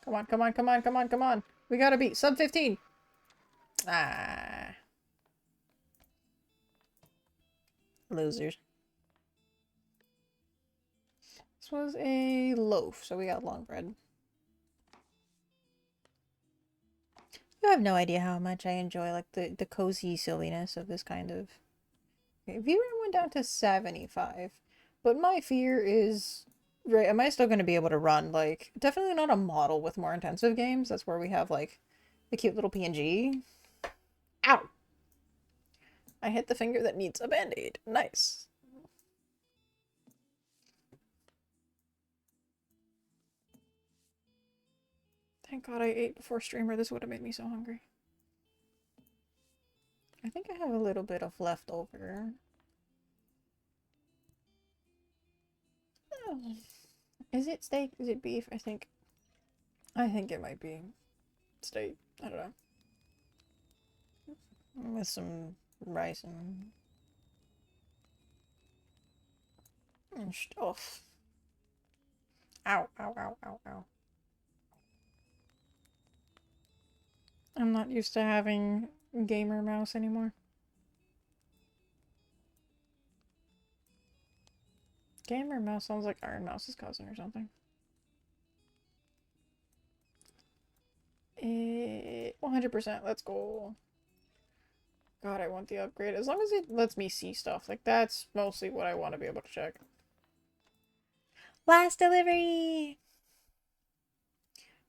Come on, come on, come on, come on, come on. We gotta beat sub 15. Ah. Losers. This was a loaf, so we got long bread. You have no idea how much I enjoy, like, the cozy silliness of this kind of... Okay, viewer went down to 75. But my fear is... Right, am I still going to be able to run, like... Definitely not a model with more intensive games. That's where we have, like, the cute little PNG. Ow! I hit the finger that needs a band-aid. Nice. Thank God I ate before streamer. This would have made me so hungry. I think I have a little bit of leftover. Oh. Is it steak? Is it beef? I think it might be steak. I don't know. With some rice and stuff. Ow, ow, ow, ow, ow. I'm not used to having gamer mouse anymore. Gamer mouse sounds like Iron Mouse's cousin or something. 100%. Let's go. God, I want the upgrade. As long as it lets me see stuff. Like, that's mostly what I want to be able to check. Last delivery!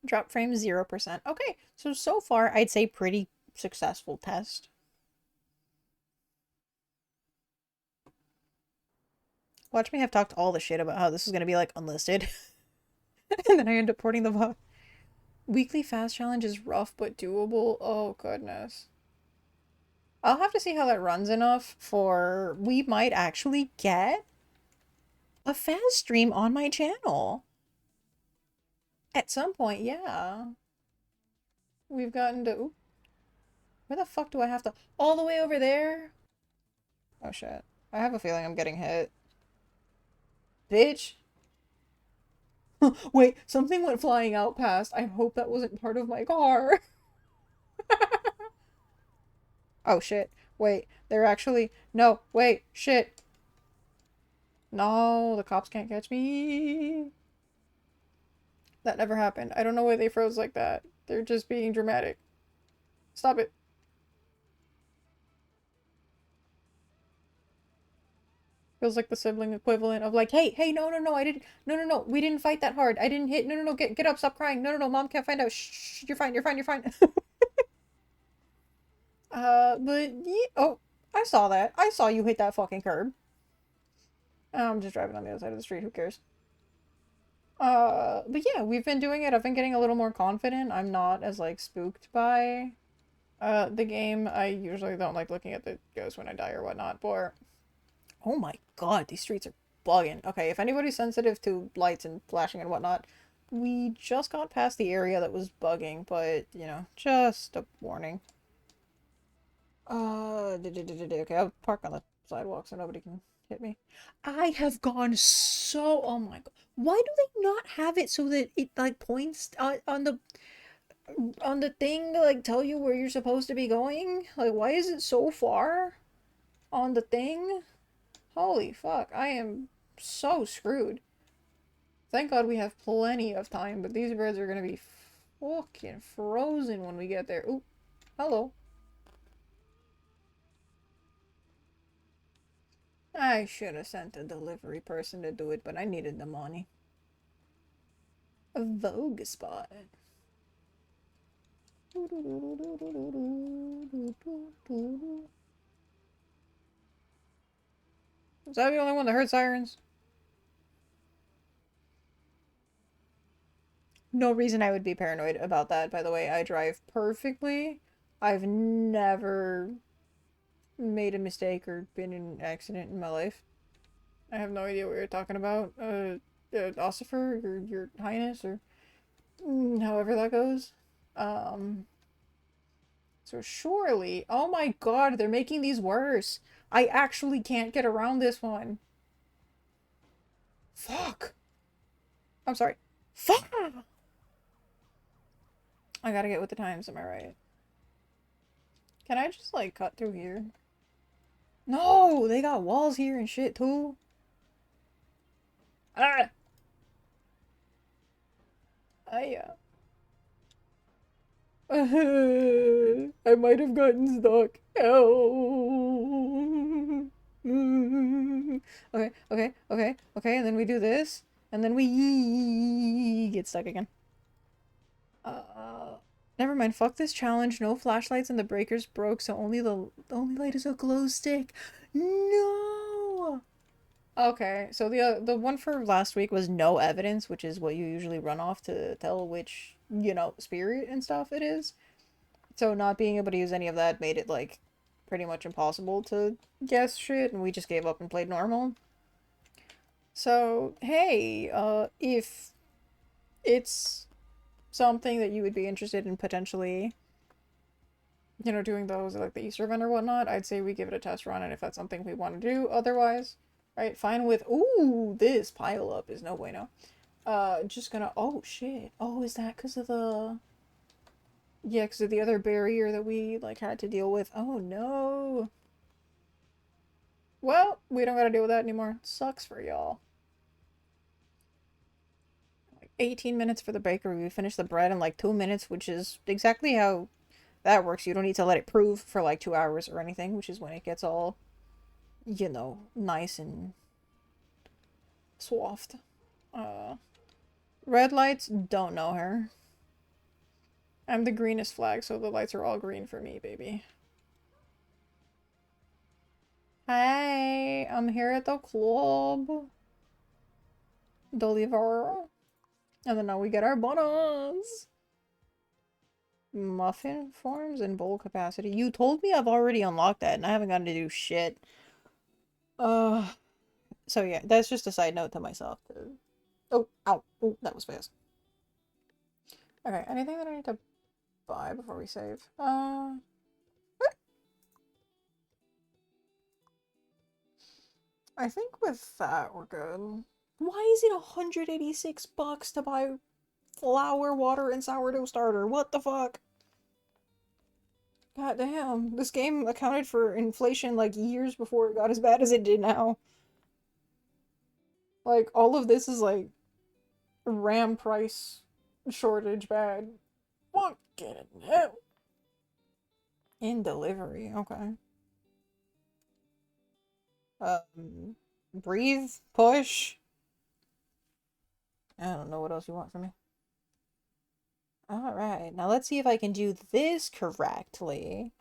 Drop frame 0%. Okay, so far, I'd say pretty successful test. Watch me have talked all the shit about how this is going to be, like, unlisted. And then I end up porting the VOD. Weekly fast challenge is rough but doable. Oh, goodness. I'll have to see how that runs enough for... We might actually get a fast stream on my channel. At some point, yeah. We've gotten to... Ooh. Where the fuck do I have to... All the way over there? Oh, shit. I have a feeling I'm getting hit. Bitch. Wait, something went flying out past. I hope that wasn't part of my car. Oh, shit. Wait, they're actually... No, wait, shit. No, the cops can't catch me. That never happened. I don't know why they froze like that. They're just being dramatic. Stop it. Feels like the sibling equivalent of like, hey, no, I didn't, no, we didn't fight that hard. I didn't hit, no, get up, stop crying. No, mom can't find out. Shh, you're fine. But, yeah, oh, I saw that. I saw you hit that fucking curb. I'm just driving on the other side of the street, who cares? But yeah, we've been doing it. I've been getting a little more confident. I'm not as, like, spooked by, the game. I usually don't like looking at the ghosts when I die or whatnot, but... Oh my god, these streets are bugging. Okay, if anybody's sensitive to lights and flashing and whatnot, we just got past the area that was bugging, but, you know, just a warning. Okay, I'll park on the sidewalk so nobody can hit me. I have gone so, oh my god. Why do they not have it so that it, like, points on the thing to, like, tell you where you're supposed to be going? Like, why is it so far on the thing? Holy fuck, I am so screwed. Thank God we have plenty of time, but these birds are gonna be fucking frozen when we get there. Ooh, hello. I should have sent a delivery person to do it, but I needed the money. A Vogue spot. Is that the only one that heard sirens? No reason I would be paranoid about that, by the way. I drive perfectly. I've never made a mistake or been in an accident in my life. I have no idea what you're talking about. Ossifer, your highness, or however that goes. So surely, oh my god, they're making these worse. I actually can't get around this one. Fuck. I'm sorry. Fuck! I gotta get with the times, am I right? Can I just, like, cut through here? No! They got walls here and shit, too. Ah! I might have gotten stuck. Ow. Okay, and then we do this, and then we get stuck again. Never mind. Fuck this challenge. No flashlights and the breakers broke, so the only light is a glow stick. No. Okay, so the one for last week was no evidence, which is what you usually run off to tell which, you know, spirit and stuff it is. So not being able to use any of that made it, like, pretty much impossible to guess shit, and we just gave up and played normal. So, hey, if it's something that you would be interested in potentially, you know, doing those, like, the Easter event or whatnot, I'd say we give it a test run, and if that's something we want to do, otherwise, right, fine with, ooh, this pile up is no bueno. Just gonna, oh, shit. Oh, is that because of the... Yeah, because of the other barrier that we, like, had to deal with. Oh, no. Well, we don't gotta deal with that anymore. Sucks for y'all. Like, 18 minutes for the bakery. We finished the bread in, like, 2 minutes, which is exactly how that works. You don't need to let it prove for, like, 2 hours or anything, which is when it gets all, you know, nice and soft. Red lights, don't know her. I'm the greenest flag, so the lights are all green for me, baby. Hey, I'm here at the club. Deliver. And then now we get our bonus. Muffin forms and bowl capacity. You told me I've already unlocked that and I haven't gotten to do shit. So yeah, that's just a side note to myself. Oh, ow. Oh, that was fast. Okay, anything that I need to buy before we save? I think with that we're good. Why is it 186 bucks to buy flour, water, and sourdough starter? What the fuck? God damn, this game accounted for inflation like years before it got as bad as it did now. Like, all of this is like RAM price shortage bad. Fucking hell. In delivery, okay. Breathe, push. I don't know what else you want from me. Alright, now let's see if I can do this correctly.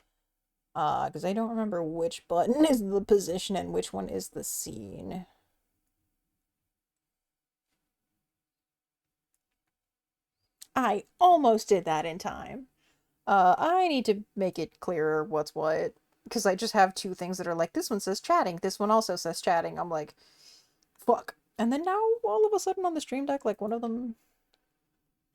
Because I don't remember which button is the position and which one is the scene. I almost did that in time. I need to make it clearer what's what. Because I just have two things that are like, this one says chatting, this one also says chatting. I'm like, fuck. And then now, all of a sudden on the stream deck, like, one of them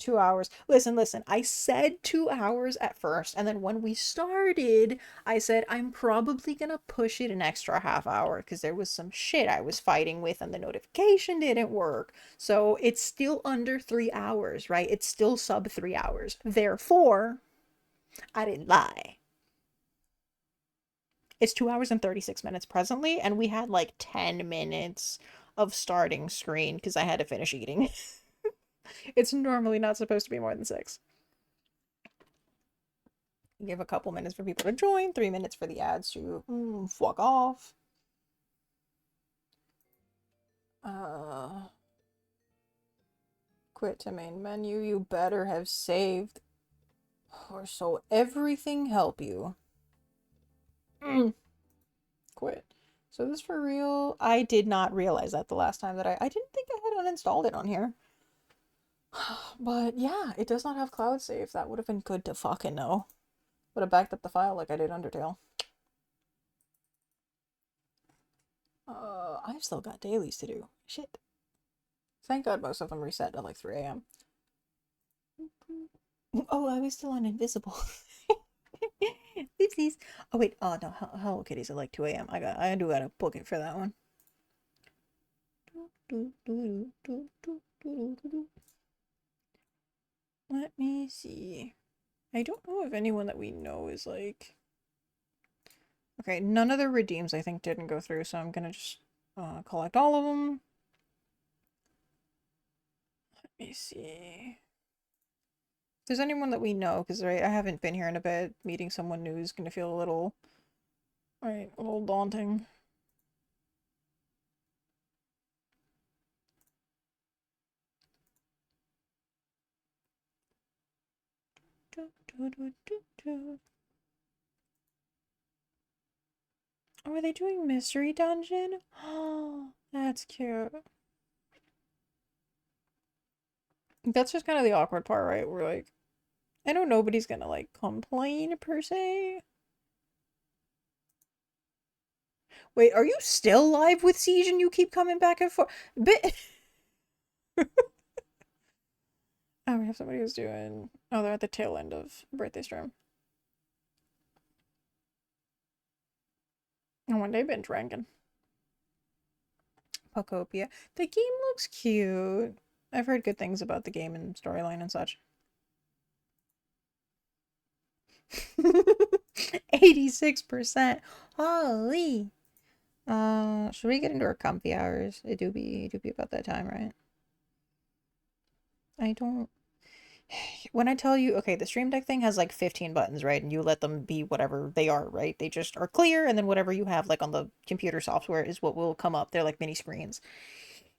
2 hours. Listen. I said 2 hours at first, and then when we started, I said I'm probably gonna push it an extra half hour because there was some shit I was fighting with and the notification didn't work. So it's still under 3 hours, right? It's still sub 3 hours. Therefore, I didn't lie. It's 2 hours and 36 minutes presently, and we had like 10 minutes of starting screen because I had to finish eating. It's normally not supposed to be more than 6. Give a couple minutes for people to join, 3 minutes for the ads to fuck off. Quit to main menu. You better have saved, or so everything help you. Quit. So this for real? I did not realize that the last time that I didn't think I had uninstalled it on here. But yeah, it does not have cloud save. That would have been good to fucking know. Would have backed up the file like I did Undertale. I've still got dailies to do. Shit. Thank God most of them reset at like 3 a.m. Oh, I was still on invisible. Oopsies. Oh wait, oh no, Hello Kitty's at like 2 a.m. I do gotta book it for that one. Let me see. I don't know if anyone that we know is like... Okay, none of the redeems I think didn't go through, so I'm gonna just collect all of them. Let me see. If there's anyone that we know, because right, I haven't been here in a bit, meeting someone new is gonna feel a little... Right, a little daunting. Oh, are they doing mystery dungeon? Oh, that's cute. That's just kind of the awkward part, right? We're like, I know nobody's gonna like complain per se. Wait, are you still live with Siege and you keep coming back and forth? Bit. Oh, we have somebody who's doing... Oh, they're at the tail end of birthday stream. And one day binge ranking. Pocopia. The game looks cute. I've heard good things about the game and storyline and such. 86%. Holy. Should we get into our comfy hours? It do be about that time, right? I don't... When I tell you, okay, the Stream Deck thing has like 15 buttons, right? And you let them be whatever they are, right? They just are clear, and then whatever you have like on the computer software is what will come up. They're like mini screens.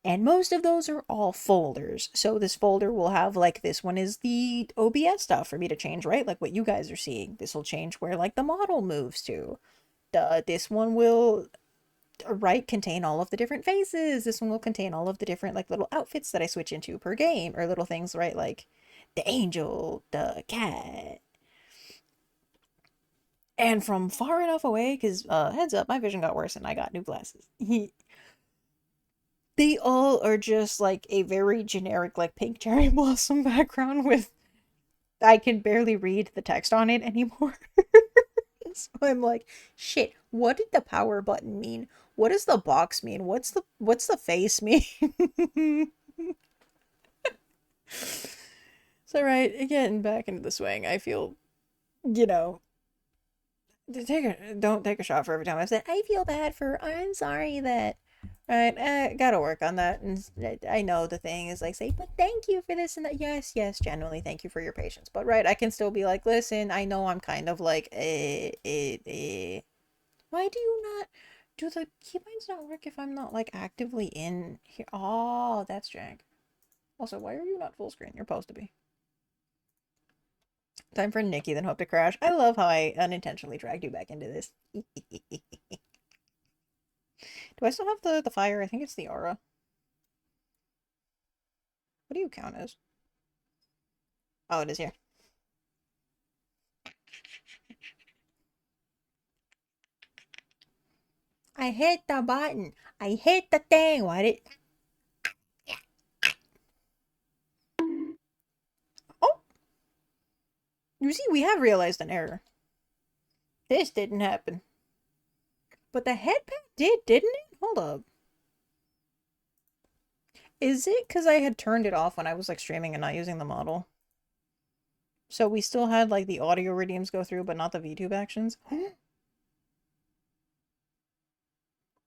And most of those are all folders. So this folder will have like, this one is the OBS stuff for me to change, right? Like what you guys are seeing. This will change where like the model moves to. This one will, right, contain all of the different faces. This one will contain all of the different like little outfits that I switch into per game, or little things, right? Like the angel, the cat. And from far enough away, because heads up, my vision got worse and I got new glasses. They all are just like a very generic like pink cherry blossom background with... I can barely read the text on it anymore. So I'm like, shit, what did the power button mean? What does the box mean? What's the face mean? So right, getting back into the swing, I feel, you know, don't take a shot for every time I said I feel bad for... I'm sorry that... Right, gotta work on that. And I know the thing is like, say, but thank you for this and that. Yes, genuinely, thank you for your patience. But right, I can still be like, listen, I know I'm kind of like, Why do you not... Do the keybinds not work if I'm not like actively in here? Oh, that's jank. Also, why are you not full screen? You're supposed to be. Time for Nikki, then hope to crash. I love how I unintentionally dragged you back into this. Do I still have the fire? I think it's the aura. What do you count as? Oh, it is here. I hit the button. I hit the thing. Why did... You see, we have realized an error. This didn't happen. But the headband did, didn't it? Hold up. Is it because I had turned it off when I was like streaming and not using the model? So we still had like the audio redeems go through, but not the VTube actions?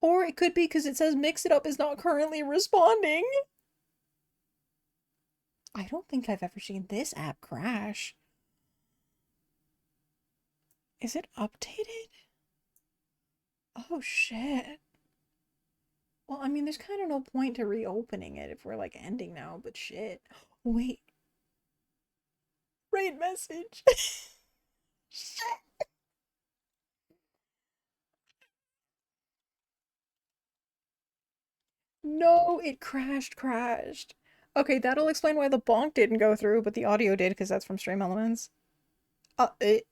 Or it could be because it says Mix It Up is not currently responding. I don't think I've ever seen this app crash. Is it updated? Oh shit. Well, I mean, there's kind of no point to reopening it if we're like ending now, but shit. Wait. Raid message. Shit. No, it crashed. Okay, that'll explain why the bonk didn't go through, but the audio did because that's from Stream Elements. It.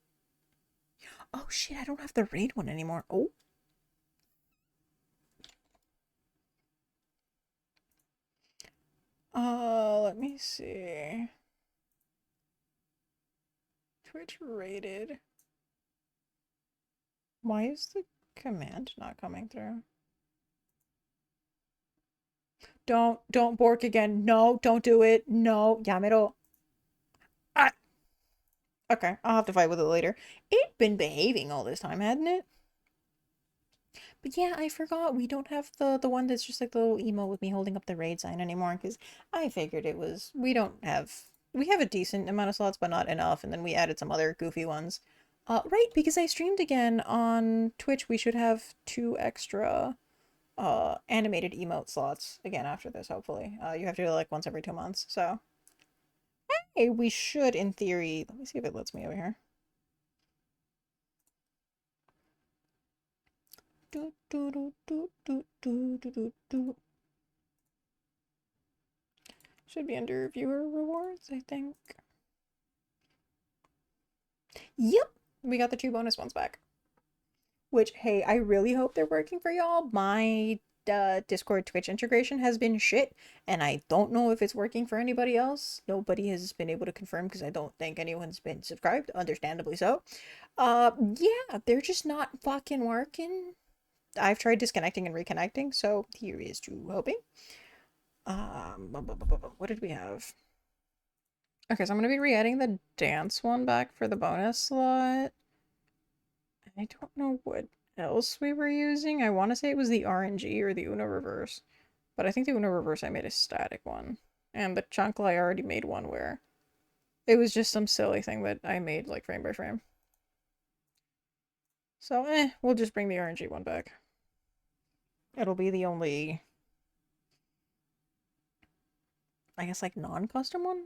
Oh shit, I don't have the raid one anymore. Oh. Let me see. Twitch rated. Why is the command not coming through? Don't bork again. No, don't do it. No, yamero. Ah. Okay, I'll have to fight with it later. It'd been behaving all this time, hadn't it? But yeah, I forgot we don't have the one that's just like the little emo with me holding up the raid sign anymore, because I figured it was, we have a decent amount of slots, but not enough, and then we added some other goofy ones. Right, because I streamed again on Twitch, we should have 2 extra animated emote slots again after this, hopefully. You have to do it like once every 2 months, so. Hey, we should, in theory, let me see if it lets me over here. Do, do, do, do, do, do, do, do, do. Should be under viewer rewards, I think. Yep, we got the 2 bonus ones back. Which, hey, I really hope they're working for y'all. My Discord Twitch integration has been shit, and I don't know if it's working for anybody else. Nobody has been able to confirm because I don't think anyone's been subscribed, understandably so. Yeah, they're just not fucking working. I've tried disconnecting and reconnecting, so here is to hoping. What did we have? Okay, so I'm gonna be re-adding the dance one back for the bonus slot. I don't know what else we were using. I want to say it was the RNG or the Uno reverse, but I think the Uno reverse I made a static one, and the Chunkle I already made one where it was just some silly thing that I made like frame by frame. So we'll just bring the RNG one back. It'll be the only, I guess, like non-custom one,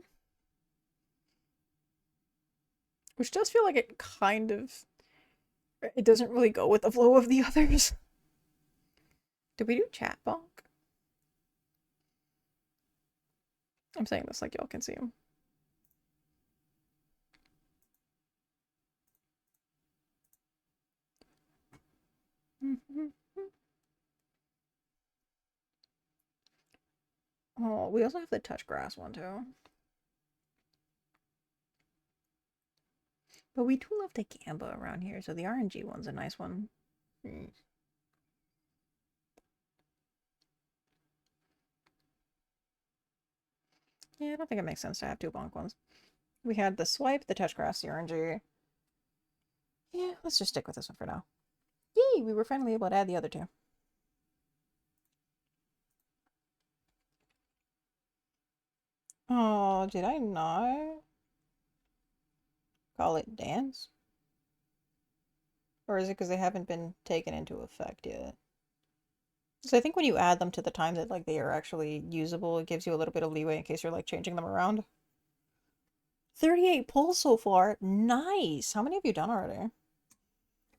which does feel like it kind of, it doesn't really go with the flow of the others. Did we do chat bonk? I'm saying this like y'all can see him. Oh, we also have the touch grass one too. But we do love the Gamba around here, so the RNG one's a nice one. Yeah, I don't think it makes sense to have 2 bonk ones. We had the swipe, the touch grass, the RNG. Yeah, let's just stick with this one for now. Yay, we were finally able to add the other 2. Oh, did I not call it dance? Or is it because they haven't been taken into effect yet? So I think when you add them to the time that like they are actually usable, it gives you a little bit of leeway in case you're like changing them around. 38 pulls so far. Nice. How many have you done already?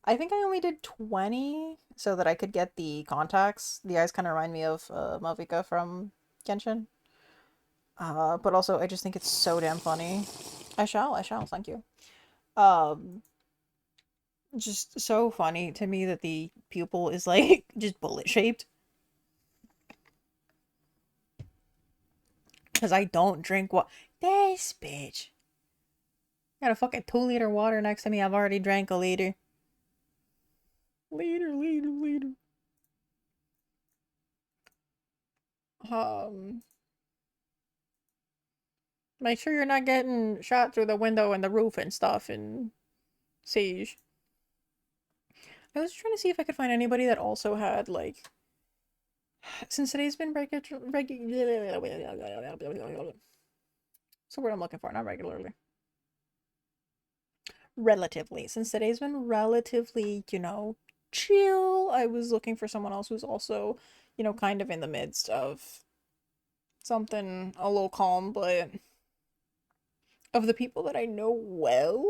I think I only did 20 so that I could get the contacts. The eyes kind of remind me of Malvika from Genshin. But also I just think it's so damn funny. I shall, thank you. Just so funny to me that the pupil is like just bullet shaped. Because I don't drink what this bitch. Got a fucking 2-liter water next to me. I've already drank a liter. Liter. Um, make sure you're not getting shot through the window and the roof and stuff in Siege. I was trying to see if I could find anybody that also had, like, since today's been what's the word I'm looking for? Not regularly. Relatively. Since today's been relatively, chill, I was looking for someone else who's also, kind of in the midst of something a little calm, but of the people that I know well,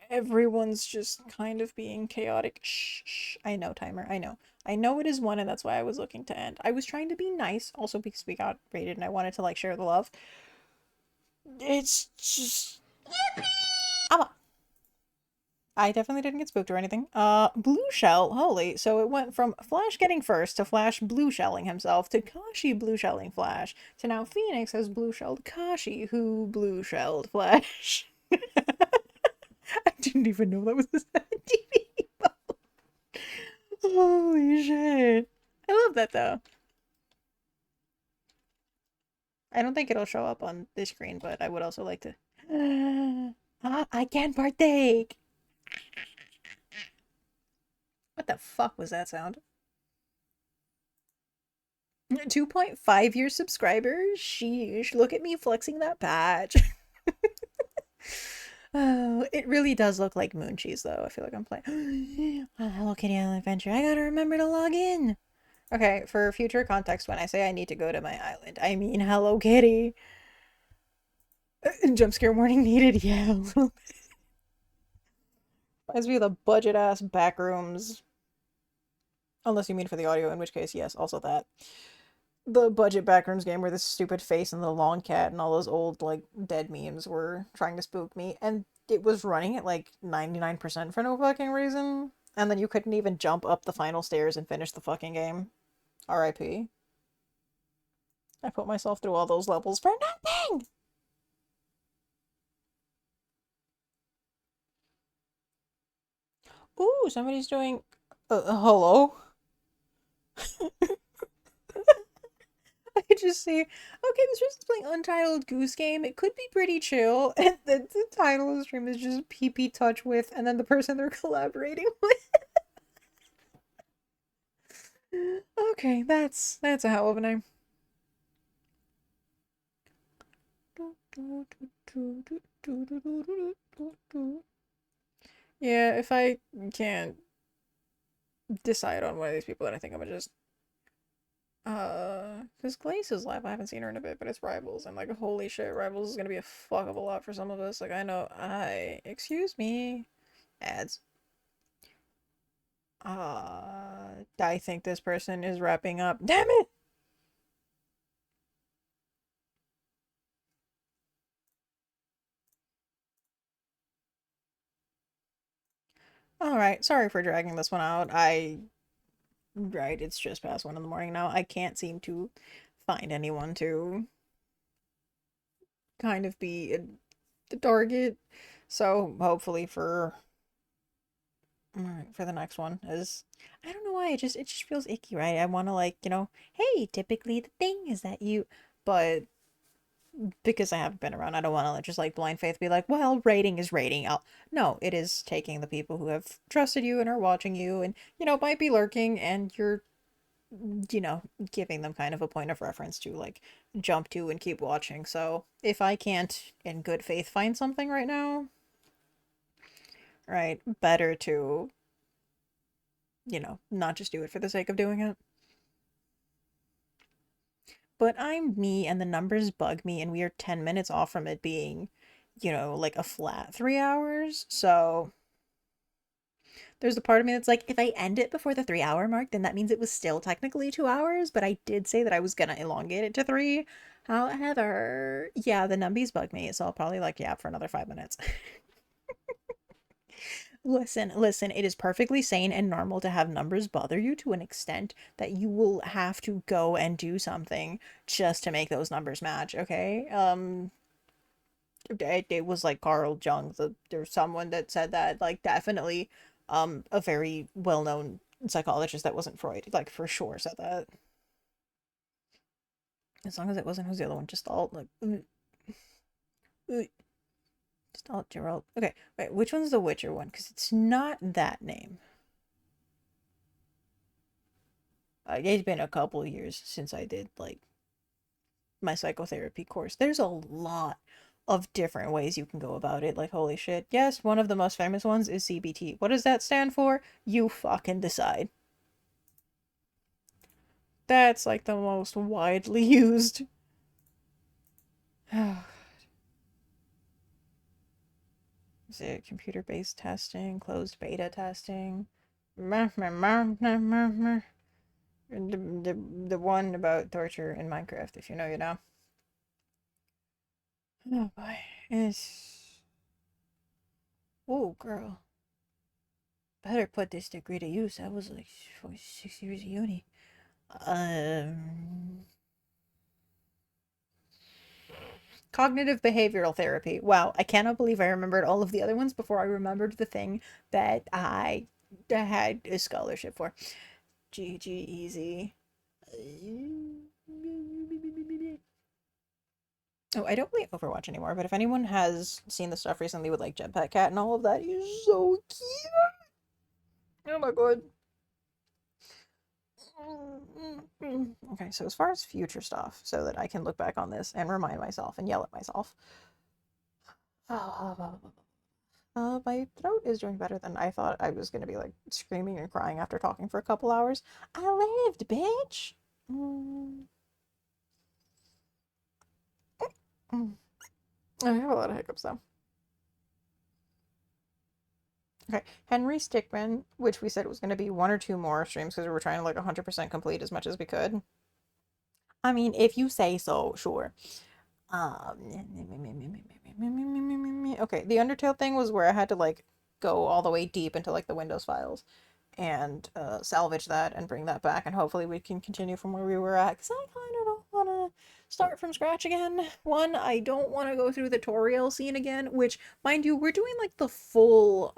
everyone's just kind of being chaotic. Shh. I know, timer. I know. I know it is one, and that's why I was looking to end. I was trying to be nice, also because we got rated, and I wanted to, like, share the love. It's just... Yippee! I definitely didn't get spooked or anything. Blue Shell, holy. So it went from Flash getting first to Flash blue shelling himself to Kashi blue shelling Flash to now Phoenix has blue shelled Kashi, who blue shelled Flash. I didn't even know that was the 17 people. Holy shit. I love that though. I don't think it'll show up on this screen, but I would also like to. I can partake! What the fuck was that sound? 2.5-year subscribers? Sheesh, look at me flexing that patch. Oh, it really does look like moon cheese, though. I feel like I'm playing. Hello Kitty Island Adventure. I gotta remember to log in. Okay, for future context, when I say I need to go to my island, I mean Hello Kitty. Jump scare warning needed, yeah. Reminds me of the budget ass back rooms. Unless you mean for the audio, in which case, yes, also that. The budget backrooms game where this stupid face and the long cat and all those old, like, dead memes were trying to spook me, and it was running at, like, 99% for no fucking reason, and then you couldn't even jump up the final stairs and finish the fucking game. RIP. I put myself through all those levels for nothing! Ooh, somebody's doing... hello? I just say, okay, this person's playing Untitled Goose Game. It could be pretty chill. And the title of the stream is just PP Touch With, and then the person they're collaborating with. Okay, that's a hell of a name. Yeah, if I can't decide on one of these people, then I think I'm gonna just because Glace is live. I haven't seen her in a bit, but it's Rivals, and like, holy shit, Rivals is gonna be a fuck of a lot for some of us. Like, I know, excuse me, ads. I think this person is wrapping up. Damn it! Alright, sorry for dragging this one out. Right, it's just past 1 in the morning now. I can't seem to find anyone to kind of be the target. So, hopefully for the next one is, I don't know why, it just feels icky, right? I want to, like, hey, typically the thing is that you, but because I haven't been around, I don't want to just, like, blind faith be like, well, rating is rating. No, it is taking the people who have trusted you and are watching you and, might be lurking, and you're, giving them kind of a point of reference to, like, jump to and keep watching. So if I can't in good faith find something right now, right, better to, not just do it for the sake of doing it. But I'm me, and the numbers bug me, and we are 10 minutes off from it being, like a flat 3 hours. So there's a part of me that's like, if I end it before the 3 hour mark, then that means it was still technically 2 hours, but I did say that I was gonna elongate it to 3. However, yeah, the numbies bug me, so I'll probably, like, yeah, for another 5 minutes. Listen, it is perfectly sane and normal to have numbers bother you to an extent that you will have to go and do something just to make those numbers match, okay? it was like Carl Jung. There's someone that said that, like, definitely, a very well-known psychologist that wasn't Freud, like, for sure said that. As long as it wasn't, who's the other one? Just alt, like, just alt Gerald. Okay, wait, which one's the Witcher one? Because it's not that name. It's been a couple years since I did, like, my psychotherapy course. There's a lot of different ways you can go about it. Like, holy shit. Yes, one of the most famous ones is CBT. What does that stand for? You fucking decide. That's like the most widely used. Is it computer-based testing, closed beta testing? The one about torture in Minecraft, if you know, you know. Oh boy. It's... Oh, girl. Better put this degree to use. That was like 6 years of uni. Um... Cognitive behavioral therapy. Wow, I cannot believe I remembered all of the other ones before I remembered the thing that I had a scholarship for. GG easy. Oh, I don't play Overwatch anymore, but if anyone has seen the stuff recently with like Jetpack Cat and all of that, he's so cute. Oh my god. Okay, so as far as future stuff, so that I can look back on this and remind myself and yell at myself. My throat is doing better than I thought. I was gonna be like screaming and crying after talking for a couple hours. I lived, bitch. Mm. Mm. I have a lot of hiccups though. Okay, Henry Stickmin, which we said was going to be one or two more streams because we were trying to like 100% complete as much as we could. I mean, if you say so, sure. Okay, the Undertale thing was where I had to like go all the way deep into like the Windows files and salvage that and bring that back, and hopefully we can continue from where we were at because I kind of don't want to start from scratch again. One, I don't want to go through the tutorial scene again, which, mind you, we're doing like the full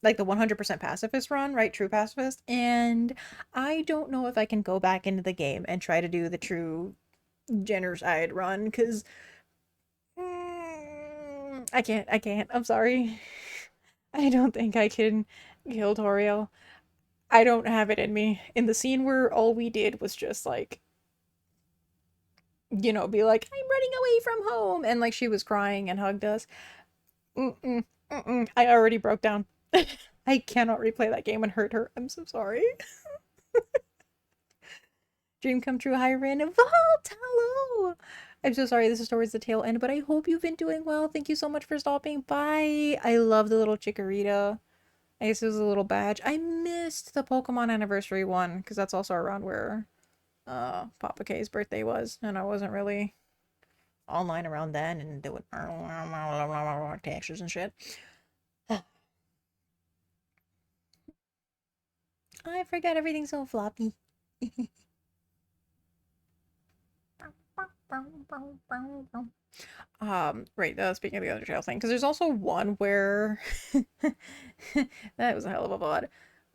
like the 100% pacifist run, right? True pacifist. And I don't know if I can go back into the game and try to do the true genocide run because I can't. I'm sorry. I don't think I can kill Toriel. I don't have it in me. In the scene where all we did was just like, you know, be like, I'm running away from home. And like she was crying and hugged us. I already broke down. I cannot replay that game and hurt her. I'm so sorry. Dream come true, Hyren. Vault, hello! I'm so sorry this is towards the tail end, but I hope you've been doing well. Thank you so much for stopping by. I love the little chikorita. I guess it was a little badge. I missed the Pokemon Anniversary one, because that's also around where Papa K's birthday was, and I wasn't really online around then, and doing taxes and shit. I forgot everything's so floppy. Right, speaking of the Undertale thing, because there's also one where that was a hell of a VOD,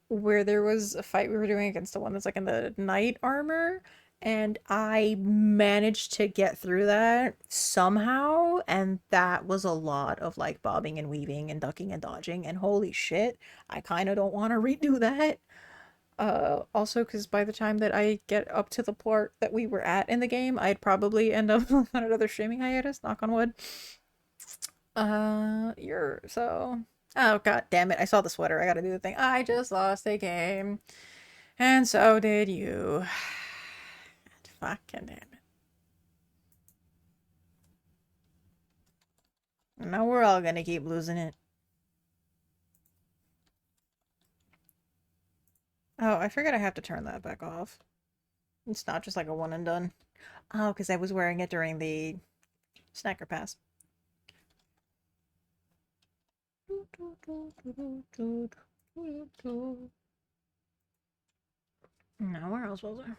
where there was a fight we were doing against the one that's like in the knight armor, and I managed to get through that somehow, and that was a lot of like bobbing and weaving and ducking and dodging, and holy shit, I kind of don't want to redo that. Also, because by the time that I get up to the part that we were at in the game, I'd probably end up on another streaming hiatus, knock on wood. You're so... Oh, god damn it, I saw the sweater, I gotta do the thing. I just lost a game. And so did you. Fucking damn it. Now we're all gonna keep losing it. Oh, I forgot I have to turn that back off. It's not just like a one and done. Oh, because I was wearing it during the snacker pass. Now where else was I?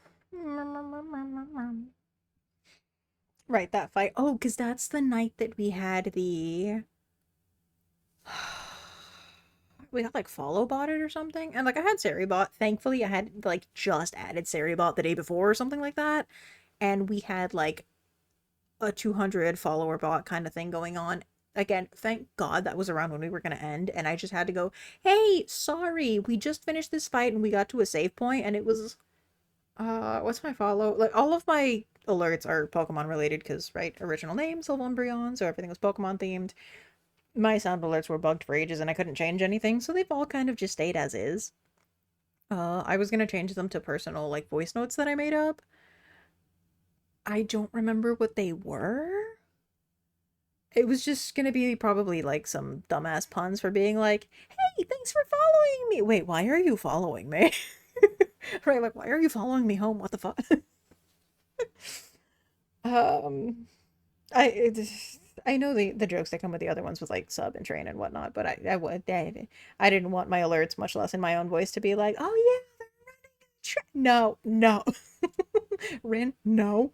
Right, that fight. Oh, because that's the night that we had the we got like follow botted or something. And like I had Seribot. Thankfully I had like just added Seribot the day before or something like that. And we had like a 200 follower bot kind of thing going on. Again, thank God that was around when we were going to end. And I just had to go, hey, sorry, we just finished this fight and we got to a save point and it was, what's my follow? Like all of my alerts are Pokemon related because, right, original name, Sylveon, so everything was Pokemon themed. My sound alerts were bugged for ages and I couldn't change anything, so they've all kind of just stayed as is. I was gonna change them to personal like voice notes that I made up. I don't remember what they were. It was just gonna be probably like some dumbass puns for being like, "Hey, thanks for following me." Wait, why are you following me? Right, like why are you following me home? What the fuck? um, I know the jokes that come with the other ones with like sub and train and whatnot, but I didn't want my alerts, much less in my own voice, to be like, "Oh yeah, they're running a no, no, Rin, no."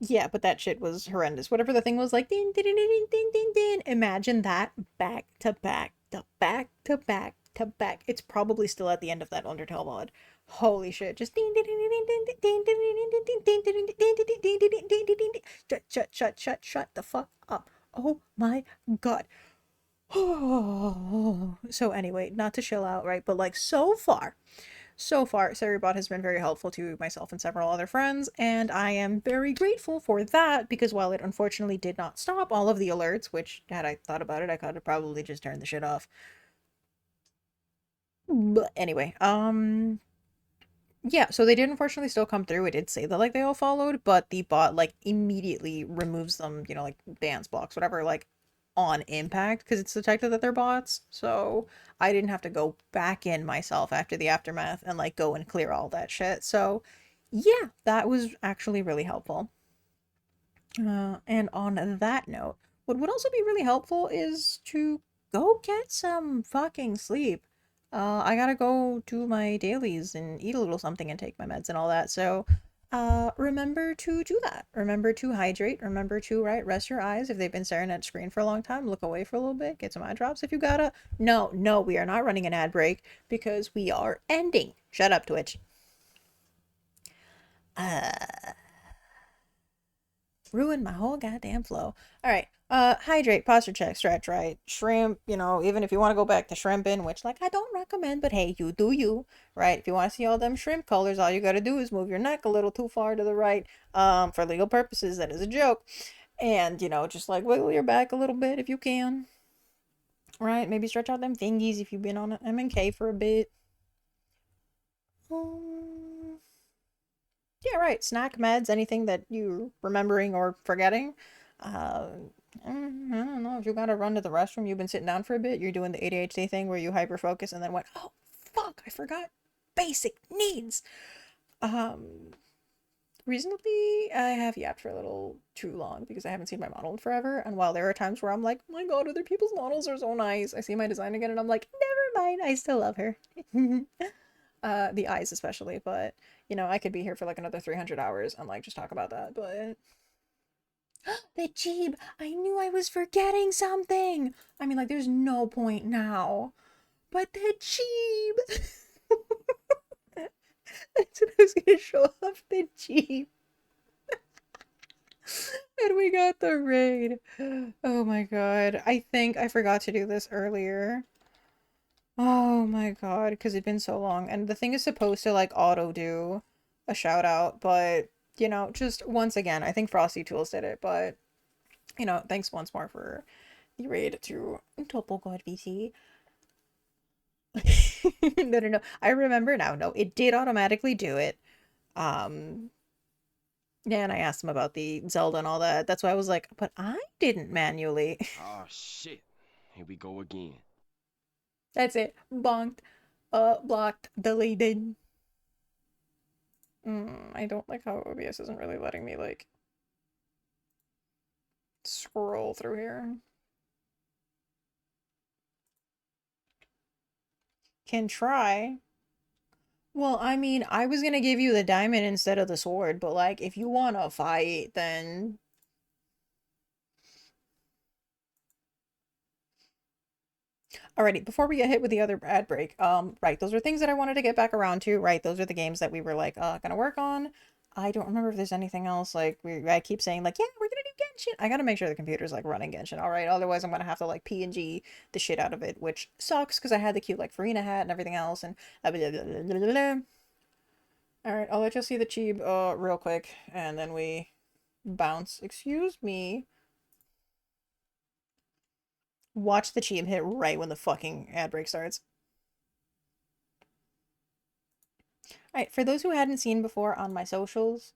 Yeah, but that shit was horrendous. Whatever the thing was like, din, din, din, din, din, din, din. Imagine that back to back to back to back to back. It's probably still at the end of that Undertale mod. Holy shit! Just din din din din din din din din din din din din din din din din din din din. Shut the fuck up. Oh my god. So anyway, not to chill out, right? But like so far, Ceribot has been very helpful to myself and several other friends, and I am very grateful for that because while it unfortunately did not stop all of the alerts, which had I thought about it, I could have probably just turned the shit off. But anyway, yeah, so they did unfortunately still come through. It did say that like they all followed, but the bot like immediately removes them, like bans, blocks, whatever, like on impact because it's detected that they're bots. So I didn't have to go back in myself after the aftermath and like go and clear all that shit. So yeah, that was actually really helpful. And on that note, what would also be really helpful is to go get some fucking sleep. I gotta go do my dailies and eat a little something and take my meds and all that. So, remember to do that. Remember to hydrate. Remember to, right, rest your eyes. If they've been staring at screen for a long time, look away for a little bit. Get some eye drops if you gotta. No, no, we are not running an ad break because we are ending. Shut up, Twitch. Uh, Ruined my whole goddamn flow. All right. Hydrate, posture check, stretch, right? Shrimp, even if you want to go back to shrimping, which like I don't recommend, but hey, you do you, right? If you want to see all them shrimp colors, all you gotta do is move your neck a little too far to the right. For legal purposes, that is a joke. And just like wiggle your back a little bit if you can. Right? Maybe stretch out them fingies if you've been on MNK for a bit. Um, Yeah, right. Snack meds, anything that you're remembering or forgetting. Uh, I don't know. If you gotta run to the restroom, you've been sitting down for a bit, you're doing the ADHD thing where you hyper focus and then went, oh, fuck, I forgot basic needs. Um, Recently, I have yapped for a little too long because I haven't seen my model in forever. And while there are times where I'm like, oh my god, other people's models are so nice, I see my design again and I'm like, never mind, I still love her. The eyes especially, but I could be here for like another 300 hours and like just talk about that, but the Jeeb, I knew I was forgetting something. I mean, like there's no point now. But the Jeeb. That's what I was gonna show off, the Jeeb. And we got the raid. Oh my god. I think I forgot to do this earlier. Oh my god, because it'd been so long. And the thing is supposed to like auto do a shout out, but just once again, I think Frosty Tools did it, but thanks once more for the raid to Topo God VC. No, no, no. I remember now. No, it did automatically do it. Um, yeah, and I asked him about the Zelda and all that. That's why I was like, but I didn't manually. Oh shit. Here we go again. That's it. Bonked. Blocked. Deleted. I don't like how OBS isn't really letting me, like, scroll through here. Can try. Well, I mean, I was gonna give you the diamond instead of the sword, but like, if you wanna fight, then alrighty, before we get hit with the other ad break, right, those are things that I wanted to get back around to, right? Those are the games that we were like, gonna work on. I don't remember if there's anything else, like, I keep saying, like, yeah, we're gonna do Genshin. I gotta make sure the computer's, like, running Genshin, alright? Otherwise, I'm gonna have to, like, PNG the shit out of it, which sucks, because I had the cute, like, Farina hat and everything else, and Alright, I'll let you see the cheeb, real quick, and then we bounce. Excuse me. Watch the cheeb hit right when the fucking ad break starts. Alright, for those who hadn't seen before on my socials,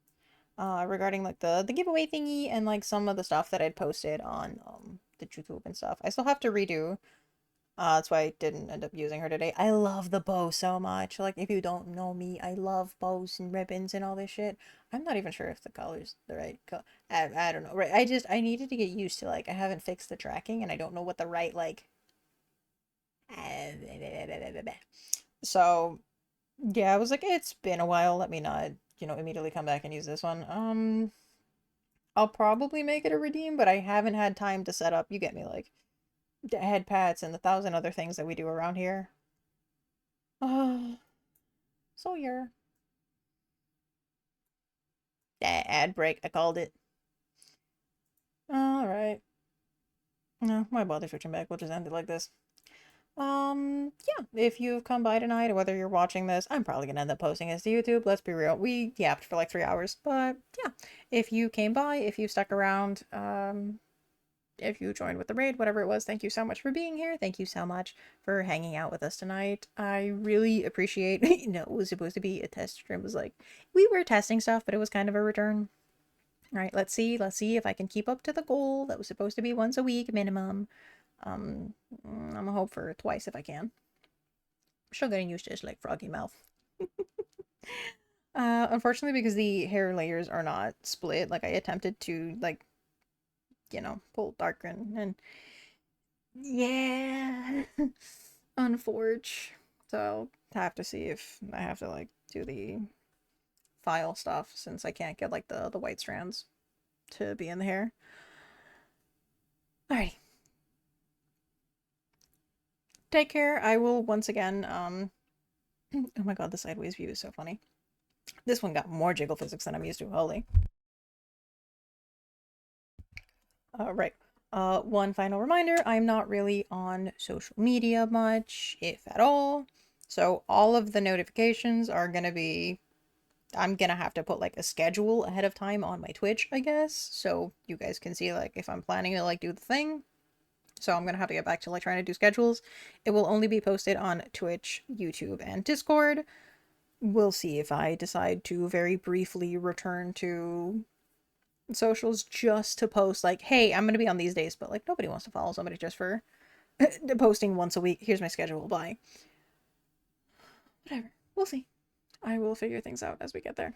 regarding like the giveaway thingy and like some of the stuff that I'd posted on the YouTube and stuff, I still have to redo. That's why I didn't end up using her today. I love the bow so much. Like, if you don't know me, I love bows and ribbons and all this shit. I'm not even sure if the color's the right color. I don't know. Right. I needed to get used to, like, I haven't fixed the tracking and I don't know what the right, like, so yeah, I was like, it's been a while. Let me not, immediately come back and use this one. I'll probably make it a redeem, but I haven't had time to set up. You get me, like, the head pats and the thousand other things that we do around here. So you're ad break. I called it. All right. No, why bother switching back? We'll just end it like this. Yeah, if you've come by tonight, or whether you're watching this, I'm probably gonna end up posting this to YouTube. Let's be real. We yapped for like 3 hours, but yeah, if you came by, if you stuck around, if you joined with the raid, whatever it was, thank you so much for being here. Thank you so much for hanging out with us tonight. I really appreciate, it was supposed to be a test stream. It was like, we were testing stuff, but it was kind of a return. All right, let's see if I can keep up to the goal that was supposed to be once a week minimum. I'm gonna hope for twice if I can. I'm still getting used to this like froggy mouth. Unfortunately, because the hair layers are not split, like I attempted to like, pull darken and yeah, unforge. So I have to see if I have to like do the file stuff since I can't get like the white strands to be in the hair. Alrighty. Take care. I will once again, oh my god, the sideways view is so funny. This one got more jiggle physics than I'm used to. Holy. Right. One final reminder, I'm not really on social media much, if at all. So all of the notifications are gonna be, I'm gonna have to put like a schedule ahead of time on my Twitch, I guess. So you guys can see like if I'm planning to like do the thing. So I'm gonna have to get back to like trying to do schedules. It will only be posted on Twitch, YouTube, and Discord. We'll see if I decide to very briefly return to socials just to post like, hey, I'm gonna be on these days, but like nobody wants to follow somebody just for posting once a week. Here's my schedule. Bye. Whatever. We'll see. I will figure things out as we get there.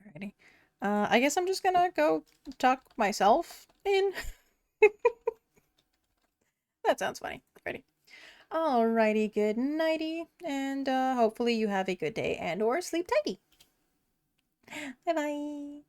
Alrighty. I guess I'm just gonna go tuck myself in. That sounds funny. Alrighty. Alrighty, good nighty, and hopefully you have a good day and or sleep tighty. Bye bye.